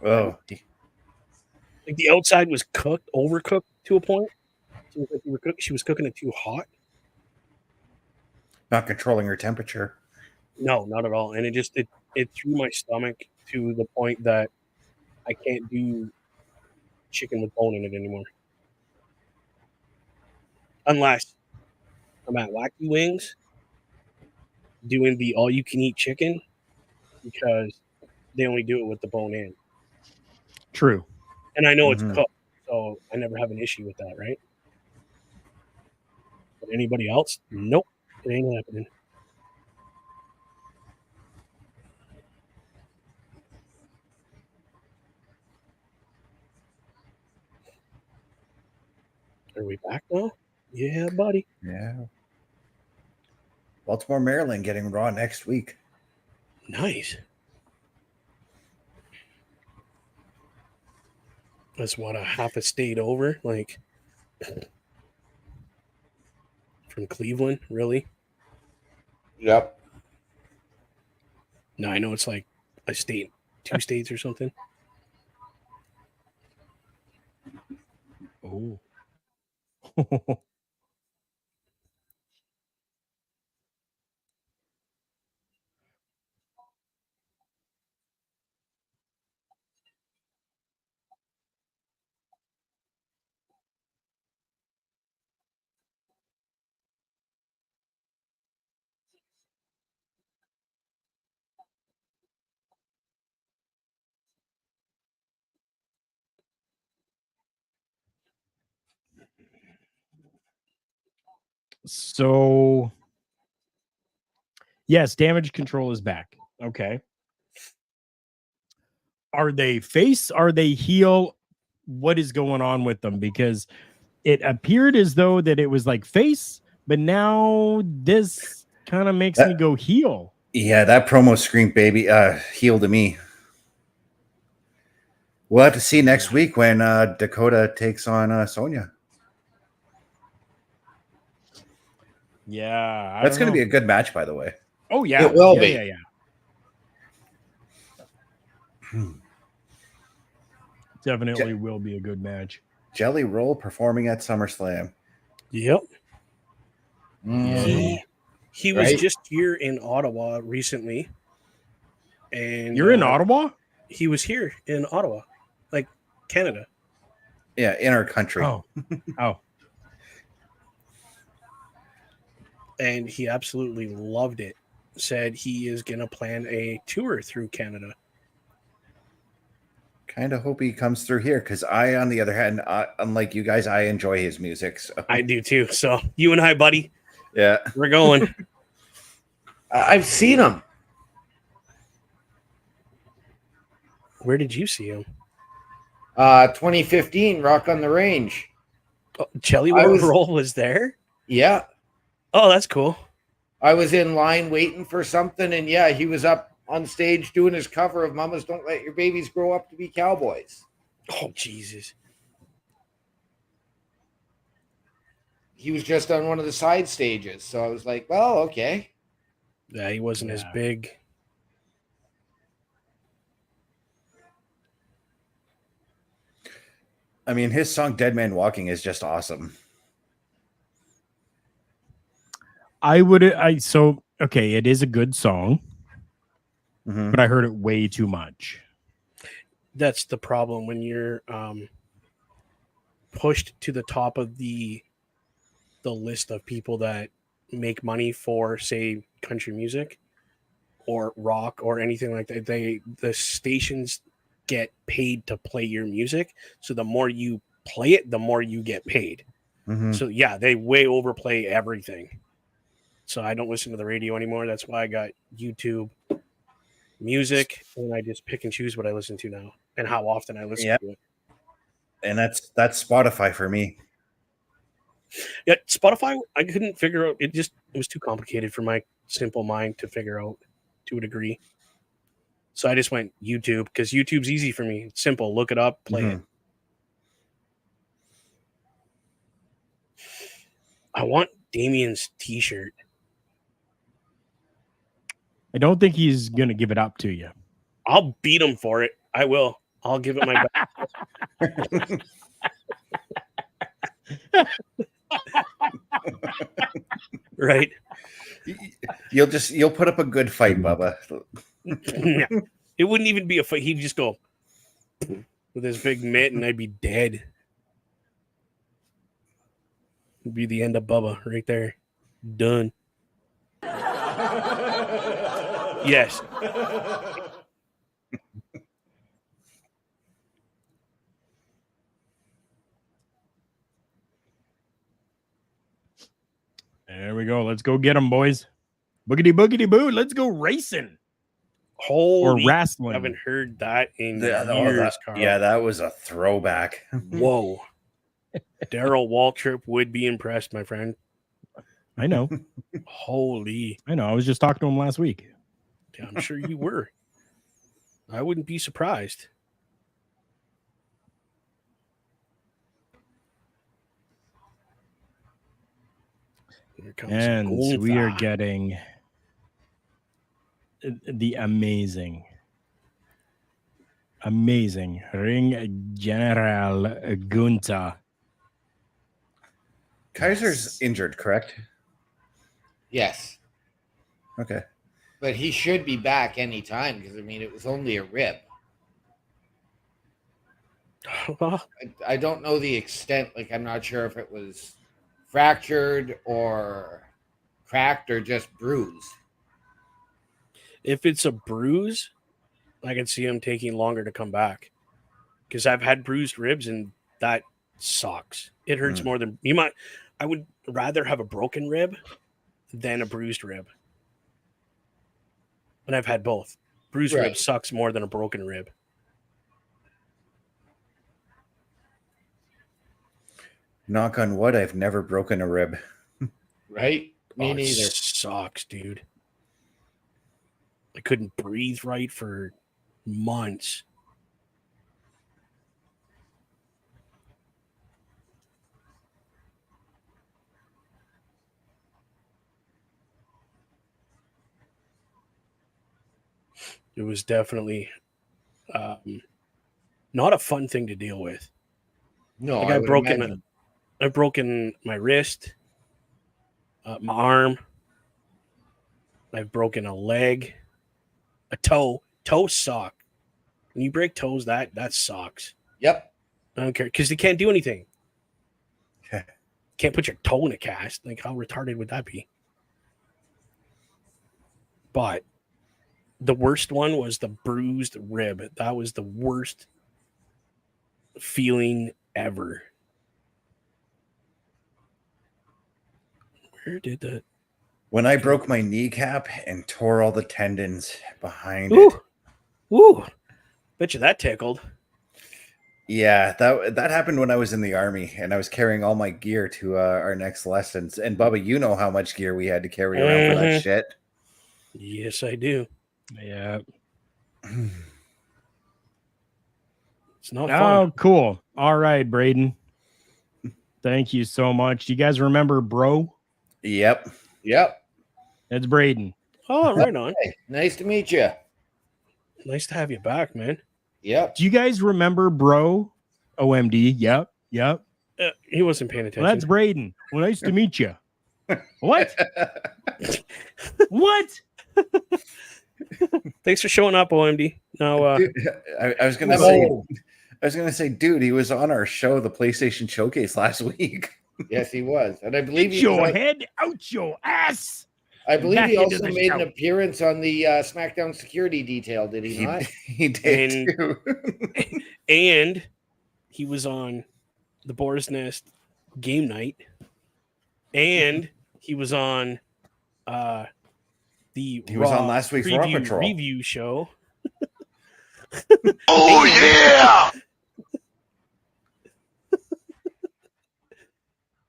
oh Like the outside was cooked, overcooked to a point. She was cooking it too hot. not controlling her temperature. No, not at all. And it threw my stomach to the point that I can't do chicken with bone in it anymore. Unless I'm at Wacky Wings doing the all-you-can-eat chicken because they only do it with the bone in. True. And I know it's cooked, so I never have an issue with that, right? But anybody else? Nope. It ain't happening. Are we back now? Yeah, buddy. Yeah. Baltimore, Maryland getting Raw next week. Nice. That's what, a half a state over? Like, from Cleveland, really? Yep. No, I know it's like a state, 2 states or something. Oh. So, yes, damage control is back. Okay. Are they face? Are they heel? What is going on with them? Because it appeared as though that it was like face, but now this kind of makes me go heel. Yeah, that promo screamed baby heel to me. We'll have to see next week when Dakota takes on Sonya. Yeah, that's going to be a good match, by the way. Oh yeah, it will be. Yeah. Definitely will be a good match. Jelly Roll performing at SummerSlam. Yep. Mm. He was just here in Ottawa recently. And you're in Ottawa? He was here in Ottawa, like Canada. Yeah, in our country. Oh. And he absolutely loved it. Said he is going to plan a tour through Canada. Kind of hope he comes through here because I, on the other hand, unlike you guys, I enjoy his music. So. I do too. So you and I, buddy. Yeah. We're going. I've seen him. Where did you see him? 2015, Rock on the Range. Oh, Jelly Roll was there? Yeah. Oh, that's cool. I was in line waiting for something, and yeah, he was up on stage doing his cover of Mamas Don't Let Your Babies Grow Up to Be Cowboys. Oh, Jesus. He was just on one of the side stages, so I was like, well, okay. Yeah, he wasn't as big. I mean, his song Dead Man Walking is just awesome. Okay, it is a good song, but I heard it way too much. That's the problem when you're pushed to the top of the list of people that make money for, say, country music or rock or anything like that. The stations get paid to play your music. So the more you play it, the more you get paid. Mhm. So yeah, they way overplay everything. So I don't listen to the radio anymore. That's why I got YouTube Music, and I just pick and choose what I listen to now and how often I listen to it. And that's Spotify for me. Yeah, Spotify, I couldn't figure out. It was too complicated for my simple mind to figure out to a degree. So I just went YouTube because YouTube's easy for me. It's simple. Look it up, play it. I want Damien's t-shirt. I don't think he's going to give it up to you. I'll beat him for it. I will. I'll give it my best. Right. You'll put up a good fight, Bubba. Yeah. It wouldn't even be a fight. He'd just go with his big mitt and I'd be dead. It'd be the end of Bubba right there. Done. Yes. There we go. Let's go get them, boys. Boogity boogity boo. Let's go racing. Holy, or wrestling. I haven't heard that in That years, Carl. Yeah, that was a throwback. Whoa. Daryl Waltrip would be impressed, my friend. I know. Holy. I know. I was just talking to him last week. Yeah, I'm sure you were. I wouldn't be surprised. Here comes And Gunther. we are getting the amazing Ring General Gunther. Kaiser's injured, correct? Yes. Okay. But he should be back anytime because, I mean, it was only a rib. I don't know the extent. Like, I'm not sure if it was fractured or cracked or just bruised. If it's a bruise, I can see him taking longer to come back. Because I've had bruised ribs and that sucks. It hurts more than you might. I would rather have a broken rib than a bruised rib. And I've had both. Bruised rib sucks more than a broken rib. Knock on wood, I've never broken a rib. Right? Me neither. It sucks, dude. I couldn't breathe right for months. It was definitely not a fun thing to deal with. No, like I've broken my wrist, my arm. I've broken a leg, a toe. Toes suck. When you break toes, that sucks. Yep. I don't care because they can't do anything. Okay. Can't put your toe in a cast. Like, how retarded would that be? But the worst one was the bruised rib. That was the worst feeling ever. Where did that? When I broke my kneecap and tore all the tendons behind Ooh. it. Ooh. Bet you that tickled. Yeah, that happened when I was in the Army and I was carrying all my gear to our next lessons. And Bubba, you know how much gear we had to carry around for that shit. Yes, I do. Yeah. It's not fun. Oh, cool. All right, Braden. Thank you so much. You guys remember Bro? Yep. That's Braden. Oh, right on. Hey, nice to meet you. Nice to have you back, man. Yep. Do you guys remember Bro? OMD. Yep. He wasn't paying attention. Well, that's Braden. Well, nice to meet you. What? What? Thanks for showing up, OMD. No, Dude, I was gonna say, dude, he was on our show, the PlayStation Showcase last week. Yes, he was. And I believe Get your head out your ass. I believe Back he into also the made an show. appearance on the SmackDown security detail, did he not? He did And- too. And he was on the Boar's Nest game night. And he was on the He was on last week's Raw Patrol. review show. Oh, yeah!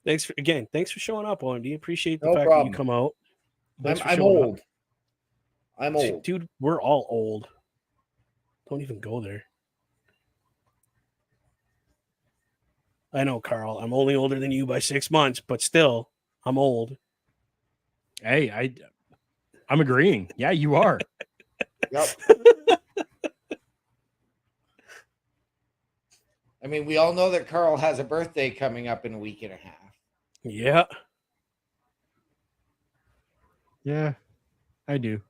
Thanks for showing up, OMD. Appreciate the No fact that problem. you come out. Thanks for I'm showing up. old. I'm old. Dude, we're all old. Don't even go there. I know, Carl. I'm only older than you by 6 months, but still, I'm old. Hey, I'm agreeing. Yeah, you are. Yep. I mean, we all know that Carl has a birthday coming up in a week and a half. Yeah. Yeah, I do.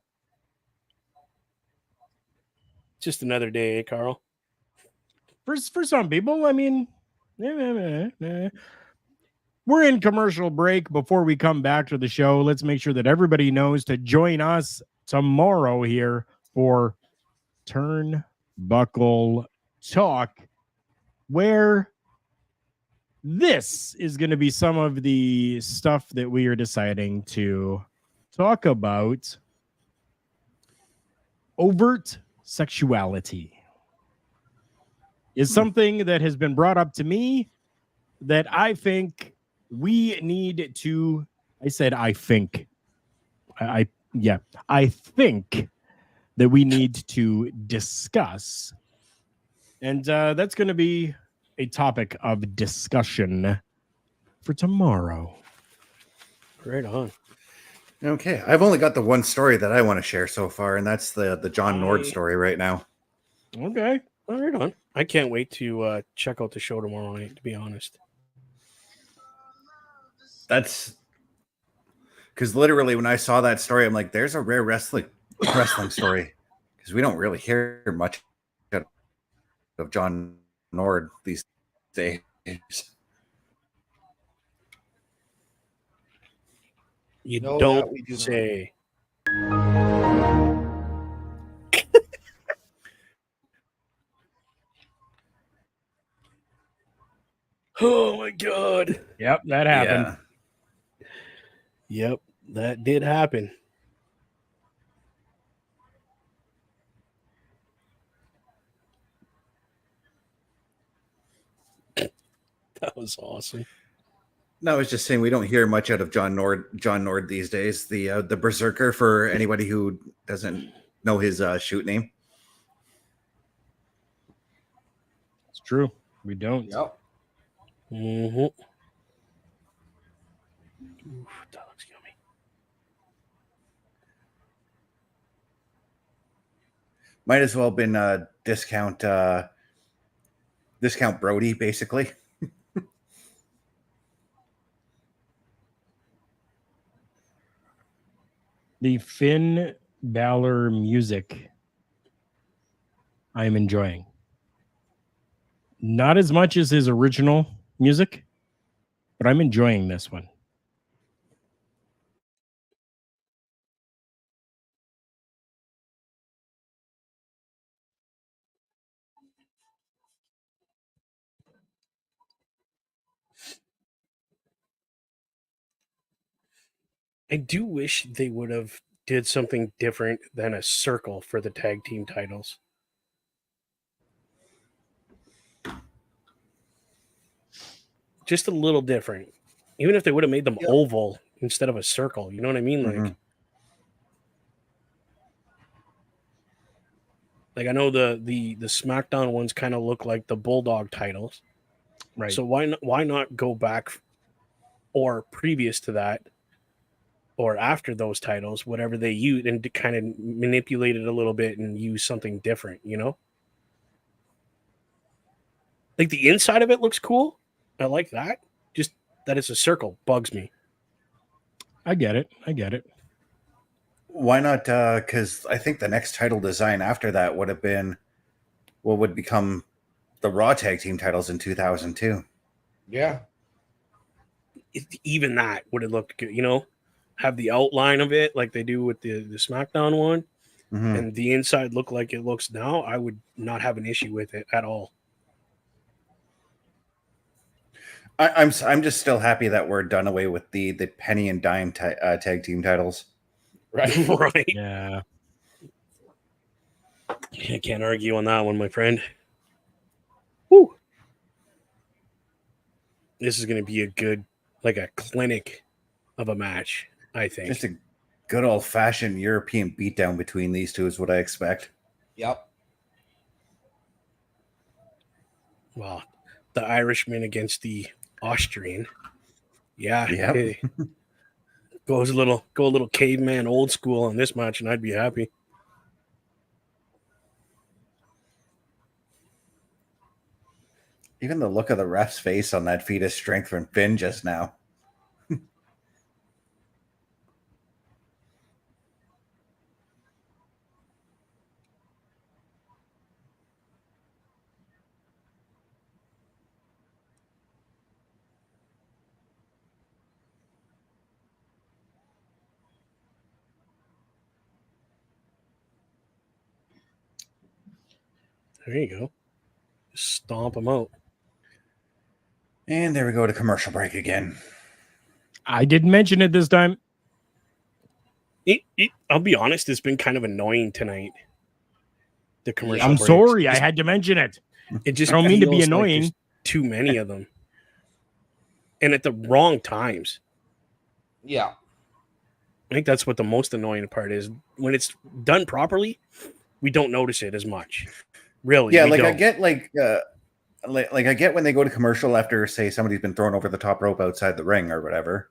Just another day, Carl. For some people, I mean, we're in commercial break. Before we come back to the show, let's make sure that everybody knows to join us tomorrow here for Turnbuckle Talk, where this is going to be some of the stuff that we are deciding to talk about. Overt sexuality is something that has been brought up to me that I think we need to. I think that we need to discuss. And that's going to be a topic of discussion for tomorrow. Right on. Okay, I've only got the one story that I want to share so far, and that's the John Nord story right now. Okay. All right on. I can't wait to check out the show tomorrow night, to be honest. That's because literally when I saw that story, I'm like, there's a rare wrestling story, because we don't really hear much of John Nord these days. You No, don't that we do not. say. Oh my god. Yep, that happened. Yeah. Yep, that did happen. That was awesome. No, I was just saying we don't hear much out of John Nord these days. The Berserker, for anybody who doesn't know his shoot name. It's true. We don't. Yep. Mm-hmm. Oof, that looks yummy. Might as well have been discount Brody, basically. The Finn Balor music I am enjoying. Not as much as his original music, but I'm enjoying this one. I do wish they would have did something different than a circle for the tag team titles. Just a little different. Even if they would have made them oval instead of a circle, you know what I mean? Mhm. Like I know the SmackDown ones kind of look like the Bulldog titles. Right. So why not go back or previous to that or after those titles, whatever they use, and to kind of manipulate it a little bit and use something different, you know? Like the inside of it looks cool. I like that. Just that it's a circle bugs me. I get it. Why not? Because I think the next title design after that would have been what would become the Raw tag team titles in 2002. Yeah. even that would have looked good, have the outline of it like they do with the SmackDown one, and the inside look like it looks now. I would not have an issue with it at all. I'm just still happy that we're done away with the penny and dime tag team titles. Right. Right. Yeah. I can't argue on that one, my friend. Woo. This is going to be a good, like a clinic of a match, I think. Just a good old fashioned European beatdown between these two is what I expect. Yep. Well, the Irishman against the Austrian. Yeah. Yep. Hey. Go a little caveman old school on this match, and I'd be happy. Even the look of the ref's face on that feat of strength from Finn just now. There you go. Stomp them out. And there we go to commercial break again. I didn't mention it this time. I'll be honest, it's been kind of annoying tonight. The commercial I'm breaks. sorry, I had to mention it. It just I don't mean to be feels like annoying. there's too many of them. And at the wrong times. Yeah. I think that's what the most annoying part is. When it's done properly, we don't notice it as much. Really. Yeah, we like don't. I get like I get when they go to commercial after, say, somebody's been thrown over the top rope outside the ring or whatever.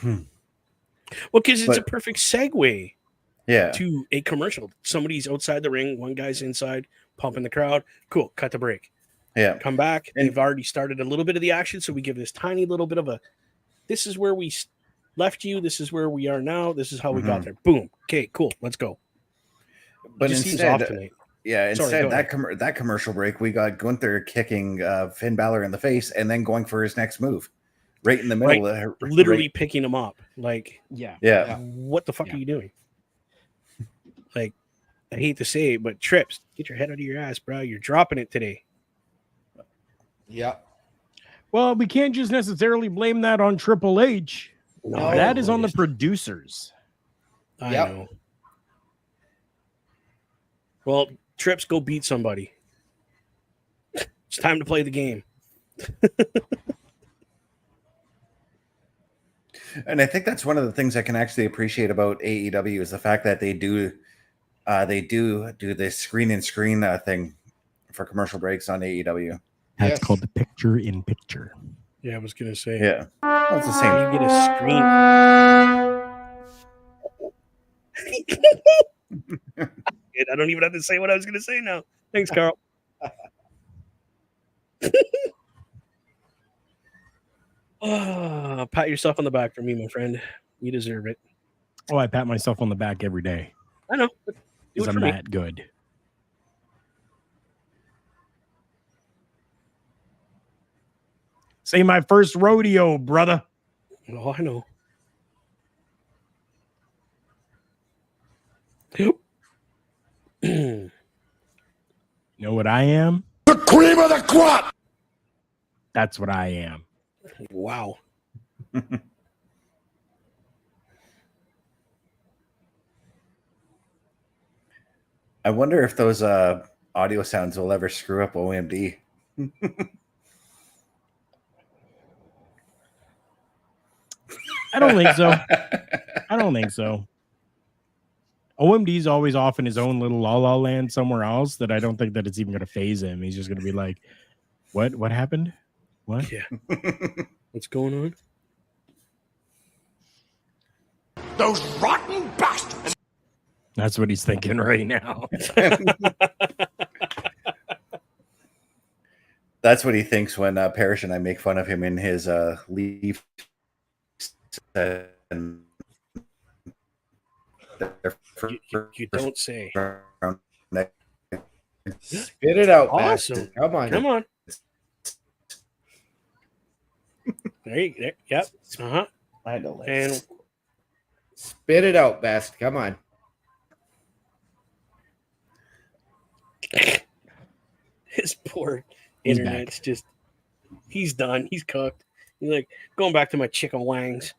Well, because it's a perfect segue Yeah. to a commercial. Somebody's outside the ring, one guy's inside, pumping the crowd. Cool, cut the break. Yeah. Come back. And- They've already started a little bit of the action, so we give this tiny little bit of a, this is where we left you, this is where we are now, this is how we got there. Boom. Okay, cool, let's go. But Just seems instead, off tonight. yeah, Sorry, instead go that commercial break, we got Gunther kicking Finn Balor in the face and then going for his next move, right in the middle. Literally picking him up. Like, Yeah. what the fuck are you doing? Like, I hate to say it, but Trips, get your head out of your ass, bro. You're dropping it today. Yep. Well, we can't just necessarily blame that on Triple H. No, That is on the producers. I Yep. know. Well, Trips, go beat somebody. It's time to play the game. And I think that's one of the things I can actually appreciate about AEW is the fact that they do this screen thing for commercial breaks on AEW. That's Yes. called the picture-in-picture. Yeah, I was gonna say. Yeah, well, it's the same. You get a screen. I don't even have to say what I was gonna say now. Thanks, Carl. Pat yourself on the back for me, my friend. You deserve it. Oh, I pat myself on the back every day I know. But do because it for I'm me. that good. Say my first rodeo, brother. Oh, I know. You know what I am? The cream of the crop. That's what I am. Wow. I wonder if those audio sounds will ever screw up OMD. I don't think so. I don't think so. OMD's always off in his own little la la land somewhere else that I don't think that it's even going to phase him. He's just going to be like, what happened? What? Yeah. What's going on? Those rotten bastards. That's what he's thinking right now. That's what he thinks when Parrish and I make fun of him in his leave. And You don't say. Spit it out, Awesome. bastard. Come on. Come on. Yep. Uh-huh. I know. And spit it out, Best. Come on. his poor He's internet's just, he's done. He's cooked. He's like, going back to my chicken wangs.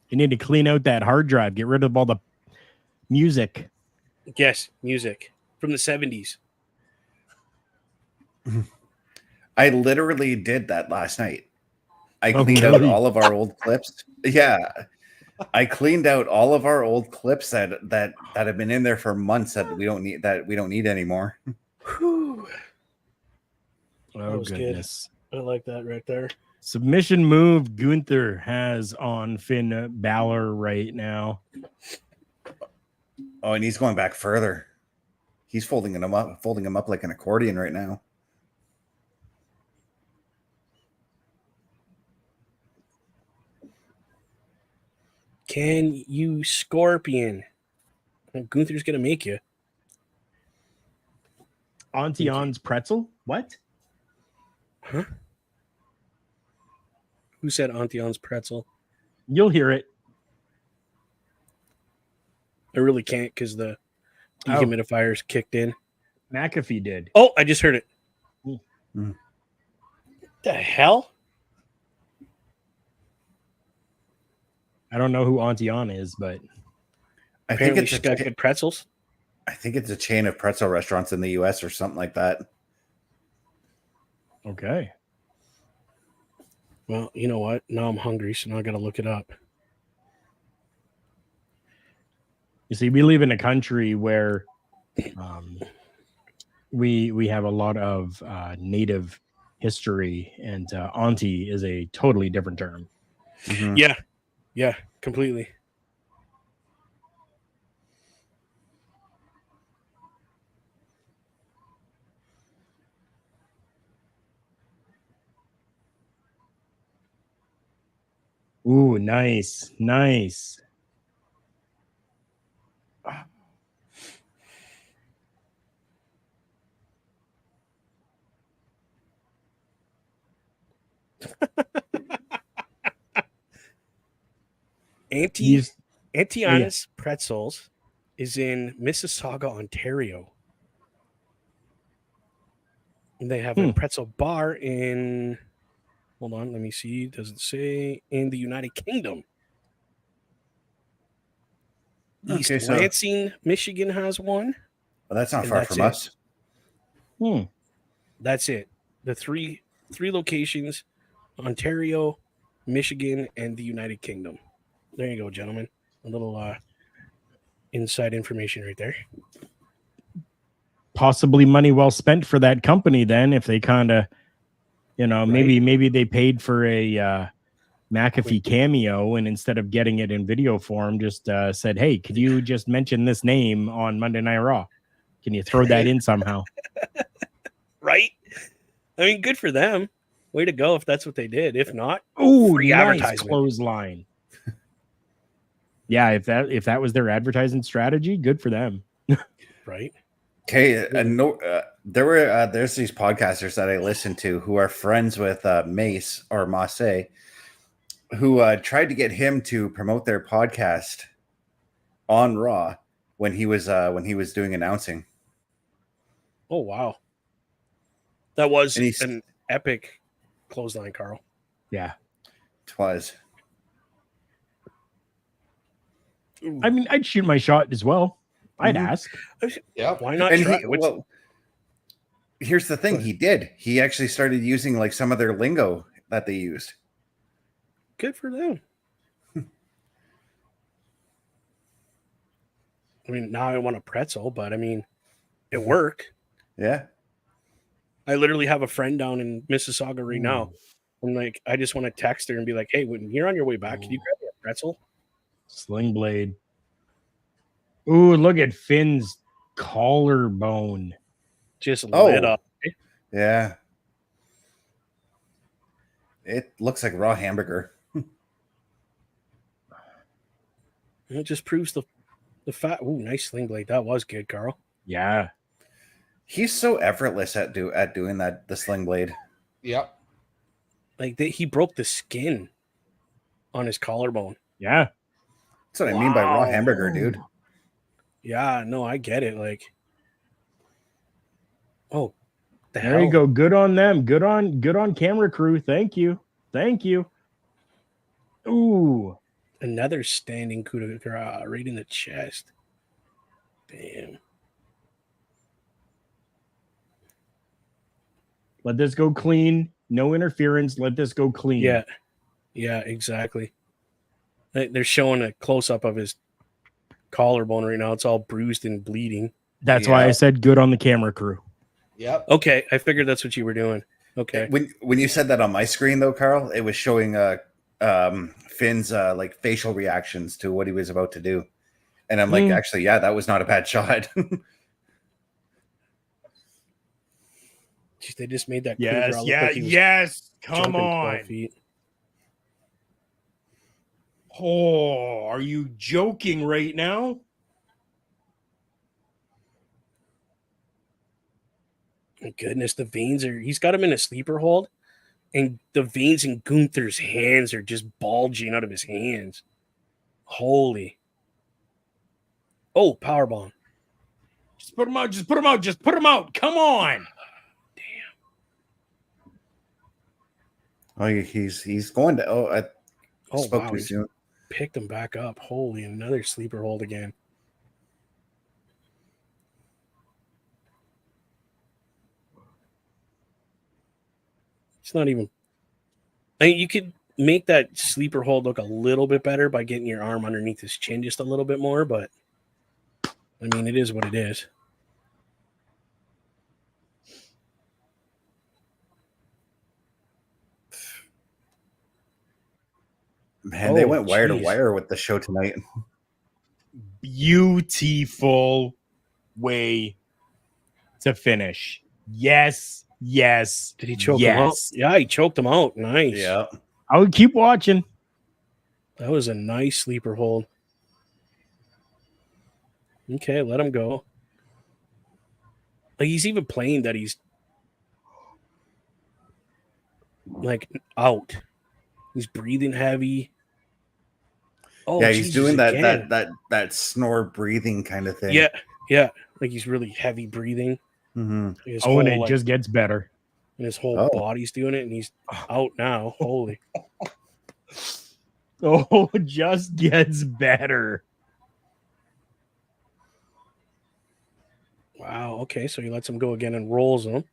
You need to clean out that hard drive. Get rid of all the music. Yes, music from the 70s. I literally did that last night. I cleaned out all of our old clips. Yeah. I cleaned out all of our old clips that have been in there for months that we don't need anymore. Whew. Oh goodness. Good. I like that right there. Submission move Gunther has on Finn Balor right now. Oh, and he's going back further. He's folding him up like an accordion right now. Can you scorpion? Gunther's gonna make you. Auntie On's pretzel? What? Huh? Who said Auntie On's pretzel? You'll hear it. I really can't because the dehumidifier's kicked in. McAfee did. Oh, I just heard it. Mm. The hell? I don't know who Auntie On is, but I think Apparently it's she's got good pretzels. I think it's a chain of pretzel restaurants in the US or something like that. okay. Well, you know what? Now I'm hungry, so now I got to look it up. You see, we live in a country where we have a lot of native history, and auntie is a totally different term. Mhm. Yeah, completely. Ooh, nice. Auntie Anna's Pretzels is in Mississauga, Ontario. And they have a pretzel bar in, hold on, let me see. Does it say in the United Kingdom? East Okay, so Lansing, Michigan has one. well, that's not And far that's from it. us. That's it. The three locations: Ontario, Michigan, and the United Kingdom. There you go, gentlemen. A little inside information right there. Possibly money well spent for that company then, if they kind of, maybe they paid for a McAfee cameo, and instead of getting it in video form, just said, hey, could you just mention this name on Monday Night Raw? Can you throw that in somehow? Right? I mean, good for them. Way to go if that's what they did. If not, ooh, free nice advertisement. clothesline. Yeah, if that was their advertising strategy, good for them. Right? Okay, there's these podcasters that I listen to who are friends with Mace or Masse, who tried to get him to promote their podcast on Raw when he was doing announcing. Oh wow, that was And he's- an epic clothesline, Carl. Yeah. Twas. I mean, I'd shoot my shot as well. I'd Mhm. ask. Yeah. Why not And try? here's the thing. He did. He actually started using like some of their lingo that they used. Good for them. I mean, now I want a pretzel, but I mean, it worked. Yeah. I literally have a friend down in Mississauga right now. And like, I just want to text her and be like, hey, when you're on your way back, can you grab me a pretzel? Sling blade. Ooh, look at Finn's collarbone. Just lit up. Yeah. It looks like raw hamburger. It just proves the Nice sling blade. That was good, Carl. Yeah. He's so effortless at doing the sling blade. Yep. Like he broke the skin on his collarbone. Yeah. That's what I mean by raw hamburger, dude. Yeah, no, I get it. Like, oh, there you go. Good on them. Good on camera crew. Thank you. Ooh. Another standing coup de grace right in the chest. Damn. Let this go clean. No interference. Let this go clean. Yeah, exactly. They're showing a close-up of his collarbone right now. It's all bruised and bleeding. That's why I said good on the camera crew. Yep. Okay, I figured that's what you were doing. Okay. When you said that on my screen, though, Carl, it was showing Finn's like facial reactions to what he was about to do, and I'm like, actually, yeah, that was not a bad shot. Jeez, they just made that. Yes. Come on. Oh, are you joking right now? My goodness, the veins he's got him in a sleeper hold, and the veins in Gunther's hands are just bulging out of his hands. Holy. Oh, powerbomb. Just put him out. Come on. Oh, he's going to. I spoke wow, too soon. Picked him back up. Holy, another sleeper hold again. It's not even. I mean, you could make that sleeper hold look a little bit better by getting your arm underneath his chin just a little bit more, but I mean, it is what it is. Man, they went wire to wire with the show tonight. Beautiful way to finish. Yes. Did he choke him out? Yeah, he choked him out. Nice. Yeah. I would keep watching. That was a nice sleeper hold. Okay, let him go. Like he's even playing that he's like out. He's breathing heavy. Oh, yeah, he's Jesus, doing again. that snore breathing kind of thing. Yeah. Like he's really heavy breathing. Mm-hmm. And it just gets better. And his whole body's doing it, and he's out now. Holy. Just gets better. Wow. Okay, so he lets him go again and rolls him.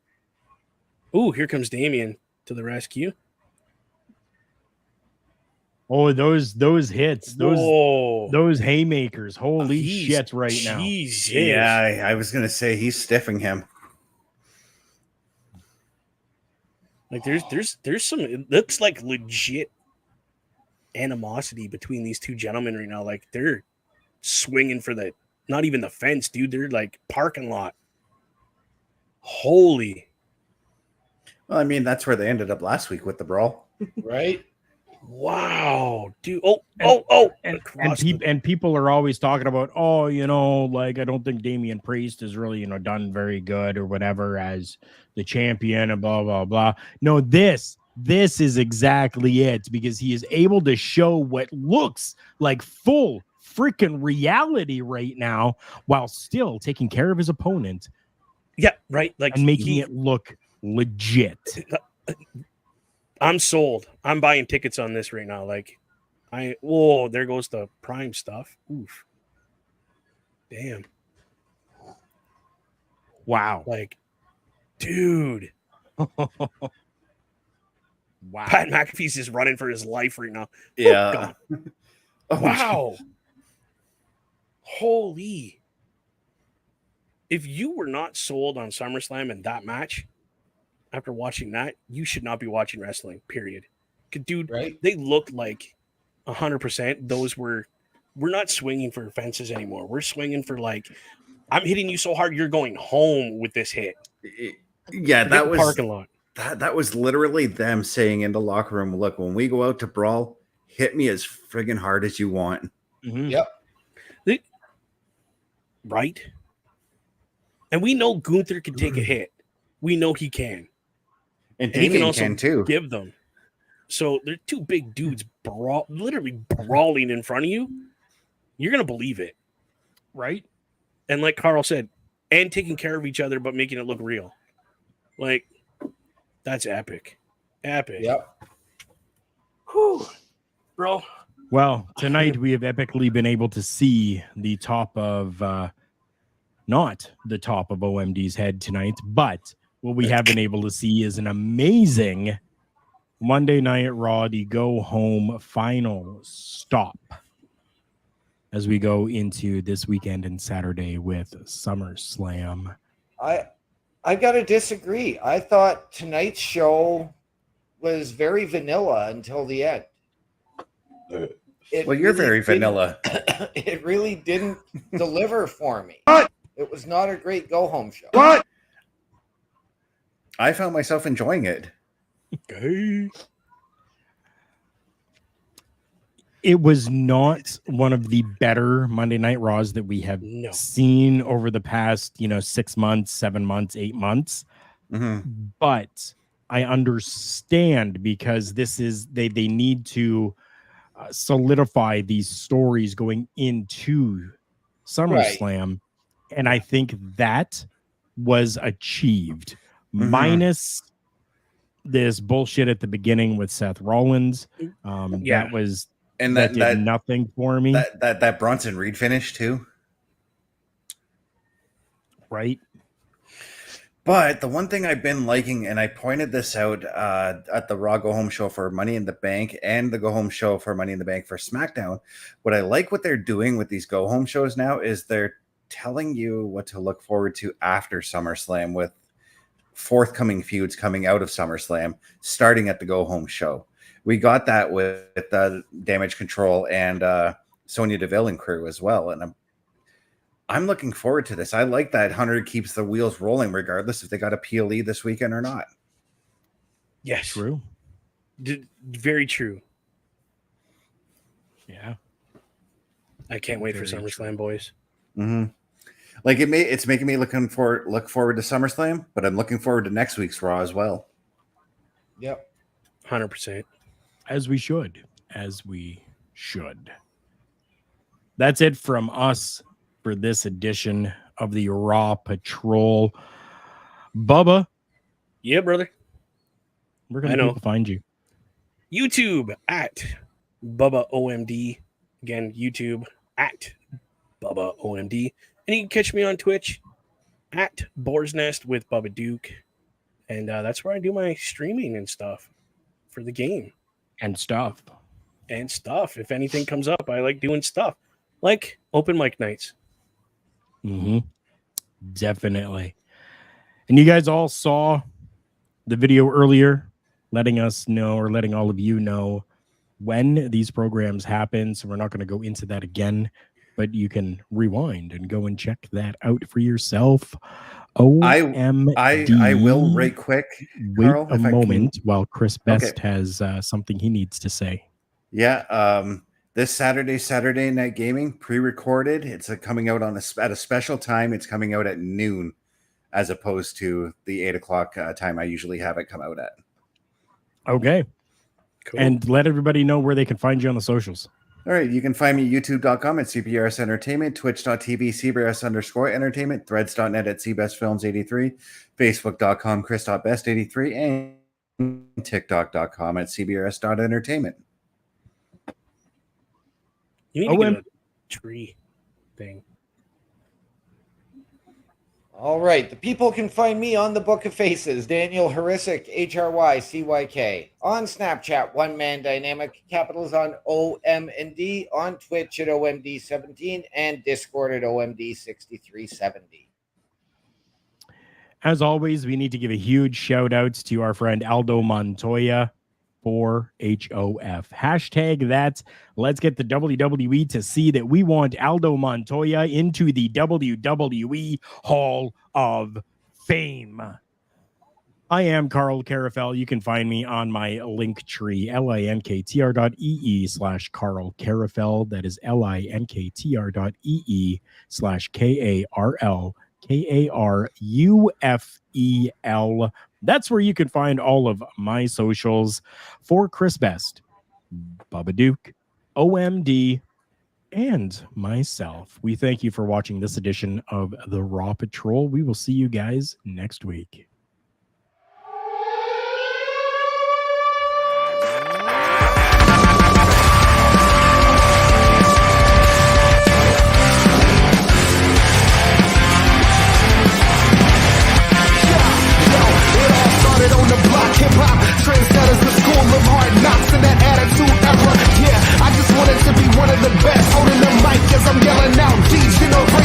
Ooh, here comes Damien to the rescue. Oh, those hits, those haymakers. Holy shit right now. Yeah, I was gonna say he's stiffing him. Like there's some, it looks like legit animosity between these two gentlemen right now. Like they're swinging for not even the fence, dude. They're like parking lot. Holy. Well, I mean, that's where they ended up last week with the brawl. Right? Wow, dude. And people are always talking about, like I don't think Damian Priest is really, done very good or whatever as the champion and blah blah blah. No, this is exactly it, because he is able to show what looks like full freaking reality right now while still taking care of his opponent. Yeah, right. Like and making it look legit. I'm sold. I'm buying tickets on this right now. Like, there goes the Prime stuff. Oof. Damn. Wow. Like, dude. Wow. Pat McAfee's just running for his life right now. Yeah. Wow. Holy. If you were not sold on SummerSlam and that match, after watching that, you should not be watching wrestling, period. Dude, right? They looked like 100%. Those we're not swinging for fences anymore. We're swinging for like, I'm hitting you so hard, you're going home with this hit. Yeah, that was parking lot. That was literally them saying in the locker room, look, when we go out to brawl, hit me as friggin' hard as you want. Mm-hmm. Yep. Right? And we know Gunther can take a hit. We know he can. And he can Damien also can too. give them. So they're two big dudes literally brawling in front of you. You're going to believe it. Right? And like Carl said, and taking care of each other, but making it look real. Like, that's epic. Epic. Yep. Whew. Bro. Well, tonight we have epically been able to see the top of, not the top of OMD's head tonight, but what we have been able to see is an amazing Monday Night Raw, the go home final stop as we go into this weekend and Saturday with SummerSlam. I got to disagree. I thought tonight's show was very vanilla until the end. Well, you're very vanilla. It really didn't deliver for me. What? It was not a great go-home show. What? I found myself enjoying it. Okay. It was not one of the better Monday Night Raws that we have seen over the past, 6 months, 7 months, 8 months. Mm-hmm. But I understand because this is they need to solidify these stories going into SummerSlam. Right. And I think that was achieved. Minus this bullshit at the beginning with Seth Rollins. That was that did nothing for me. That Bronson Reed finish too. Right. But the one thing I've been liking, and I pointed this out at the Raw Go Home show for Money in the Bank and the Go Home show for Money in the Bank for SmackDown, what I like what they're doing with these Go Home shows now is they're telling you what to look forward to after SummerSlam with forthcoming feuds coming out of SummerSlam, starting at the Go Home show. We got that with Damage Control and Sonya Deville and crew as well, and I'm looking forward to this. I like that Hunter keeps the wheels rolling regardless if they got a PLE this weekend or not. Yes. True. Very true. Yeah. I can't wait for SummerSlam, boys. Mm-hmm. Like it's making me look forward to SummerSlam, but I'm looking forward to next week's Raw as well. Yep. 100%. As we should. That's it from us for this edition of the Raw Patrol. Bubba. Yeah, brother. Where can people find you? YouTube at Bubba OMD. Again, YouTube at Bubba OMD. And you can catch me on Twitch at Boar's Nest with Bubba Duke. And that's where I do my streaming and stuff for the game. And stuff. If anything comes up, I like doing stuff. Like open mic nights. Mm-hmm. Definitely. And you guys all saw the video earlier letting us know, or letting all of you know, when these programs happen. So we're not going to go into that again, but you can rewind and go and check that out for yourself. I will right quick. Wait Carl, a moment while Chris Best has something he needs to say. Yeah. This Saturday Night Gaming pre-recorded. It's coming out at a special time. It's coming out at noon, as opposed to the 8 o'clock time I usually have it come out at. Okay. Cool. And let everybody know where they can find you on the socials. All right. You can find me youtube.com at CBRS Entertainment, twitch.tv CBRS_entertainment, threads.net at CBestFilms83, facebook.com Chris.best83, and tiktok.com at CBRS.entertainment. You need to get a tree thing. All right. The people can find me on the Book of Faces, Daniel Harisic, HRYCYK. On Snapchat, One Man Dynamic, capitals on OM&D. On Twitch at OMD17 and Discord at OMD6370. As always, we need to give a huge shout out to our friend Aldo Montoya for HOF. Hashtag that. Let's get the WWE to see that we want Aldo Montoya into the WWE Hall of Fame. I am Carl Carafel. You can find me on my link tree, linktr.ee/Carl Carafel. That is linktr.ee/KARL KARUFEL. That's where you can find all of my socials. For Chris Best, Bubba Duke, OMD, and myself, we thank you for watching this edition of the Raw Patrol. We will see you guys next week. On the block, hip-hop trendsetters, the school of hard knocks and that attitude era. Yeah, I just wanted to be one of the best, holding the mic as I'm yelling out, D generation.